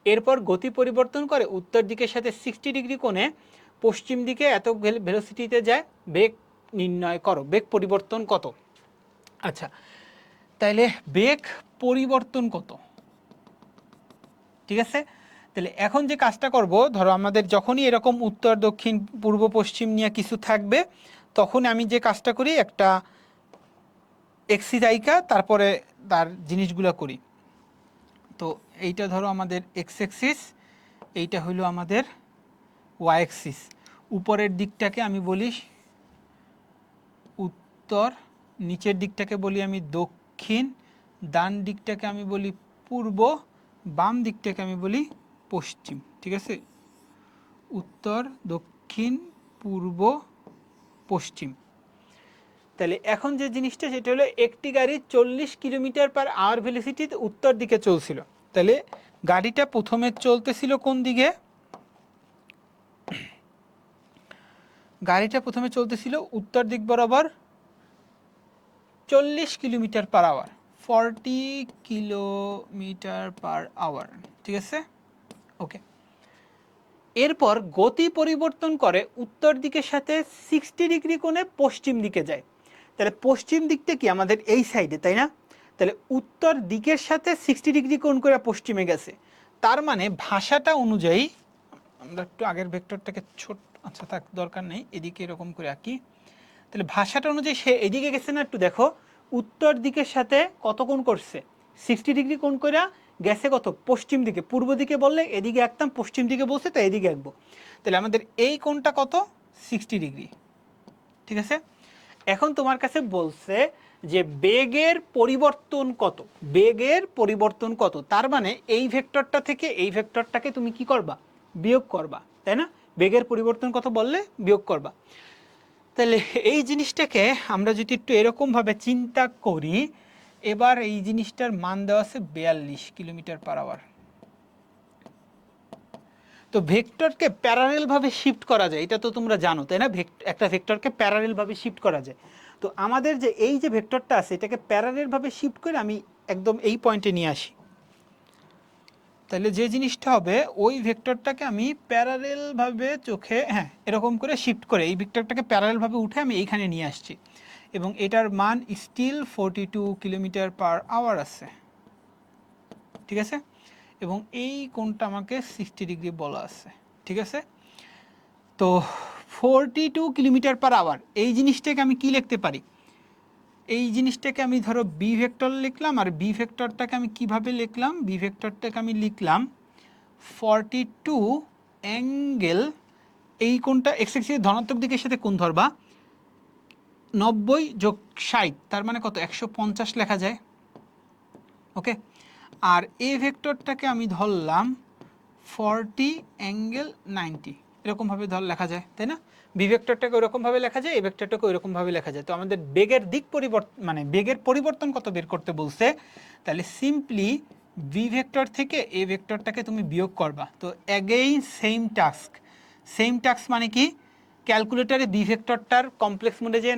এরপর গতি পরিবর্তন করে উত্তর দিকের সাথে 60 ডিগ্রি কোণে পশ্চিম দিকে এত ভেলোসিটিতে যায়, বেগ নির্ণয় করো, বেগ পরিবর্তন কত। আচ্ছা, তাইলে বেগ পরিবর্তন কত, ঠিক আছে। তাহলে এখন যে কাজটা করব, ধরো আমাদের যখনই এরকম উত্তর দক্ষিণ পূর্ব পশ্চিম নিয়ে কিছু থাকবে, তখন আমি যে কাজটা করি একটা এক্সিস আইকা তারপরে তার জিনিসগুলো করি। তো এইটা ধরো আমাদের এক্স এক্সিস, এইটা হলো আমাদের ওয়াই এক্সিস। উপরের দিকটাকে আমি বলি উত্তর, নিচের দিকটাকে বলি আমি দক্ষিণ, ডান দিকটাকে আমি বলি পূর্ব, বাম দিকটাকে আমি বলি পশ্চিম। ঠিক আছে, উত্তর দক্ষিণ পূর্ব পশ্চিম। তাহলে এখন যে জিনিসটা সেটা হলো একটি গাড়ি 40 কিলোমিটার পার আওয়ার ভেলোসিটিতে উত্তর দিকে চলছিল। তাহলে গাড়িটা প্রথমে চলতেছিল কোন দিকে, গাড়িটা প্রথমে চলতেছিল উত্তর দিক বরাবর 40 kilometre per hour, 40 kilometre per hour. ঠিক আছে, ওকে। এরপর গতি পরিবর্তন করে উত্তর দিকের সাথে 60 ডিগ্রি কোণে পশ্চিম দিকে যায়। তাহলে পশ্চিম দিকটা কি আমাদের এই সাইডে, তাই না? তাহলে উত্তর দিকের সাথে 60 ডিগ্রি কোণ করে পশ্চিমে গেছে, তার মানে ভাষাটা অনুযায়ী আমরা একটু আগের ভেক্টরটাকে ছোট, আচ্ছা থাক দরকার নেই, এদিকে এরকম করে আঁকি। তাহলে ভাষাটা অনুযায়ী সে এদিকে গেছে না, একটু দেখো উত্তর দিকের সাথে কত কোণ করছে, 60 ডিগ্রি কোণ করে গেছে কত পশ্চিম দিকে। পূর্ব দিকে বললে এদিকে একদম, পশ্চিম দিকে বলছে তাই এদিকে আঁকবো। তাহলে আমাদের এই কোণটা কত, 60 ডিগ্রি। ঠিক আছে, এখন তোমার কাছে বলছে যে বেগের পরিবর্তন কত, বেগের পরিবর্তন কত, তার মানে এই ভেক্টরটা থেকে এই ভেক্টরটাকে তুমি কি করবা, বিয়োগ করবা, তাই না? বেগের পরিবর্তন কত বললে বিয়োগ করবা। তাহলে এই জিনিসটাকে আমরা যদি একটু এরকমভাবে চিন্তা করি, এবার এই জিনিসটার মান দেওয়া আছে 42 কিলোমিটার/আওয়ার। তো ভেক্টরকে প্যারারেলভাবে শিফট করা যায়, এটা তো তোমরা জানো তাই না? একটা ভেক্টরকে প্যারারেলভাবে শিফট করা যায়। তো আমাদের যে এই যে ভেক্টরটা আছে এটাকে প্যারারেলভাবে শিফট করে আমি একদম এই পয়েন্টে নিয়ে আসি, তাহলে যে জিনিসটা হবে ওই ভেক্টরটাকে আমি প্যারারেলভাবে এরকম করে শিফট করে এই ভেক্টরটাকে প্যারারেলভাবে উঠে আমি এইখানে নিয়ে আসছি, এবং এটার মান স্টিল 42 কিলোমিটার/আওয়ার আছে, ঠিক আছে? এবং এই কোণটা আমাকে 60 ডিগ্রি বলা আছে, ঠিক আছে? তো 42 কিলোমিটার/আওয়ার এই জিনিসটাকে আমি কি লিখতে পারি? এই জিনিসটাকে আমি ধরো বি ভেক্টর লিখলাম, আর বি ভেক্টরটাকে আমি কিভাবে লিখলাম? বি ভেক্টরটাকে আমি লিখলাম 42 অ্যাঙ্গেল, এই কোণটা এক্স অ্যাক্সিসের ধনাত্মক দিকের সাথে কোণ ধরবা, 90 যোগ 60 তার মানে কত? 150 লেখা যায়, ওকে? আর এ ভেক্টরটাকে আমি ধরলাম 40 অ্যাঙ্গেল 90, এরকমভাবে লেখা যায় তাই না? বি ভেক্টরটাকে ওরকমভাবে লেখা যায়, এ ভেক্টরটাকে ওরকমভাবে লেখা যায়। তো আমাদের বেগের দিক পরিবর্তন মানে বেগের পরিবর্তন কত বের করতে বলছে, তাহলে সিম্পলি বি ভেক্টর থেকে এ ভেক্টরটাকে তুমি বিয়োগ করবা। তো অ্যাগেইন সেম টাস্ক মানে কি? ক্যালকুলেটারে বি ভেক্টরটার কমপ্লেক্স মোডে যে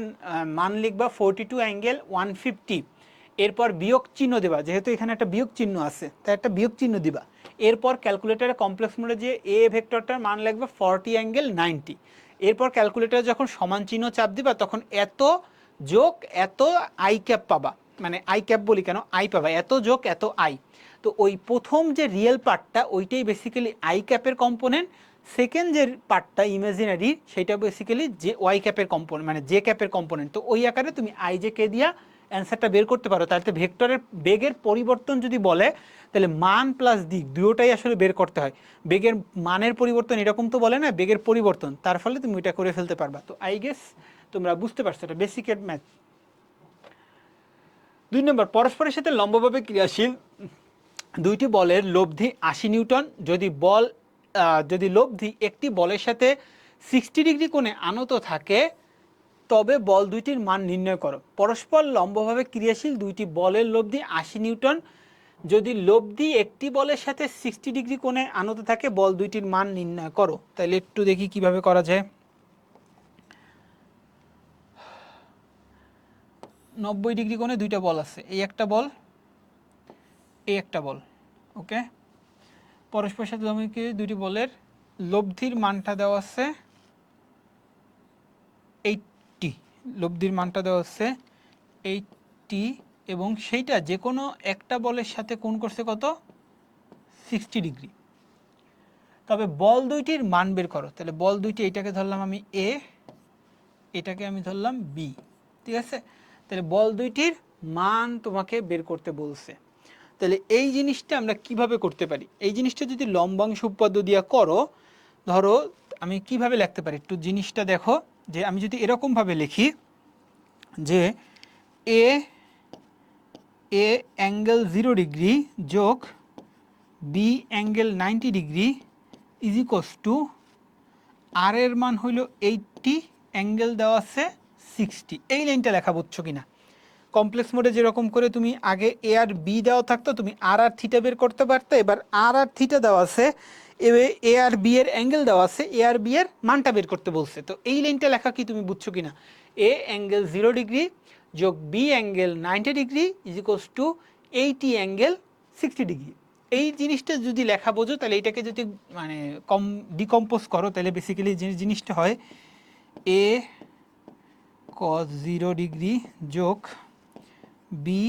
মান লিখবা 42 অ্যাঙ্গেল 150, এরপর বিয়োগ চিহ্ন দেবা, যেহেতু এখানে একটা বিয়োগ চিহ্ন আছে তাই একটা বিয়োগ চিহ্ন দিবা। এরপর ক্যালকুলেটারে কমপ্লেক্স মোডে যে এ ভেক্টরটার মান লাগবে 40 অ্যাঙ্গেল 90, এরপর ক্যালকুলেটারে যখন সমান চিহ্ন চাপ দিবা তখন এত যোগ এত আই ক্যাপ পাবা, মানে আই ক্যাপ বলি কেন, আই পাবা, এত যোগ এত আই। তো ওই প্রথম যে রিয়েল পার্টটা ওইটাই বেসিক্যালি আই ক্যাপের কম্পোনেন্ট, সেকেন্ড যে পার্টটা ইমাজিনারি সেটা বেসিক্যালি যে ওয়াই ক্যাপের কম্পোনেন্ট মানে জে ক্যাপের কম্পোনেন্ট। তো ওই আকারে তুমি আই জে কে দিয়া অ্যান্সারটা বের করতে পারো। তাহলে ভেক্টরের বেগের পরিবর্তন যদি বলে তাহলে মান প্লাস দিক দুটোটাই আসলে বের করতে হয়। বেগের মানের পরিবর্তন এরকম তো বলে না, বেগের পরিবর্তন, তার ফলে তুমি এটা করে ফেলতে পারবা। তো আই গেস তোমরা বুঝতে পারছো, এটা বেসিকের ম্যাথ। 2 নম্বর, পরস্পরের সাথে লম্বভাবে ক্রিয়াশীল দুইটি বলের লব্ধি 80 নিউটন, যদি লব্ধি একটি বলের সাথে 60 ডিগ্রি কোণে আনত থাকে তবে বল দুইটির মান নির্ণয় করো। পরস্পর লম্বভাবে ক্রিয়াশীল দুইটি বলের লব্ধি 80 নিউটন, যদি লব্ধি একটি বলের সাথে 60 ডিগ্রি কোণে আনত থাকে বল দুইটির মান নির্ণয় করো। তাহলে একটু দেখি কিভাবে করা যায়। 90 ডিগ্রি কোণে দুইটা বল আছে, এই একটা বল, এই একটা বল, ওকে? পরস্পর সাথে দুইটি বলের লব্ধির মানটা দেওয়া আছে 80, লব্ধির মানটা দেওয়া আছে 80, এবং সেইটা যে কোনো একটা বলের সাথে কোণ করছে কত? 60 ডিগ্রি। তবে বল দুইটির মান বের করো। তাহলে বল দুইটি, এটাকে ধরলাম আমি এ, এটাকে আমি ধরলাম বি, ঠিক আছে? তাহলে বল দুইটির মান তোমাকে বের করতে বলছে। তাহলে এই জিনিসটা আমরা কিভাবে করতে পারি? এই জিনিসটা যদি লম্বাংশ উপপাদ্য দিয়া করো, ধরো আমি কিভাবে লিখতে পারি একটু জিনিসটা দেখো, যে আমি যদি এরকমভাবে লিখি যে এ অ্যাঙ্গেল 0 ডিগ্রি যোগ B angle 90 degree is equals to R এর মান হইল 80, অ্যাঙ্গেল দেওয়া আছে 60। এই লাইনটা লেখা বুঝছো কিনা? কমপ্লেক্স মোডে যেরকম করে তুমি আগে এ আর বি দেওয়া থাকতো তুমি আর থিটা বের করতে পারতে, এবার আর থিটা দেওয়া আছে, এ আর বি এর অ্যাঙ্গেল দেওয়া আছে, এ আর বি এর মানটা বের করতে বলছে। তো এই লাইনটা লেখা কি তুমি বুঝছো কিনা? এ অ্যাঙ্গেল 0 ডিগ্রি যোগ B angle 90 degree is equals to 80 angle 60 degree. এই জিনিসটা যদি লেখা বোঝো তাহলে এটাকে যদি মানে ডিকম্পোজ করো তাহলে বেসিক্যালি যে জিনিসটা হয় এ cos 0 ডিগ্রি যোগ B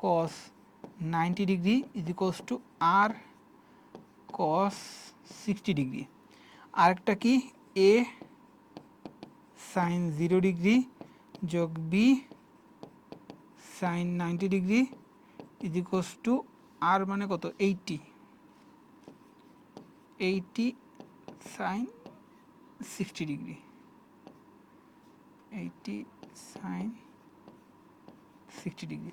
cos 90 degree is equals to R cos 60 degree. আরেকটা কি এ sin 0 ডিগ্রি যোগ B sin 90 degree is equals to R মানে কত 80 sin 60 ডিগ্রি, 80 sin 60 ডিগ্রি।